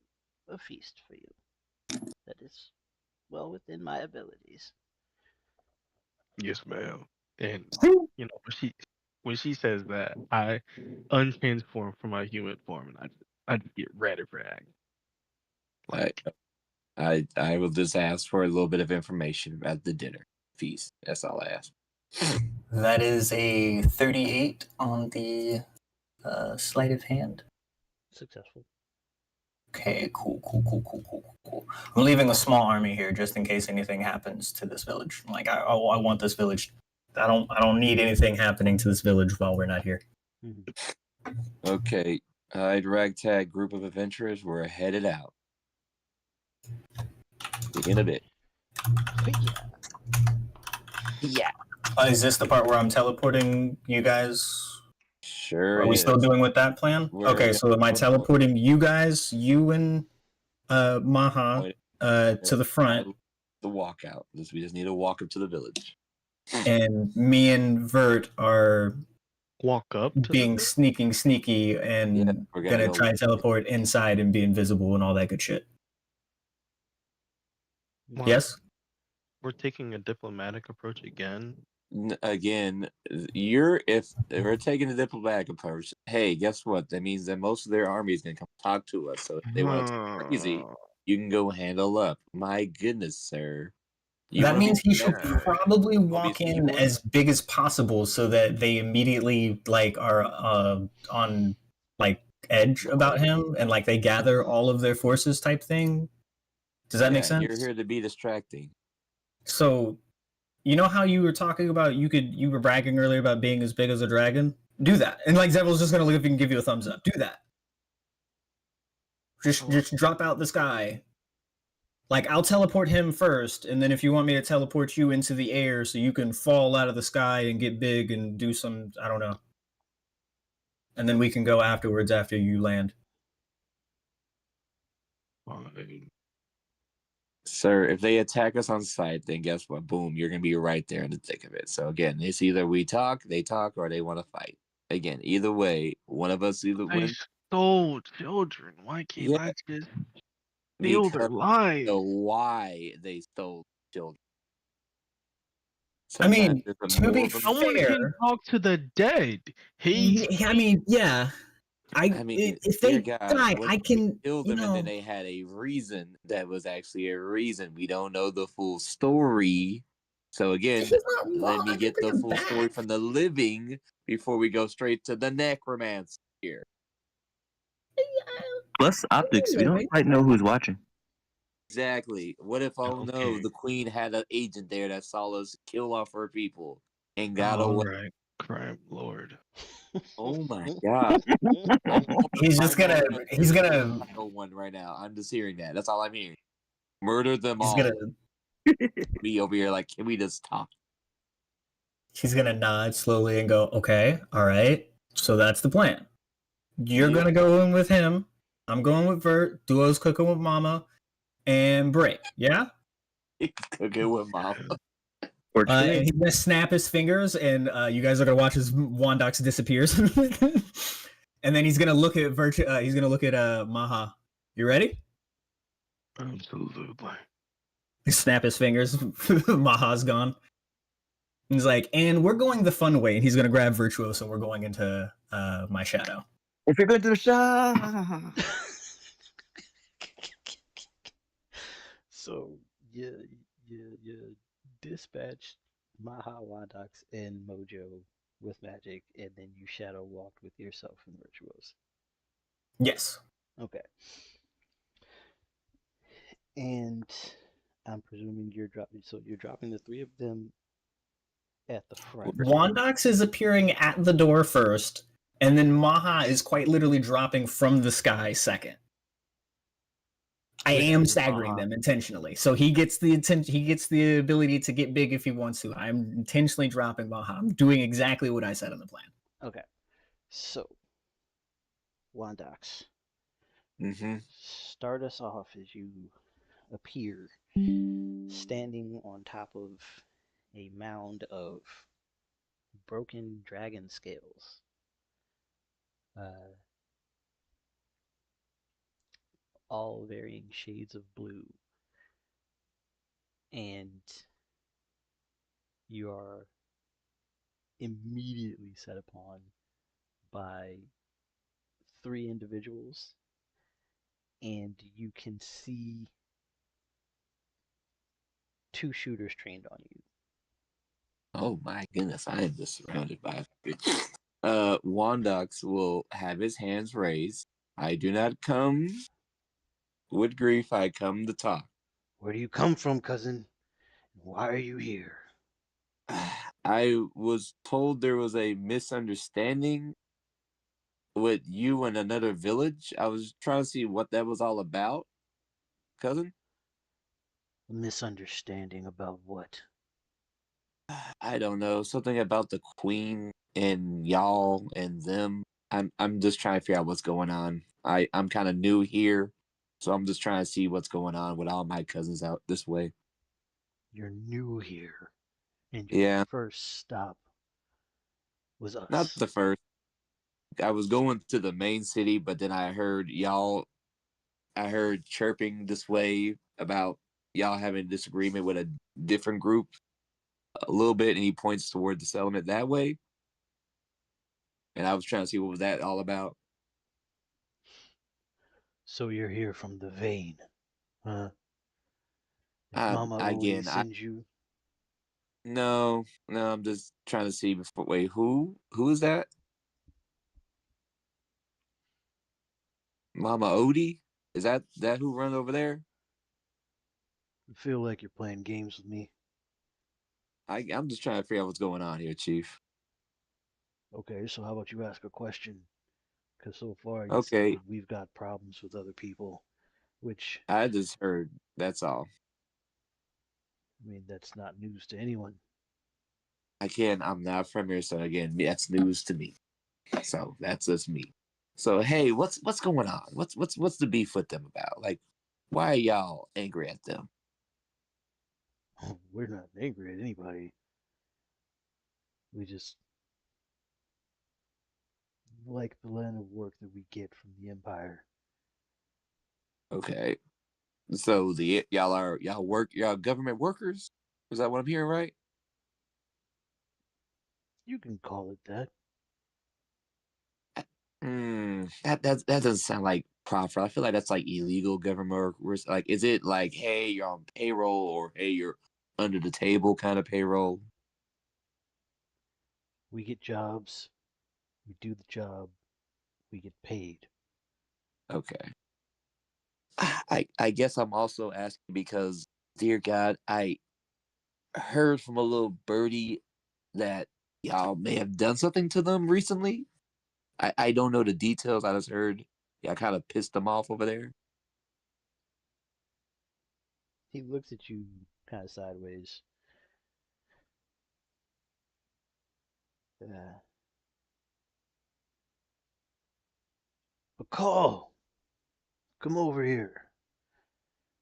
A: a feast for you that is well within my abilities.
E: Yes, ma'am. And you know, when she says that, I untransform from my human form, and I just get ready for act. Like
C: I will just ask for a little bit of information about the dinner feast. That's all I ask.
B: That is a 38 on the sleight of hand.
A: Successful.
B: Okay, cool. I'm leaving a small army here just in case anything happens to this village. Like I want this village. I don't need anything happening to this village while we're not here.
C: Okay, ragtag group of adventurers. We're headed out. See you in a bit. Yeah.
B: Is this the part where I'm teleporting you guys?
C: Sure.
B: Are we
C: is.
B: still doing with that plan?
C: We're
B: Okay, so am I
C: gonna-
B: teleporting you guys, you and Maha,
C: Wait,
B: to the front,
C: the walkout. We just need to walk up to the village.
B: and me and Vert are
E: Walk up to
B: being
E: the
B: sneaky and
C: Yeah, we're
B: gonna
C: go-
B: try and teleport inside and be invisible and all that good shit.
E: Wow.
B: Yes?
E: We're taking a diplomatic approach again.
C: Again, if we're taking the diplomatic approach, hey, guess what? That means that most of their army is gonna come talk to us. So if they want to talk crazy, you can go handle up. My goodness, sir.
B: That means he should
E: Yeah.
B: probably walk
C: you
B: in
C: want-
B: as big as possible so that they immediately like are on like edge about him and like they gather all of their forces type thing. Does that make sense?
C: You're here to be distracting.
B: So, you know how you were talking about you were bragging earlier about being as big as a dragon? Do that. And like Zevril's just gonna look up and give you a thumbs up. Do that. Just drop out the sky. Like I'll teleport him first, and then if you want me to teleport you into the air so you can fall out of the sky and get big and do some, I don't know. And then we can go afterwards after you land.
E: Fine.
C: Sir, if they attack us on sight, then guess what? Boom, you're gonna be right there in the thick of it. So again, it's either they talk, or they want to fight. Again, either way, one of us either
E: They
C: wins.
E: stole children. Why can't
C: Yeah.
E: I just steal their
C: Because
E: lives?
C: know why they stole children.
B: I mean,
C: Sometimes it's
B: to
C: more
B: be
C: of a-
E: Someone can
B: fair,
E: talk to the dead.
B: I mean, yeah. If they
C: dear God,
B: die,
C: what
B: I
C: if
B: can,
C: we killed them and then they had a reason that was actually a reason. We don't know the full story. So again,
B: He's not
C: let
B: wrong.
C: me
B: I
C: get
B: can
C: the
B: bring him
C: full story
B: back.
C: from the living before we go straight to the necromancer here.
D: Plus optics, we don't
B: Living.
D: quite know who's watching.
C: Exactly. What if, oh no,
E: Okay.
C: the queen had an agent there that saw us kill off her people and got
E: All
C: away?
E: right, crime lord.
C: Oh my God.
B: He's just gonna. He's gonna.
C: One right now. I'm just hearing that. That's all I'm hearing. Murder them
B: He's
C: all.
B: gonna.
C: Me over here, like, can we just talk?
B: He's gonna nod slowly and go, "Okay, all right. So that's the plan. You're
C: Yep.
B: gonna go in with him. I'm going with Vert. Duo's cooking with Mama, and break. Yeah.
C: Cooking with mama.
D: Works for
B: And
D: me.
B: he's gonna snap his fingers, and you guys are gonna watch as Wondox disappears. And then he's gonna look at he's gonna look at Maha. You ready?
E: Absolutely.
B: Snap his fingers. Maha's gone. He's like, and we're going the fun way. And he's gonna grab Vyrtuous, and we're going into my shadow.
D: If you're going to the shop.
A: So you dispatched Maha, Wondox, and Mojo with magic, and then you shadow walked with yourself and Virtuous.
B: Yes.
A: Okay. And I'm presuming you're dropping. So you're dropping the three of them at the front.
B: Wondox is appearing at the door first, and then Maha is quite literally dropping from the sky second. I am staggering them intentionally, so he gets the He gets the ability to get big if he wants to. I'm intentionally dropping Maha. I'm doing exactly what I said in the plan.
A: Okay. So, Wondox,
C: Mm-hmm.
A: start us off as you appear standing on top of a mound of broken dragon scales. All varying shades of blue. And you are immediately set upon by three individuals, and you can see two shooters trained on you.
C: Oh my goodness, I am just surrounded by. Wondox will have his hands raised. I do not come with grief. I come to talk.
A: Where do you come from, cousin? Why are you here?
C: I was told there was a misunderstanding with you and another village. I was trying to see what that was all about, cousin.
A: A misunderstanding about what?
C: I don't know, something about the queen and y'all and them. I'm just trying to figure out what's going on. I'm kind of new here, so I'm just trying to see what's going on with all my cousins out this way.
A: You're new here, and your
C: Yeah,
A: first stop was
C: not
A: us.
C: the first. I was going to the main city, but then I heard y'all. I heard chirping this way about y'all having a disagreement with a different group a little bit, and he points toward the settlement that way. And I was trying to see what was that all about.
A: So you're here from the vein, huh? Did Mama Odie
C: Again, I
A: send you?
C: no, no. I'm just trying to see before. Wait, who is that? Mama Odie? Is that who runs over there?
A: I feel like you're playing games with me.
C: I'm just trying to figure out what's going on here, Chief.
A: Okay, so how about you ask a question? Because so far you said
C: Okay,
A: that we've got problems with other people, which,
C: I just heard. That's all.
A: I mean, that's not news to anyone.
C: I'm not from here, so again, that's news to me. So that's just me. So hey, what's going on? What's the beef with them about? Like, why are y'all angry at them?
A: We're not angry at anybody. We just like the line of work that we get from the Empire.
C: Okay, so the y'all government workers? Is that what I'm hearing right?
A: You can call it that.
C: That doesn't sound like proper. I feel like that's like illegal government workers. Like, is it like, hey, you're on payroll, or hey, you're under the table kind of payroll?
A: We get jobs, we do the job, we get paid.
C: Okay. I guess I'm also asking because, dear God, I heard from a little birdie that y'all may have done something to them recently. I don't know the details. I just heard y'all kind of pissed them off over there.
A: He looks at you kind of sideways. Uh, McCall, come over here.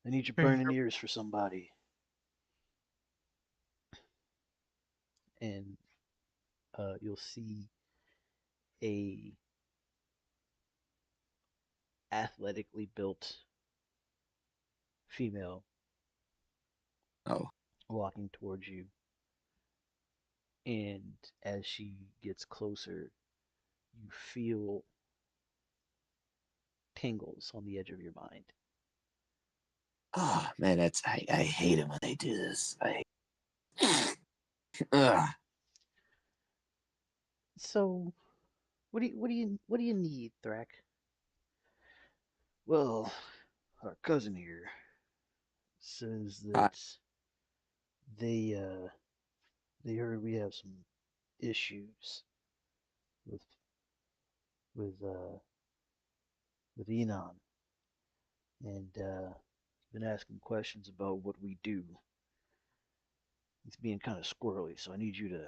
A: I need your burning ears for somebody. And you'll see a athletically built female
C: Oh,
A: walking towards you. And as she gets closer, you feel tingles on the edge of your mind.
C: oh man, I hate it when they do this. Ugh.
A: So, what do you need, Thrak? Well, our cousin here says
C: I,
A: that they uh they heard we have some issues with with uh with Enon, and been asking questions about what we do. He's being kind of squirrely, so I need you to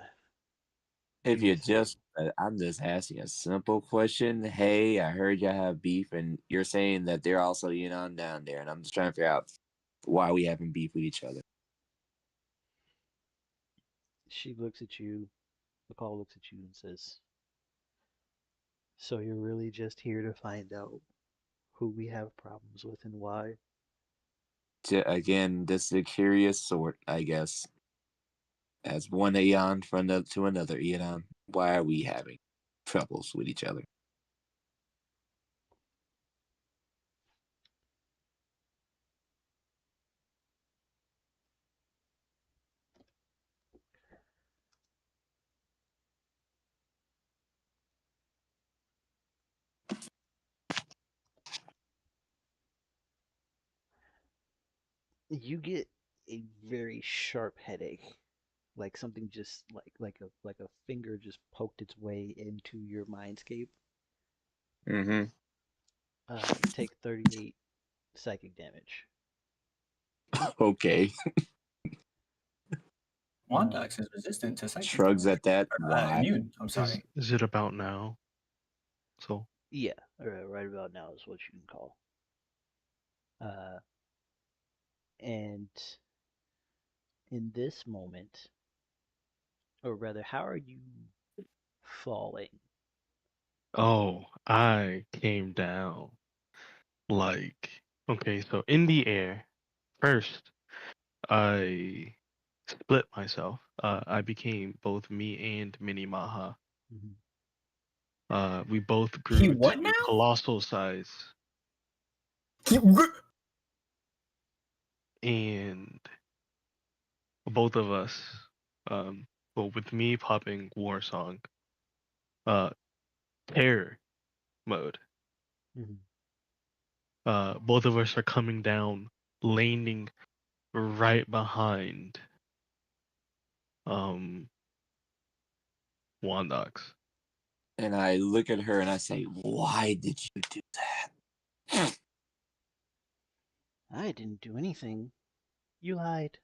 C: if
A: do me
C: you
A: a favor.
C: just, I'm just asking a simple question. Hey, I heard y'all have beef, and you're saying that they're also in on down there, and I'm just trying to figure out why we having beef with each other.
A: She looks at you. McCall looks at you and says, "So you're really just here to find out who we have problems with and why?"
C: Again, this is a curious sort, I guess. As one Aeon from another to another Aeon, why are we having troubles with each other?
A: You get a very sharp headache, like something just like a finger just poked its way into your mindscape.
C: Mm-hmm.
A: You take 38 psychic damage.
C: Okay.
B: Wondox is resistant to psychic
C: Shrugs
B: damage.
C: at that.
B: Or,
C: Why?
B: immune. I'm sorry.
E: Is it about now? So
A: Yeah, right about now is what you can call. And in this moment, or rather, how are you falling?
E: I came down like okay. So in the air, first I split myself. I became both me and Mini Maha.
A: Mhm.
E: We both
B: He
E: grew
B: what
E: to
B: now?
E: colossal size, and both of us, well, with me popping War Song, Terror mode.
A: Mhm.
E: Both of us are coming down, landing right behind um Wondox.
C: And I look at her and I say, "Why did you do that?"
A: I didn't do anything. You lied.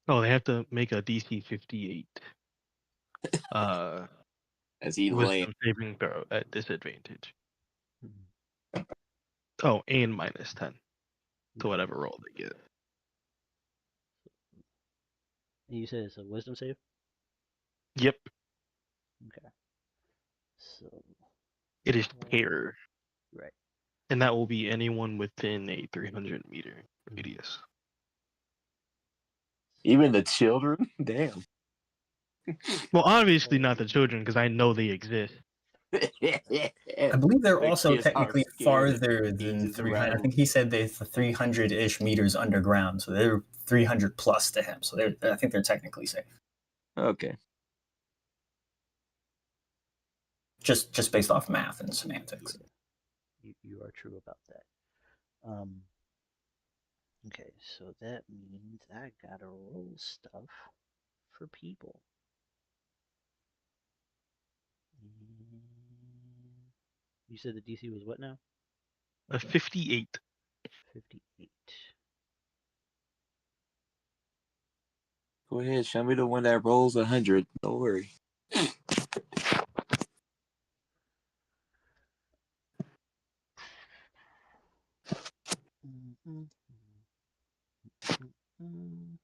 E: Oh, they have to make a DC 58 uh
C: As he lay.
E: wisdom saving throw at disadvantage.
A: Mhm.
E: Oh, and -10 to whatever roll they get.
A: And you said it's a wisdom save?
E: Yep,
A: Okay. So,
E: it is terror,
A: right.
E: and that will be anyone within a 300-meter
A: Mhm.
E: radius.
C: Even the children? Damn.
E: Well, obviously not the children because I know they exist.
B: I believe they're
C: The
B: also
C: kids are
B: technically
C: scared and
B: farther than
C: cages
B: 300. I
C: around.
B: think he said they're 300-ish meters underground, so they're 300 plus to him. So I think they're technically safe,
C: Okay.
B: just based off math and semantics.
A: Yeah, you are true about that. Um. Okay, so that means I gotta roll stuff for people. And you said the DC was what now?
E: A 58.
A: 58.
C: Go ahead, show me the one that rolls 100. Don't worry.
A: Mm-hmm. Mm-hmm.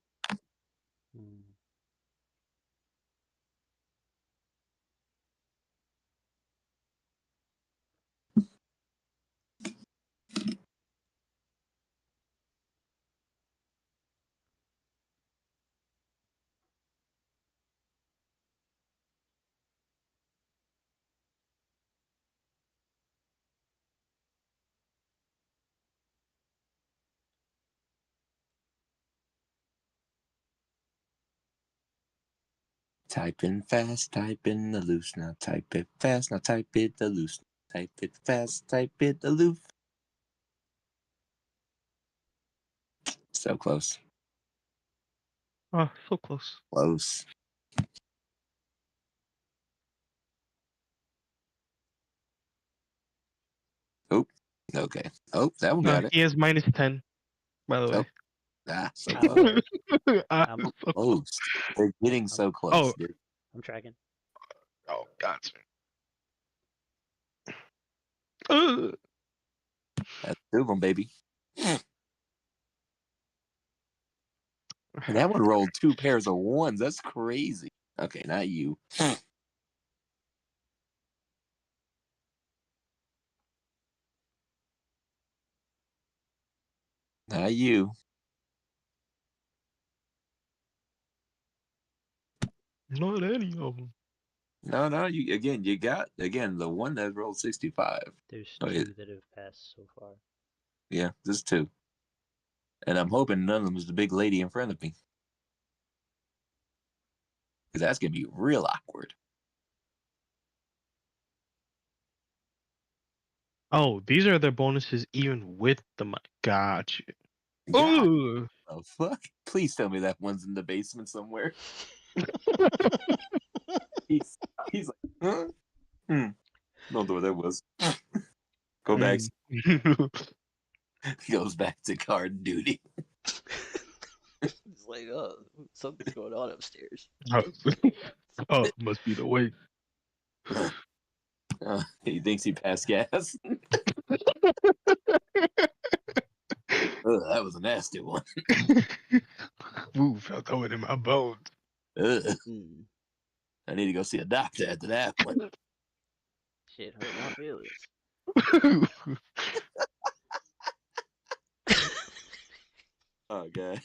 C: Type in fast, type in the loose. Now type it fast, now type it the loose. Type it fast, type it aloof. So close.
E: Oh, so close.
C: Close. Oh, okay. Oh, that one got it.
E: He has -10, by the
C: Oh,
E: way.
C: so
A: I'm,
C: close.
A: I'm,
E: So close.
C: Close. They're getting
A: I'm,
C: so close.
E: Oh,
C: Dude.
A: I'm tracking.
E: gotcha.
C: That's two of them, baby. And that one rolled two pairs of ones. That's crazy. Okay, not you. Not you.
E: Not any of them.
C: No, you got the one that rolled 65.
A: There's
C: Oh, yeah,
A: two that have passed so far.
C: yeah, there's two. And I'm hoping none of them is the big lady in front of me. Because that's gonna be real awkward.
E: Oh, these are their bonuses even with the mic. Gotcha.
C: God,
E: Ooh.
C: the fuck? Please tell me that one's in the basement somewhere. He's he's like, huh? Don't know where that was. Go back.
E: Mm.
C: Goes back to guard duty.
A: It's like, oh, something's going on upstairs.
E: Oh, must be the way.
C: He thinks he passed gas. That was a nasty one.
E: Ooh, felt that in my bones.
A: Mm,
C: I need to go see a doctor after that one.
A: shit hurt my feelings.
C: Oh god.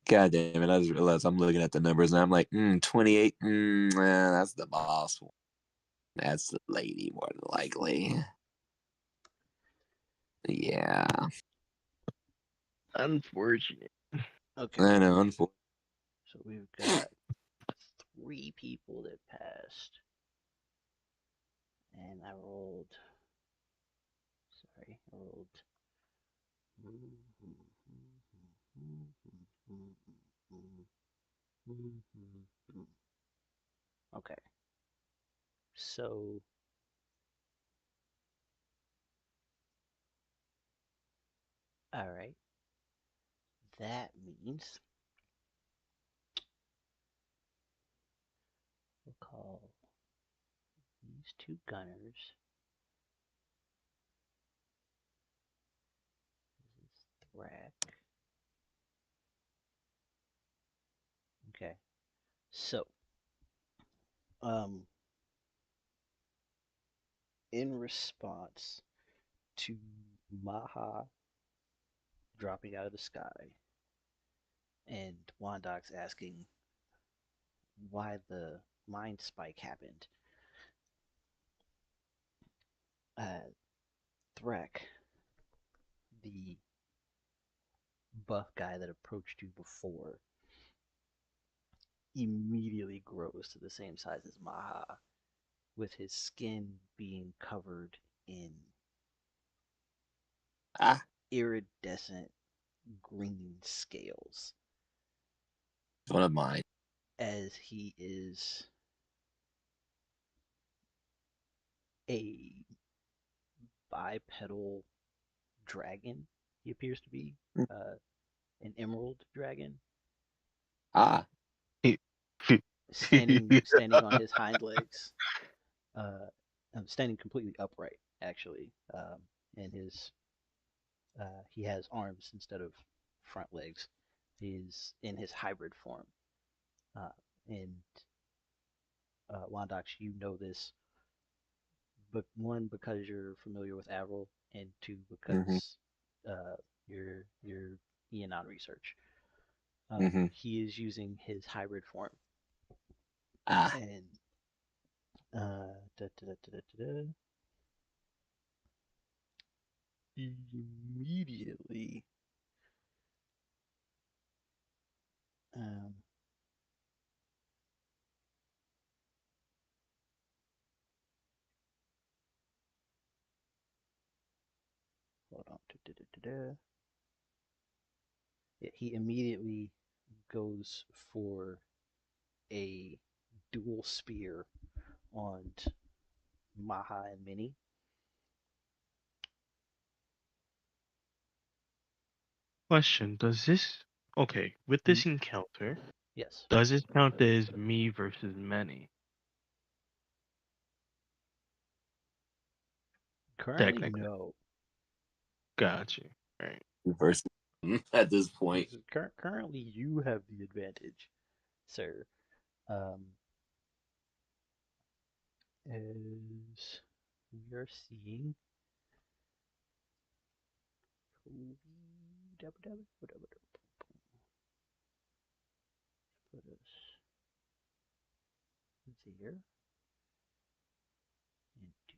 C: God damn it! I just realized I'm looking at the numbers and I'm like, 28. That's the boss one. That's the lady, more than likely. Yeah,
E: Unfortunate.
A: Okay,
C: I know. Unfortunately,
A: so we've got 3 people that passed, and I rolled. Sorry, I rolled. Okay, so all right, that means we'll call these 2 gunners. This is Thrak. Okay, so um, in response to Maha dropping out of the sky and Wondox asking why the mind spike happened, uh, Thrak, the buff guy that approached you before, immediately grows to the same size as Maha, with his skin being covered in iridescent green scales
C: one of mine.
A: as he is a bipedal dragon. He appears to be an emerald dragon,
C: Ah,
A: standing on his hind legs, standing completely upright actually, and his he has arms instead of front legs. He's in his hybrid form, and Wandox, you know this, but 1 because you're familiar with Avril, and 2
C: mm-hmm,
A: because your Eonon research.
C: mm-hmm.
A: He is using his hybrid form,
C: Ah,
A: and da, da, da, da, da, immediately um, hold on. Da, da, da, da, da. Yeah, he immediately goes for a dual spear on Maha and Mini.
E: Question: Does this with
A: Hmm?
E: this encounter?
A: Yes.
E: Does it count as me versus many?
A: Currently,
E: Technically,
A: no.
E: got you. Right.
C: reverse at this point.
A: Currently, you have the advantage, sir. Um, as we are seeing. Put us there into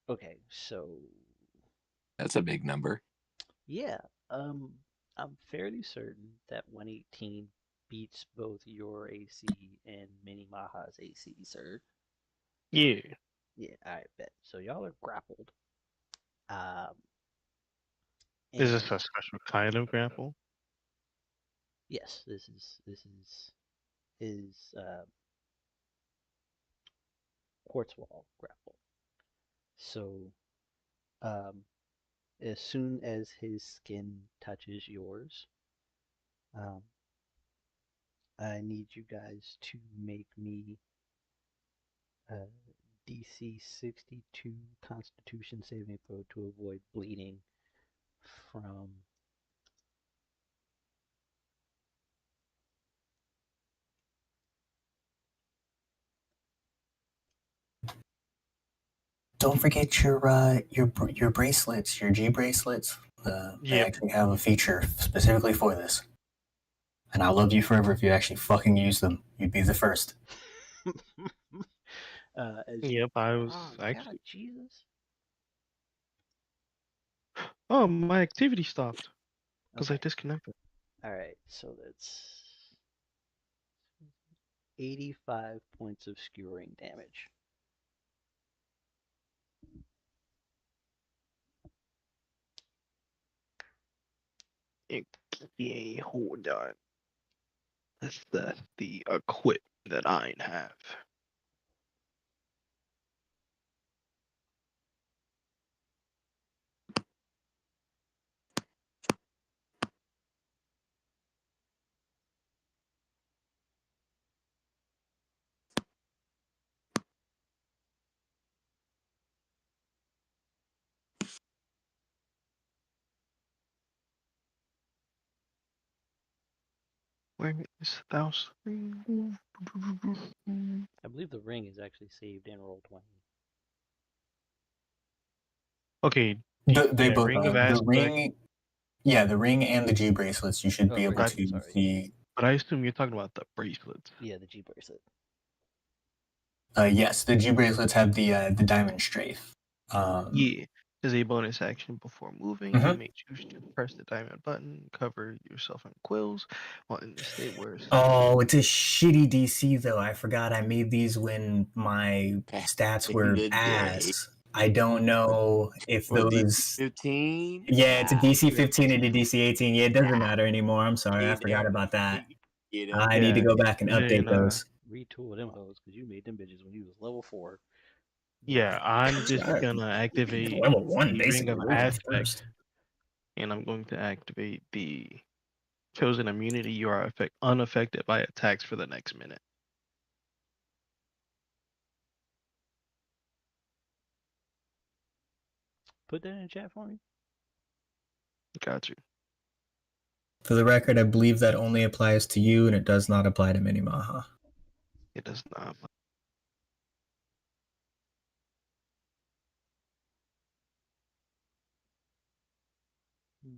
A: Okay, so
C: That's a big number.
A: yeah, um, I'm fairly certain that 118 beats both your AC and Mini Maha's AC, sir.
E: Yeah.
A: Yeah, I bet. So y'all are grappled. Um,
E: Is this a
A: and
E: special kind of grapple?
A: yes, this is his quartz wall grapple. So, um, as soon as his skin touches yours, um, I need you guys to make me a DC 62 Constitution saving throw to avoid bleeding from.
B: Don't forget your bracelets, your G bracelets. They
E: Yep.
B: actually have a feature specifically for this. And I'll love you forever if you actually fucking use them. You'd be the first.
A: As you.
E: Yep, I was
A: Oh, God,
E: actually.
A: Jesus.
E: Oh, my activity stopped because I
A: Okay.
E: disconnected.
A: All right. So that's 85 points of skewering damage.
E: Yeah, hold on. That's the equip that I have. Where is thou?
A: I believe the ring is actually saved in roll 20.
E: Okay,
B: They
E: yeah,
B: both
E: ring of
B: are. The
E: aspect.
B: ring, yeah, the ring and the G bracelets. You should
A: Oh,
B: be able
A: bracelet,
B: to
A: sorry.
B: see.
E: But I assume you're talking about the bracelets.
A: Yeah, the G bracelet.
B: Yes, the G bracelets have the diamond strafe.
E: Yeah. As a bonus action before moving, you
B: Mhm.
E: may choose to press the diamond button, cover yourself in quills, while in the state where
B: Oh, it's a shitty DC though. I forgot I made these when my stats
C: In
B: were
C: the day.
B: ass. I don't know if
C: What, DC
B: those.
C: 15?
B: Yeah, it's a DC
C: Good.
B: 15 and a DC 18. Yeah, it doesn't matter anymore. I'm sorry, I
C: Get
B: forgot
C: him.
B: about that.
C: Get him.
B: I need to
E: yeah,
B: go back and
E: and
B: update those.
A: Retool them hoes because you made them bitches when you was level 4.
E: yeah, I'm
B: That's
E: just
B: right.
E: gonna activate
B: Level 1,
E: the ring
B: basically.
E: of
B: What was the
E: aspect,
B: first?
E: and I'm going to activate the chosen immunity. You are unaffected by attacks for the next minute.
A: Put that in the chat for me.
E: Got you.
B: For the record, I believe that only applies to you and it does not apply to Mini Maha.
E: It does not.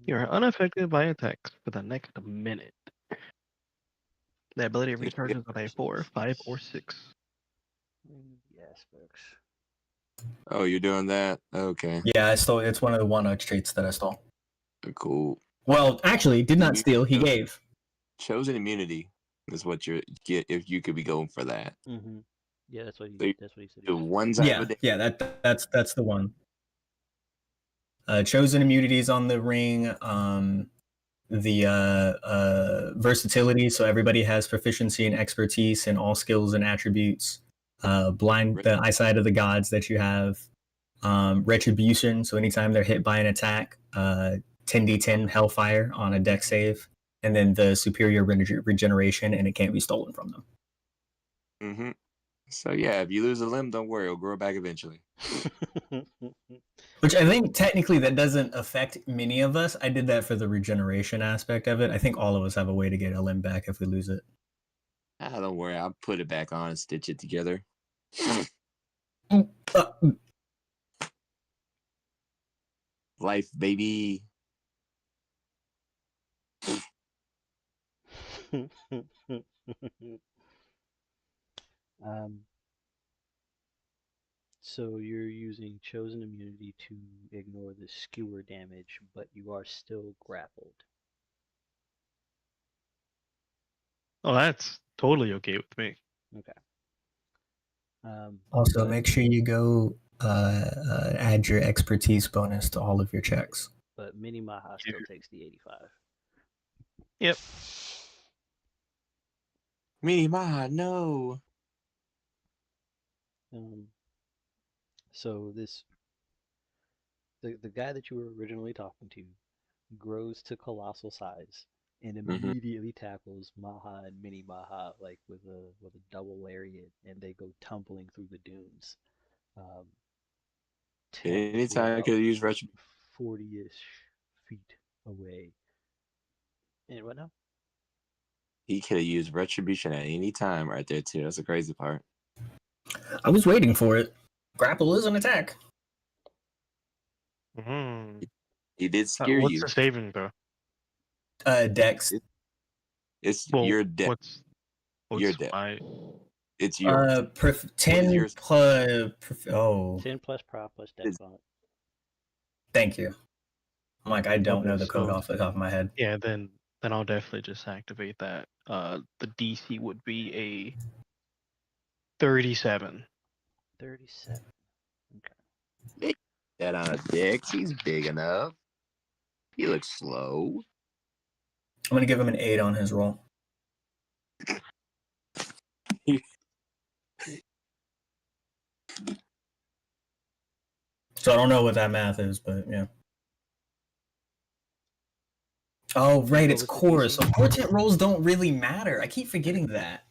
E: You are unaffected by attacks for the next minute. The ability recharges on a 4, 5, or 6.
A: The aspects.
C: Oh, you're doing that? Okay.
B: Yeah, I stole. It's one of the one-up traits that I stole.
C: Cool.
B: Well, actually, did not steal. He gave.
C: Chosen immunity is what you get if you could be going for that.
A: Mm-hmm. Yeah, that's what he.
C: So you
A: That's what he said. He
C: do
A: was
C: one time
B: Yeah,
C: a day.
B: yeah. That's the one. Chosen immunities on the ring. The versatility, so everybody has proficiency and expertise in all skills and attributes. Blind, the eyesight of the gods that you have. Retribution, so anytime they're hit by an attack, 10d10 hellfire on a deck save, and then the superior regeneration, and it can't be stolen from them.
C: Mm-hmm. So yeah, if you lose a limb, don't worry, it'll grow back eventually.
B: Which I think technically that doesn't affect many of us. I did that for the regeneration aspect of it. I think all of us have a way to get a limb back if we lose it.
C: Don't worry, I'll put it back on and stitch it together. Life, baby.
A: um, so you're using chosen immunity to ignore the skewer damage, but you are still grappled.
E: Oh, that's totally okay with me.
A: Okay.
B: Also,
A: But
B: make sure you go add your expertise bonus to all of your checks.
A: but Mini Maha still takes the 85.
E: Yep.
C: Me, ma, no.
A: So the guy that you were originally talking to grows to colossal size and
C: Mm-hmm.
A: immediately tackles Maha and Mini Maha like with a double lariat, and they go tumbling through the dunes, um, technically
C: Anytime I
A: about
C: could use retro.
A: 40-ish feet away. And what now?
C: He could have used retribution at any time right there too. That's the crazy part.
B: I was waiting for it. Grapple is an attack.
E: Mm-hmm.
C: He did scare
E: What's
C: you.
E: the saving throw?
B: Dex.
C: It's
E: Well,
C: your death.
E: what's
C: Your death.
E: my
C: It's yours.
B: 10
C: yours?
B: plus.
A: 10 plus prop plus dex on it.
B: Thank you. I'm like, I don't
E: Okay,
B: know the code
E: so
B: off the top of my head.
E: yeah, then I'll definitely just activate that. The DC would be a 37.
A: 37.
C: That on a Dex. He's big enough. He looks slow.
B: I'm gonna give him an 8 on his roll. So I don't know what that math is, but yeah. Oh, right,
A: What
B: it's
A: was the
B: core.
A: DC?
B: So portent rolls don't really matter. I keep forgetting that.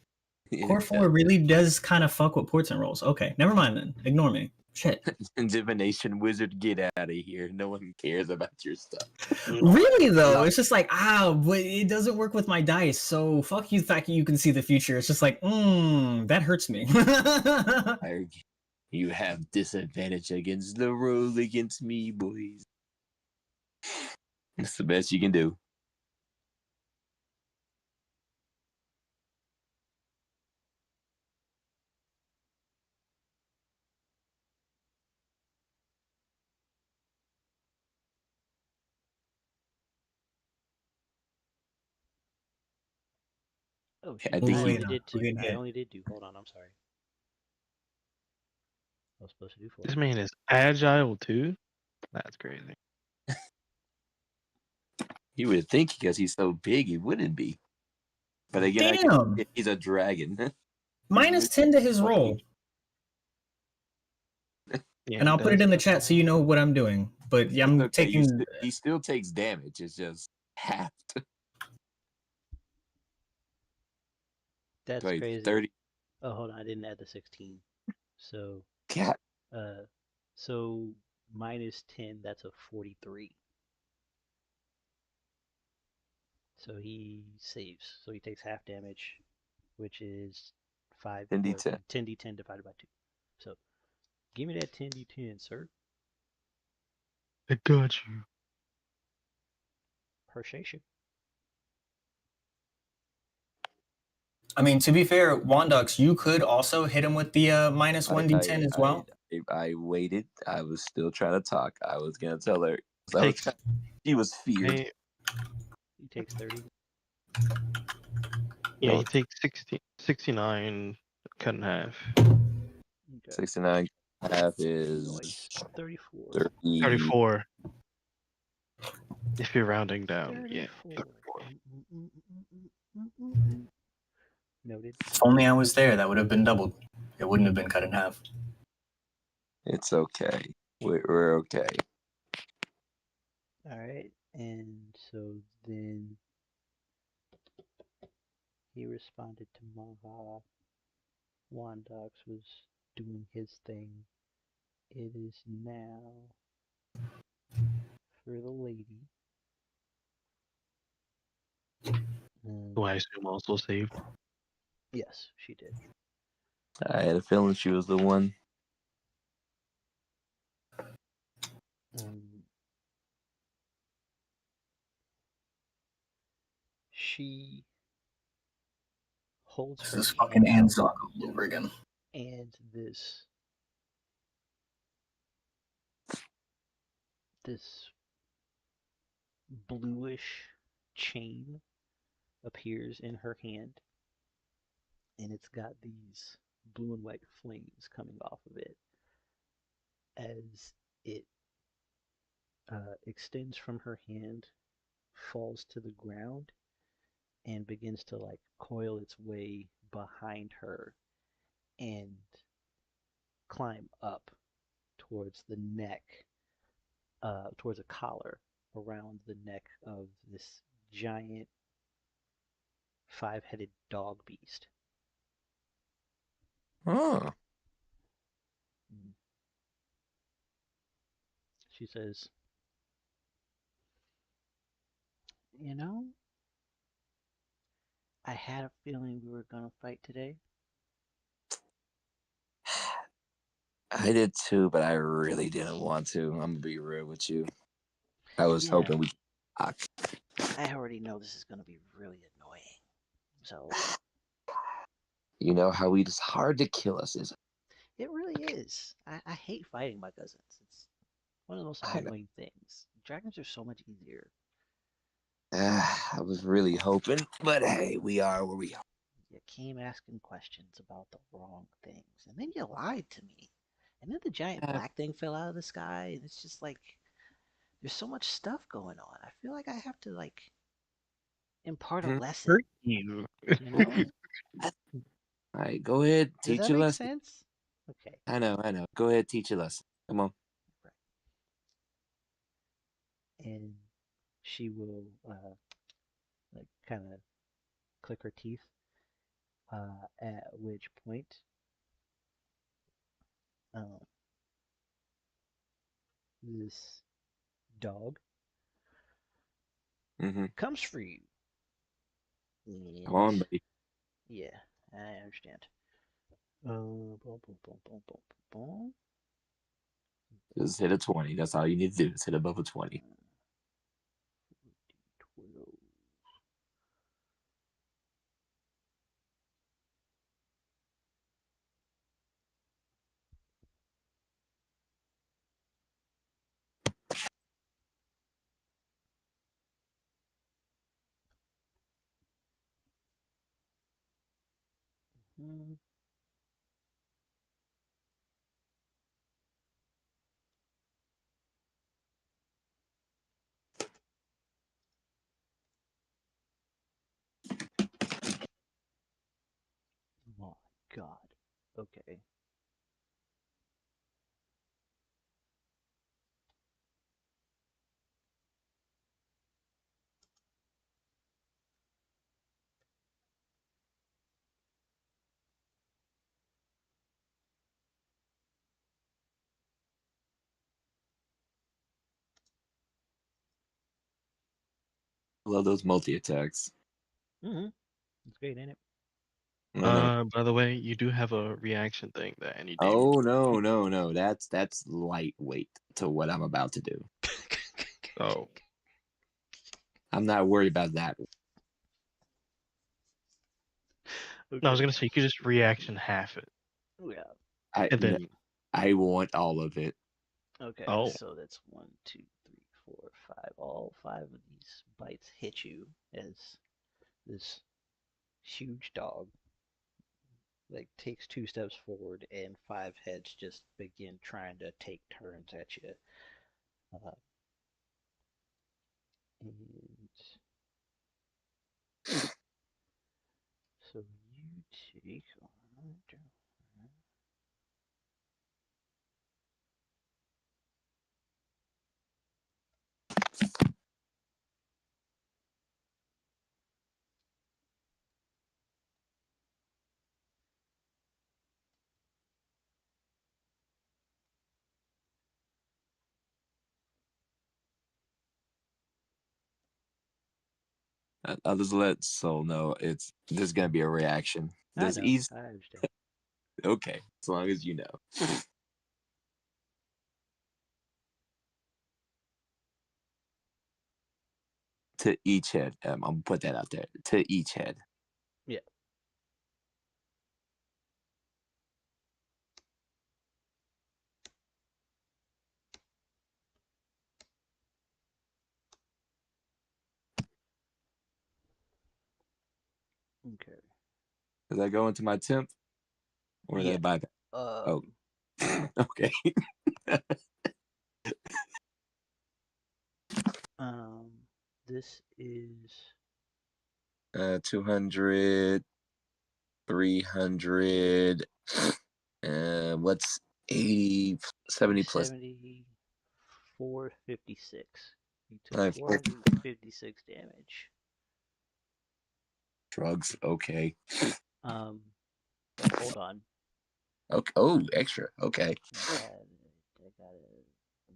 B: Core 4 really does kind of fuck with portent rolls. Okay, never mind then. Ignore me. Shit.
C: Divination wizard, get out of here. No one cares about your stuff.
B: Really though, it's just like but it doesn't work with my dice. So fuck you, fact you can see the future. It's just like, that hurts me.
C: You have disadvantage against the roll against me, boys. It's the best you can do.
A: Oh
C: I
A: shoot!
C: think
A: I
C: he-
A: only did 2.
B: We're
A: I
B: getting
A: only did 2. Hold on, I'm sorry. I was supposed to do 4.
E: This man is agile too. That's crazy.
C: You would think because he's so big, he wouldn't be. But again,
B: Damn.
C: he's a dragon.
B: Minus 10 to his roll.
E: Yeah,
B: And I'll put it in the chat so you know what I'm doing. But yeah, I'm
C: okay.
B: taking.
C: He still takes damage. It's just half.
A: That's
C: Wait,
A: crazy.
C: 30.
A: Oh, hold on, I didn't add the 16. So,
C: Cat.
A: so minus 10, that's a 43. So he saves. So he takes half damage, which is
C: 10d10.
A: 10d10 divided by 2. So give me that 10d10, sir.
E: I got you.
A: Persuasion.
B: I mean, to be fair, Wondox, you could also hit him with the minus 1d10 as well.
C: I waited. I was still trying to talk. I was gonna tell her. She was feared.
A: He takes 30.
E: Yeah,
C: No.
E: he takes 69 cut in half.
A: Okay.
C: 69 half is
A: Nice. 34.
C: 30.
E: 34. If you're rounding down,
A: 34.
E: yeah.
A: Noted.
B: If only I was there, that would have been doubled. It wouldn't have been cut in half.
C: It's okay. We're okay.
A: All right. And so then he responded to Maha. Wondox was doing his thing. It is now for the lady.
E: Who I assume also saved.
A: Yes, she did.
C: I had a feeling she was the one.
A: She holds
B: This
A: her
B: is fucking
A: hand out,
B: Anzog all over again.
A: and this bluish chain appears in her hand, and it's got these blue and white flames coming off of it as it extends from her hand, falls to the ground, and begins to like coil its way behind her and climb up towards the neck, towards a collar around the neck of this giant five-headed dog beast.
C: Oh.
A: She says, "You know, I had a feeling we were gonna fight today."
C: I did too, but I really didn't want to. I'm gonna be real with you. I was
A: Yeah,
C: hoping we.
A: I already know this is gonna be really annoying. So
C: You know how it's hard to kill us, is
A: it really is. I hate fighting my cousins. It's one of the most
C: I know.
A: annoying things. Dragons are so much easier.
C: I was really hoping, but hey, we are where we are.
A: You came asking questions about the wrong things, and then you lied to me. And then the giant
C: Uh,
A: black thing fell out of the sky, and it's just like there's so much stuff going on. I feel like I have to like impart a lesson,
E: Hurt you.
A: you know?
C: All right, go ahead,
A: Does
C: teach
A: that
C: your
A: make
C: lesson.
A: sense? Okay.
C: I know. Go ahead, teach your lesson. Come on.
A: Right. And she will like kind of click her teeth, at which point um, this dog
C: Mm-hmm.
A: comes for you.
C: Come
A: And
C: on, buddy.
A: yeah, I understand. Boom, boom, boom, boom, boom, boom.
C: Just hit a 20. That's all you need to do. Just hit above a 20.
A: 12. Hmm. My God. Okay.
C: I love those multi attacks.
A: Mm-hmm. It's great, ain't it?
C: I know.
E: By the way, you do have a reaction thing that any DM.
C: Oh no. That's lightweight to what I'm about to do.
E: Oh,
C: I'm not worried about that.
E: no, I was
A: Okay.
E: gonna say you could just reaction half it,
A: Yeah.
C: I
E: and
C: no,
E: then
C: I want all of it.
A: Okay.
E: oh,
A: So that's one, two, three, four, five. All five of these bites hit you as this huge dog like takes two steps forward and five heads just begin trying to take turns at you. Uh, and so you take
C: I'll just let Soul know there's gonna be a reaction.
A: I
C: There's
A: know,
C: easy.
A: I understand.
C: Okay, as long as you know. To each head. I'm gonna put that out there. To each head.
A: Yeah. Okay.
C: Does that go into my temp? Or
A: Yeah.
C: that buyback? Oh. Okay.
A: This is
C: 200, 300. What's 80, 70 plus?
A: 456. You took
C: Five.
A: 456 damage.
C: Drugs. Okay.
A: Hold on.
C: Okay. Oh, extra. Okay.
A: I gotta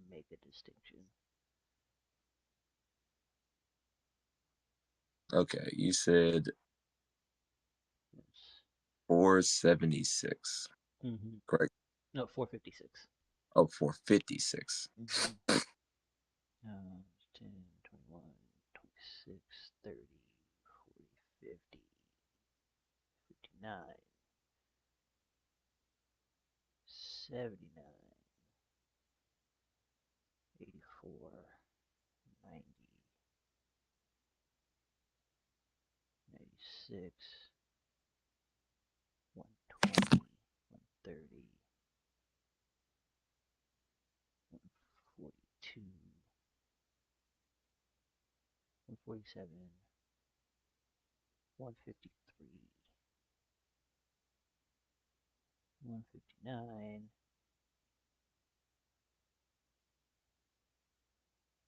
A: make a distinction.
C: Okay. You said 476.
A: Mm-hmm.
C: Correct.
A: No, 456.
C: Oh, 456.
A: Mm-hmm. 10, 21, 26, 30, 40, 50, 59, 79, 84, 90, 96, 120, 130, 142, 147, 153, 159,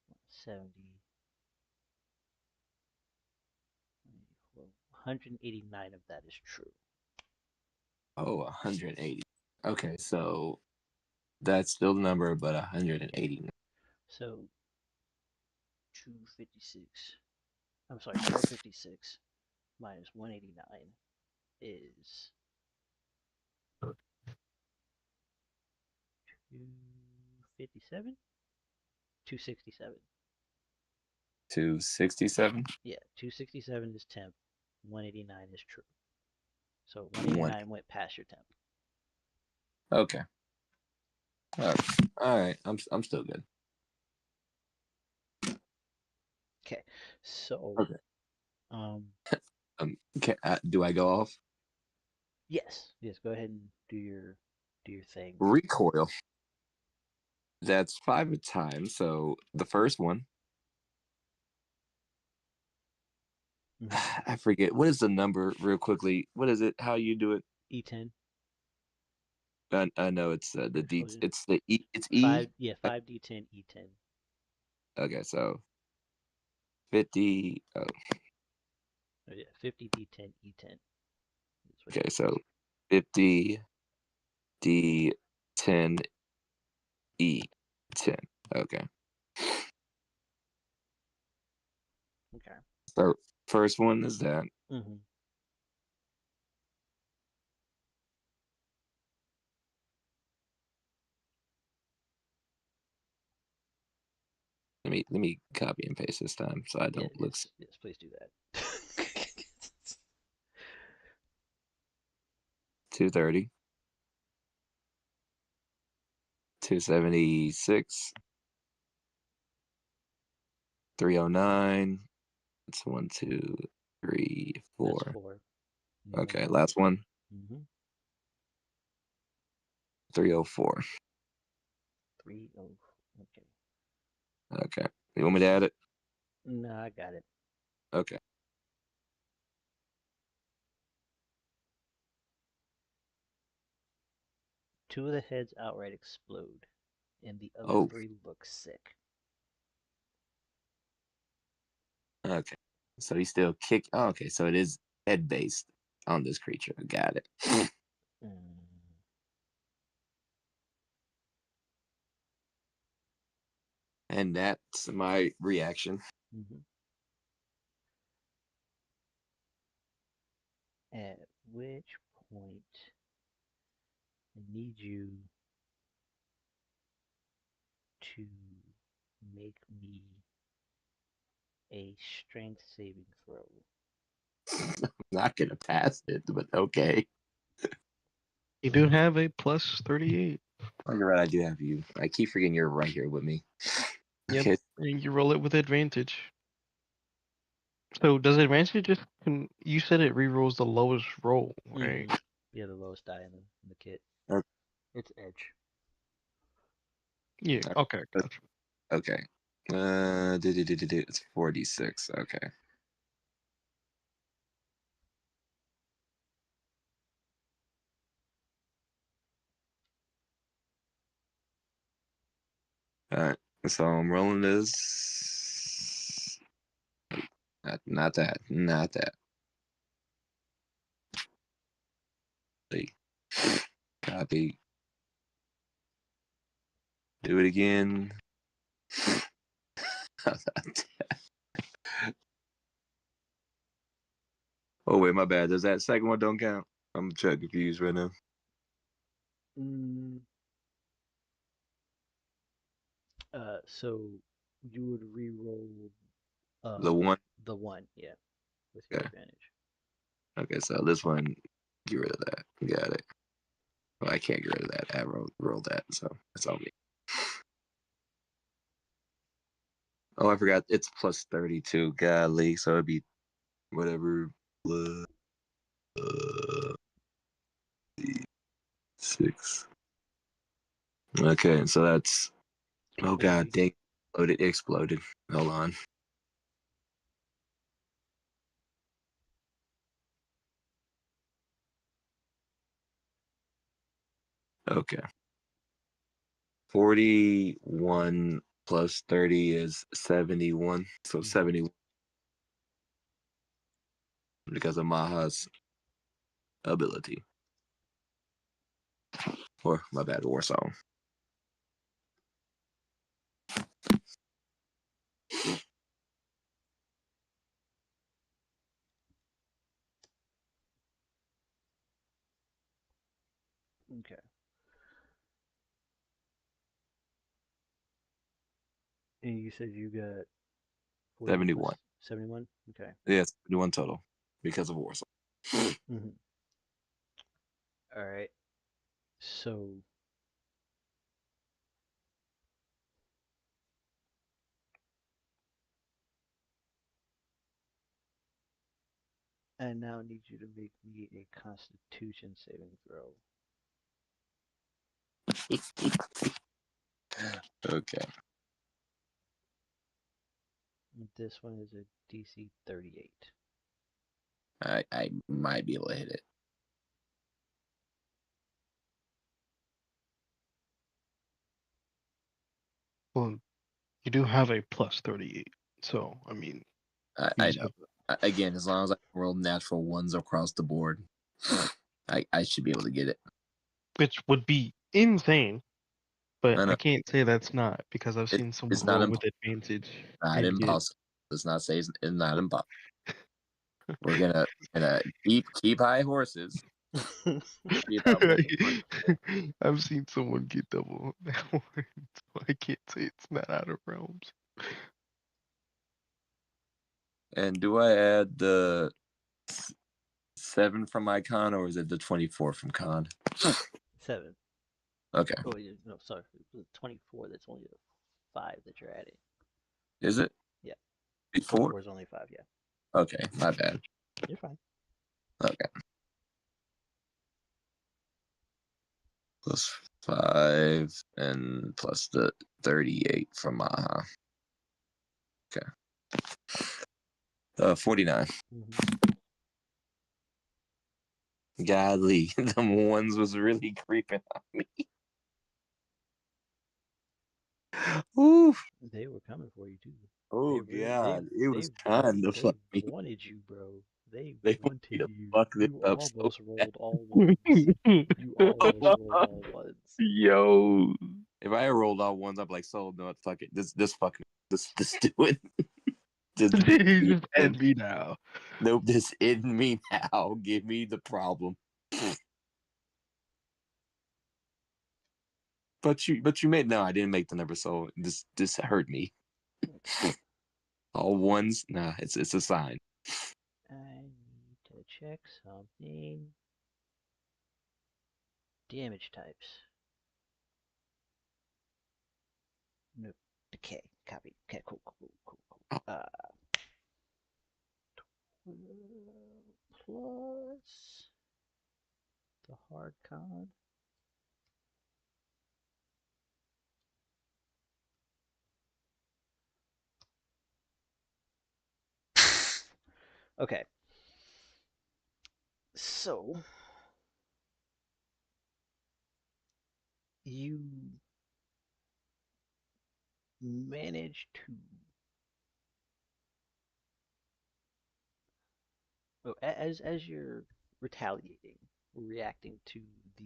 A: 170, 189 of that is true.
C: Oh, 180. Okay, so that's still the number, but 180.
A: So 256. I'm sorry, 456 minus 189 is 257? 267.
C: 267?
A: Yeah, 267 is temp, 189 is true. So 189 went past your temp.
C: Okay. All right. I'm still good.
A: Okay, so
C: Okay.
A: um,
C: Do I go off?
A: yes, go ahead and do your thing.
C: Recoil. That's 5 a time. So the first one, I forget what is the number. Real quickly, what is it? How you do it?
A: E10.
C: I know it's the D.
A: Explosion.
C: It's the E. It's E.
A: 5d10 E10.
C: Okay, so 50. Oh,
A: Oh, yeah, 50d10 E10.
C: okay, so 50 D10 E10. Okay.
A: Okay.
C: So first one is that.
A: Mm-hmm.
C: Let me copy and paste this time so I don't look.
A: Yes, please do that.
C: 230, 276, 309. That's 1, 2, 3, 4.
A: That's 4.
C: Okay, last one.
A: Mm-hmm.
C: 304.
A: 3. Oh, okay.
C: Okay. You want me to add it?
A: No, I got it.
C: Okay.
A: Two of the heads outright explode, and the other
C: Oh,
A: 3 look sick.
C: okay. So he still kick. Oh, okay, so it is head based on this creature. Got it. And that's my reaction.
A: Mm-hmm. At which point, I need you to make me a strength saving throw.
C: I'm not gonna pass it, but okay.
E: You do have a plus 38.
C: Oh, you're right. I do have you. I keep forgetting you're right here with me.
E: Yep.
C: Okay.
E: And you roll it with advantage. So does advantage just you said it rerolls the lowest roll, right?
A: Yeah, the lowest die in the kit.
C: Okay.
A: It's edge.
E: Yeah. Okay. Gotcha.
C: Okay. It's 46. Okay. All right. So I'm rolling this. Not that. Not that. Copy. Do it again. Oh wait, my bad. Does that second one don't count? I'm trying confused right now.
A: Mm, so you would re-roll
C: The one.
A: the one, yeah, with your
C: Okay.
A: advantage.
C: Okay. So this one, get rid of that. Got it. Well, I can't get rid of that. I rolled that, so that's all me. Oh, I forgot. It's plus 32. Golly. So it'd be whatever. Uh, 6. Okay, so that's. Oh god,
A: 40.
C: dang! It exploded. Hold on. Okay. 41 plus 30 is 71. So 71 because of Maha's ability. Or my bad, war song.
A: Okay. And you said you got 40
C: 71.
A: plus 71? Okay.
C: Yeah, 71 total because of war song.
A: Mm-hmm. All right. So I now need you to make me a Constitution saving throw.
C: Okay.
A: This one is a DC 38.
C: I might be able to hit it.
E: Well, you do have a plus 38. So I mean,
C: I know. Again, as long as I roll natural ones across the board, I should be able to get it.
E: which would be insane, but
C: I
E: I
C: know.
E: can't say that's not because I've
C: It,
E: seen someone
C: it's not
E: roll with advantage
C: not
E: and get.
C: impossible. Let's not say it's not impossible. We're gonna keep high horses. See about
E: I've seen someone get double that one, so I can't say it's not out of realms.
C: And do I add the 7 from my con, or is it the 24 from con?
A: 7.
C: Okay.
A: Oh, yeah, no, sorry. It was 24. That's only a 5 that you're adding.
C: Is it?
A: Yeah.
C: Before?
A: 24 is only 5, yeah.
C: Okay, my bad.
A: You're fine.
C: Okay. Plus 5 and plus the 38 from Maha. Okay. 49.
A: Mm-hmm.
C: Godly, them ones was really creeping on me. Ooh.
A: They were coming for you too.
C: Oh
A: They really,
C: god, it was
A: they
C: trying to fuck me.
A: wanted you, bro. They
C: They want me
A: wanted
C: to
A: you.
C: fuck this
A: You
C: up so
A: almost
C: bad.
A: rolled all ones. You almost rolled all ones.
E: Yo,
C: If I had rolled all ones, I'd be like, so no, fuck it. This fucking this do it. Just
E: just end me now.
C: nope, this in me now. Give me the problem. But you made no, I didn't make the number, so this hurt me. All ones? Nah, it's a sign.
A: I need to check something. Damage types. No. Okay. Copy. Okay. Cool. Uh, 12 plus the hard con. Okay. So you manage to as you're retaliating, reacting to the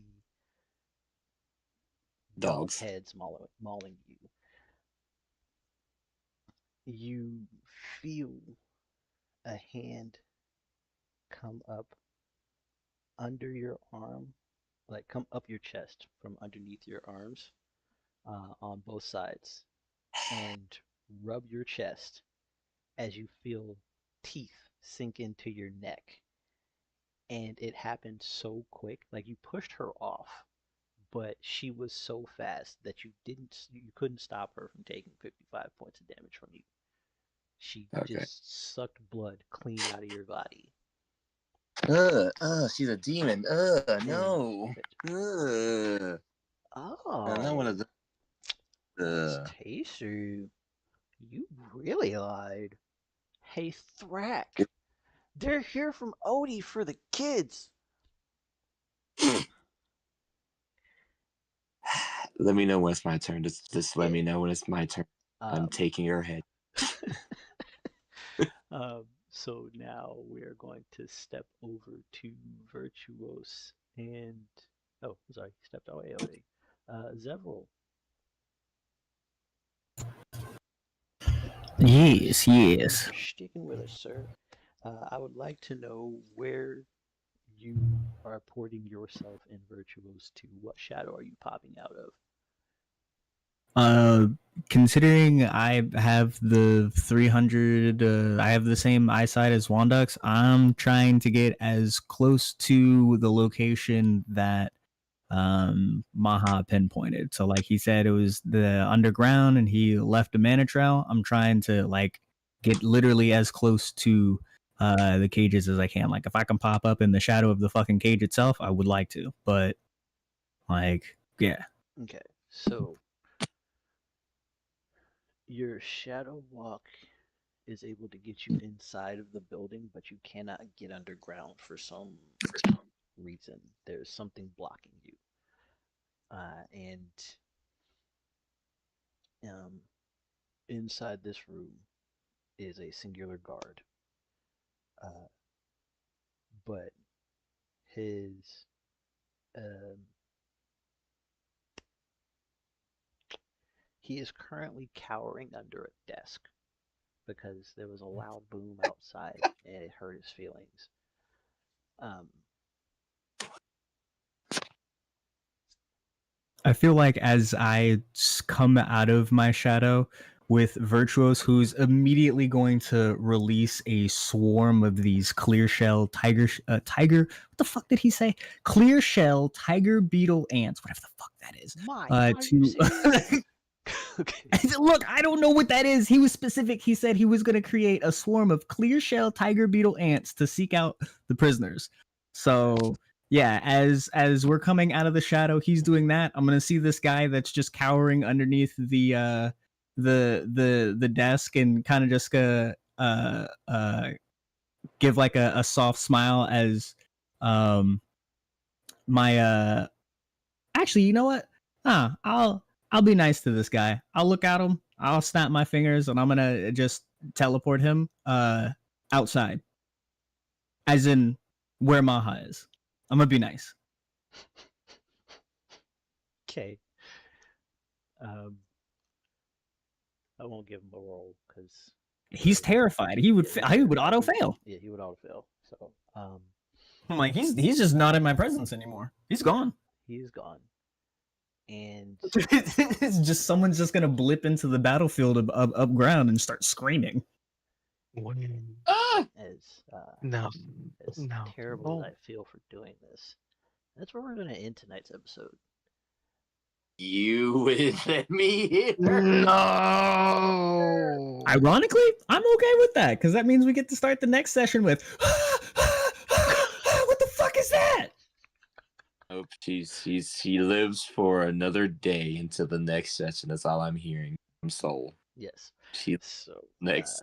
A: dog
C: Dogs.
A: heads mauling you, you feel a hand come up under your arm, like come up your chest from underneath your arms on both sides, and rub your chest as you feel teeth sink into your neck. And it happened so quick, like you pushed her off, but she was so fast that you couldn't stop her from taking 55 points of damage from you. She
C: Okay.
A: just sucked blood clean out of your body.
C: She's a demon.
A: And
C: No. And I
A: oh,
C: want to.
A: that's tasty. You really lied. Hey, Thrak, they're here from Odie for the kids.
C: Let me know when it's my turn. Just let me
A: Yeah.
C: know when it's my turn. I'm taking your head.
A: So now we're going to step over to Virtuous and sorry, stepped away already. Zevril.
B: Yes, yes.
A: For sticking with us, sir. I would like to know where you are porting yourself in Virtuous to. What shadow are you popping out of?
B: Considering I have the 300, I have the same eyesight as Wondox, I'm trying to get as close to the location that Maha pinpointed. So like he said, it was the underground and he left a mana trail. I'm trying to like get literally as close to the cages as I can. Like if I can pop up in the shadow of the fucking cage itself, I would like to. But like, yeah.
A: Okay, so your shadow walk is able to get you inside of the building, but you cannot get underground for some reason. There's something blocking you. And inside this room is a singular guard. Uh, but his um, he is currently cowering under a desk because there was a loud boom outside and it hurt his feelings. Um,
B: I feel like as I come out of my shadow with Virtuous, who's immediately going to release a swarm of these clear shell tiger. What the fuck did he say? Clear shell tiger beetle ants, whatever the fuck that is.
A: why are you saying okay.
B: Look, I don't know what that is. He was specific. He said he was going to create a swarm of clear shell tiger beetle ants to seek out the prisoners. So yeah, as we're coming out of the shadow, he's doing that. I'm gonna see this guy that's just cowering underneath the desk and kind of just give like a soft smile as my actually, you know what? I'll be nice to this guy. I'll look at him. I'll snap my fingers and I'm gonna just teleport him outside, as in where Maha is. I'm gonna be nice.
A: Okay. I won't give him a roll because
B: He's terrified. He would auto fail.
A: Yeah, he would auto fail. So
B: I'm like, he's just not in my presence anymore. He's gone.
A: he is gone. And
B: It's just someone's just gonna blip into the battlefield up ground and start screaming.
C: Ah!
A: as
E: No.
A: as
E: No.
A: terrible
E: Oh.
A: as I feel for doing this. That's where we're going to end tonight's episode.
C: You would let me here.
E: No.
B: Ironically, I'm okay with that because that means we get to start the next session with what the fuck is that?
C: Nope, she lives for another day until the next session. That's all I'm hearing from Soul.
A: Yes.
C: She
A: So
C: next.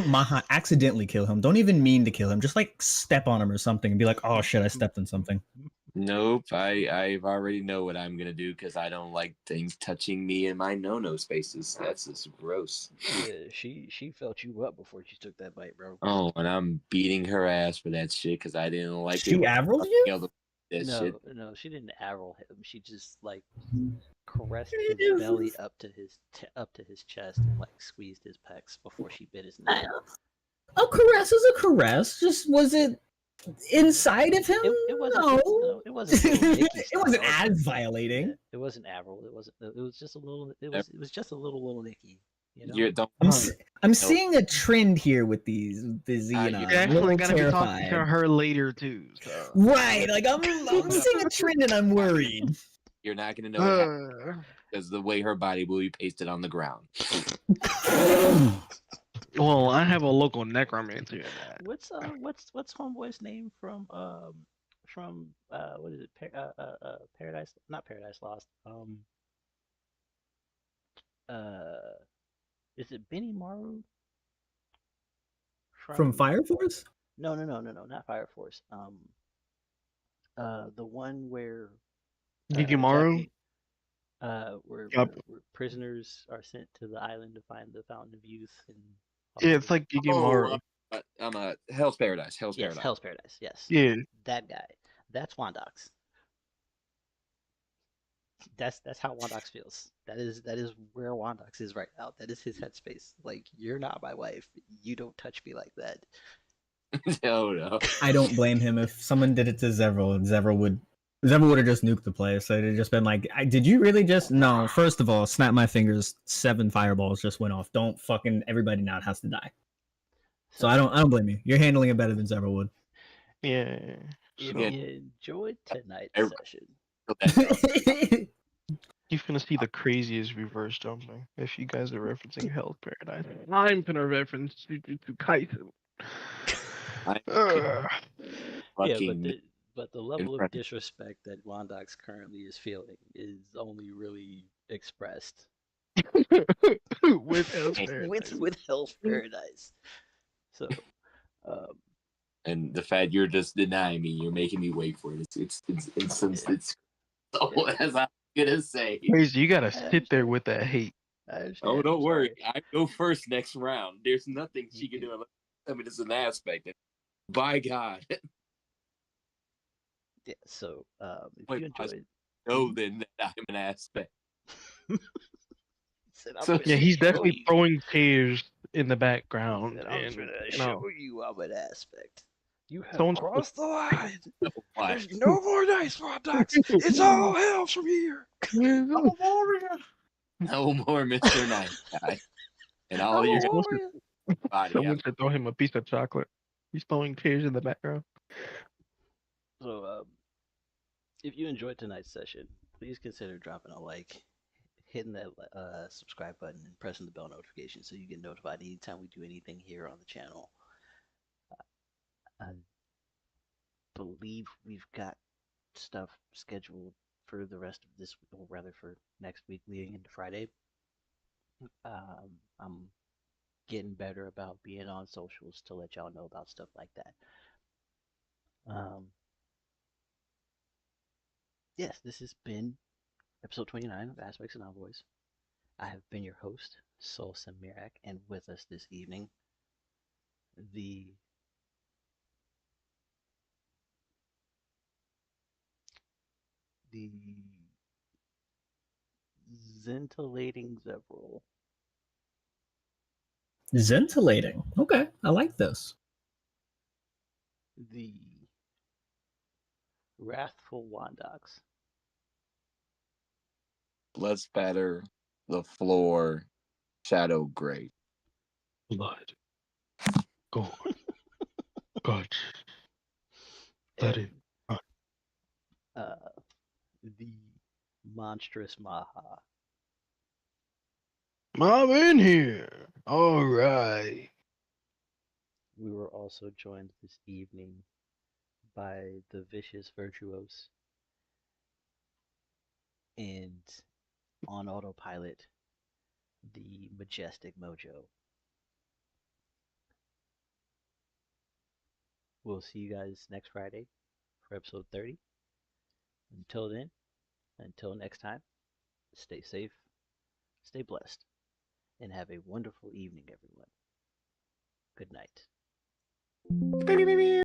B: Maha, accidentally kill him. Don't even mean to kill him. Just like step on him or something and be like, oh shit, I stepped on something.
C: Nope, I've already know what I'm gonna do because I don't like things touching me in my no spaces. That's just gross.
A: she felt you up before she took that bite, bro.
C: Oh, and I'm beating her ass for that shit because I didn't like
B: She averelled you?
C: that
A: No,
C: shit.
A: no, she didn't arrow him. She just like caressed his belly up to his chest and like squeezed his pecs before she bit his neck.
B: A caress is a caress. Just was it inside of him?
A: It wasn't.
B: No.
A: No, it wasn't little Nicky
B: It wasn't
A: style.
B: as violating.
A: Yeah, it wasn't Avril. It wasn't. It was just a little. It was just a little Nicky. You know.
C: You don't.
B: I'm seeing a trend here with these, you know,
C: You're
E: You're
B: a
E: actually
B: little
E: gonna be talking to
B: terrified.
E: her later too. So.
B: Right, like I'm seeing a trend and I'm worried.
C: You're not gonna know what happened because the way her body will be pasted on the ground.
E: Well, I have a local necromancer in that.
A: What's homeboy's name from what is it? Paradise, not Paradise Lost. Is it Benny Maru
B: From Fire Force?
A: No, not Fire Force. The one where
E: Gigimaru?
A: where prisoners are sent to the island to find the Fountain of Youth and
E: Yeah, it's like Gigimaru.
C: Hell's Paradise.
A: Hell's Paradise. Yes.
E: Yeah.
A: That guy. That's Wondox. That's how Wondox feels. That is where Wondox is right now. That is his headspace. Like, you're not my wife. You don't touch me like that.
C: No.
B: I don't blame him. If someone did it to Zevril, Zevril would have just nuked the place. So it'd have just been like, did you really just? No. First of all, snap my fingers. 7 fireballs just went off. Don't fucking everybody now has to die. So I don't blame you. You're handling it better than Zevril would.
E: Yeah.
A: If
E: So,
A: you enjoyed tonight's session,
E: you're gonna see the craziest reverse jumping if you guys are referencing Hell's Paradise. I'm gonna reference Jujutsu Kaisen.
A: but the level of disrespect that Wondox currently is feeling is only really expressed
E: with Hell's Paradise.
A: with Hell's Paradise. So,
C: and the fact you're just denying me, you're making me wait for it. It's as I'm gonna say.
E: Crazy, you gotta sit there with that hate.
C: Oh, don't worry. I go first next round. There's nothing she can do unless tell me this is an aspect. By God.
A: Yeah, so if you enjoyed,
C: know then that I'm an aspect.
E: Yeah, he's definitely throwing tears in the background.
A: I'm gonna show you I'm an aspect. You have
E: Someone's
A: crossed the line. There's no more dice Wondox. It's all hell from here.
E: No
C: more Mr. Nice Guy. And all your body.
E: Someone should throw him a piece of chocolate. He's throwing tears in the background.
A: So, if you enjoyed tonight's session, please consider dropping a like, hitting that subscribe button, and pressing the bell notification so you get notified anytime we do anything here on the channel. I believe we've got stuff scheduled for the rest of this, or rather for next week leading into Friday. I'm getting better about being on socials to let y'all know about stuff like that. Yes, this has been episode 29 of Aspects and Envoys. I have been your host, Soulsym Mirak, and with us this evening, the scintillating Zevril.
B: Scintillating. Okay, I like this.
A: The wrathful Wondox.
C: Blood spatter, the floor, shadow gray.
E: Blood. Go on. God. Let it.
A: And the monstrous Maha.
E: I'm in here. All right.
A: We were also joined this evening by the vicious Virtuous and on autopilot, the majestic Mojo. We'll see you guys next Friday for episode 30. Until then, until next time, stay safe, stay blessed, and have a wonderful evening, everyone. Good night.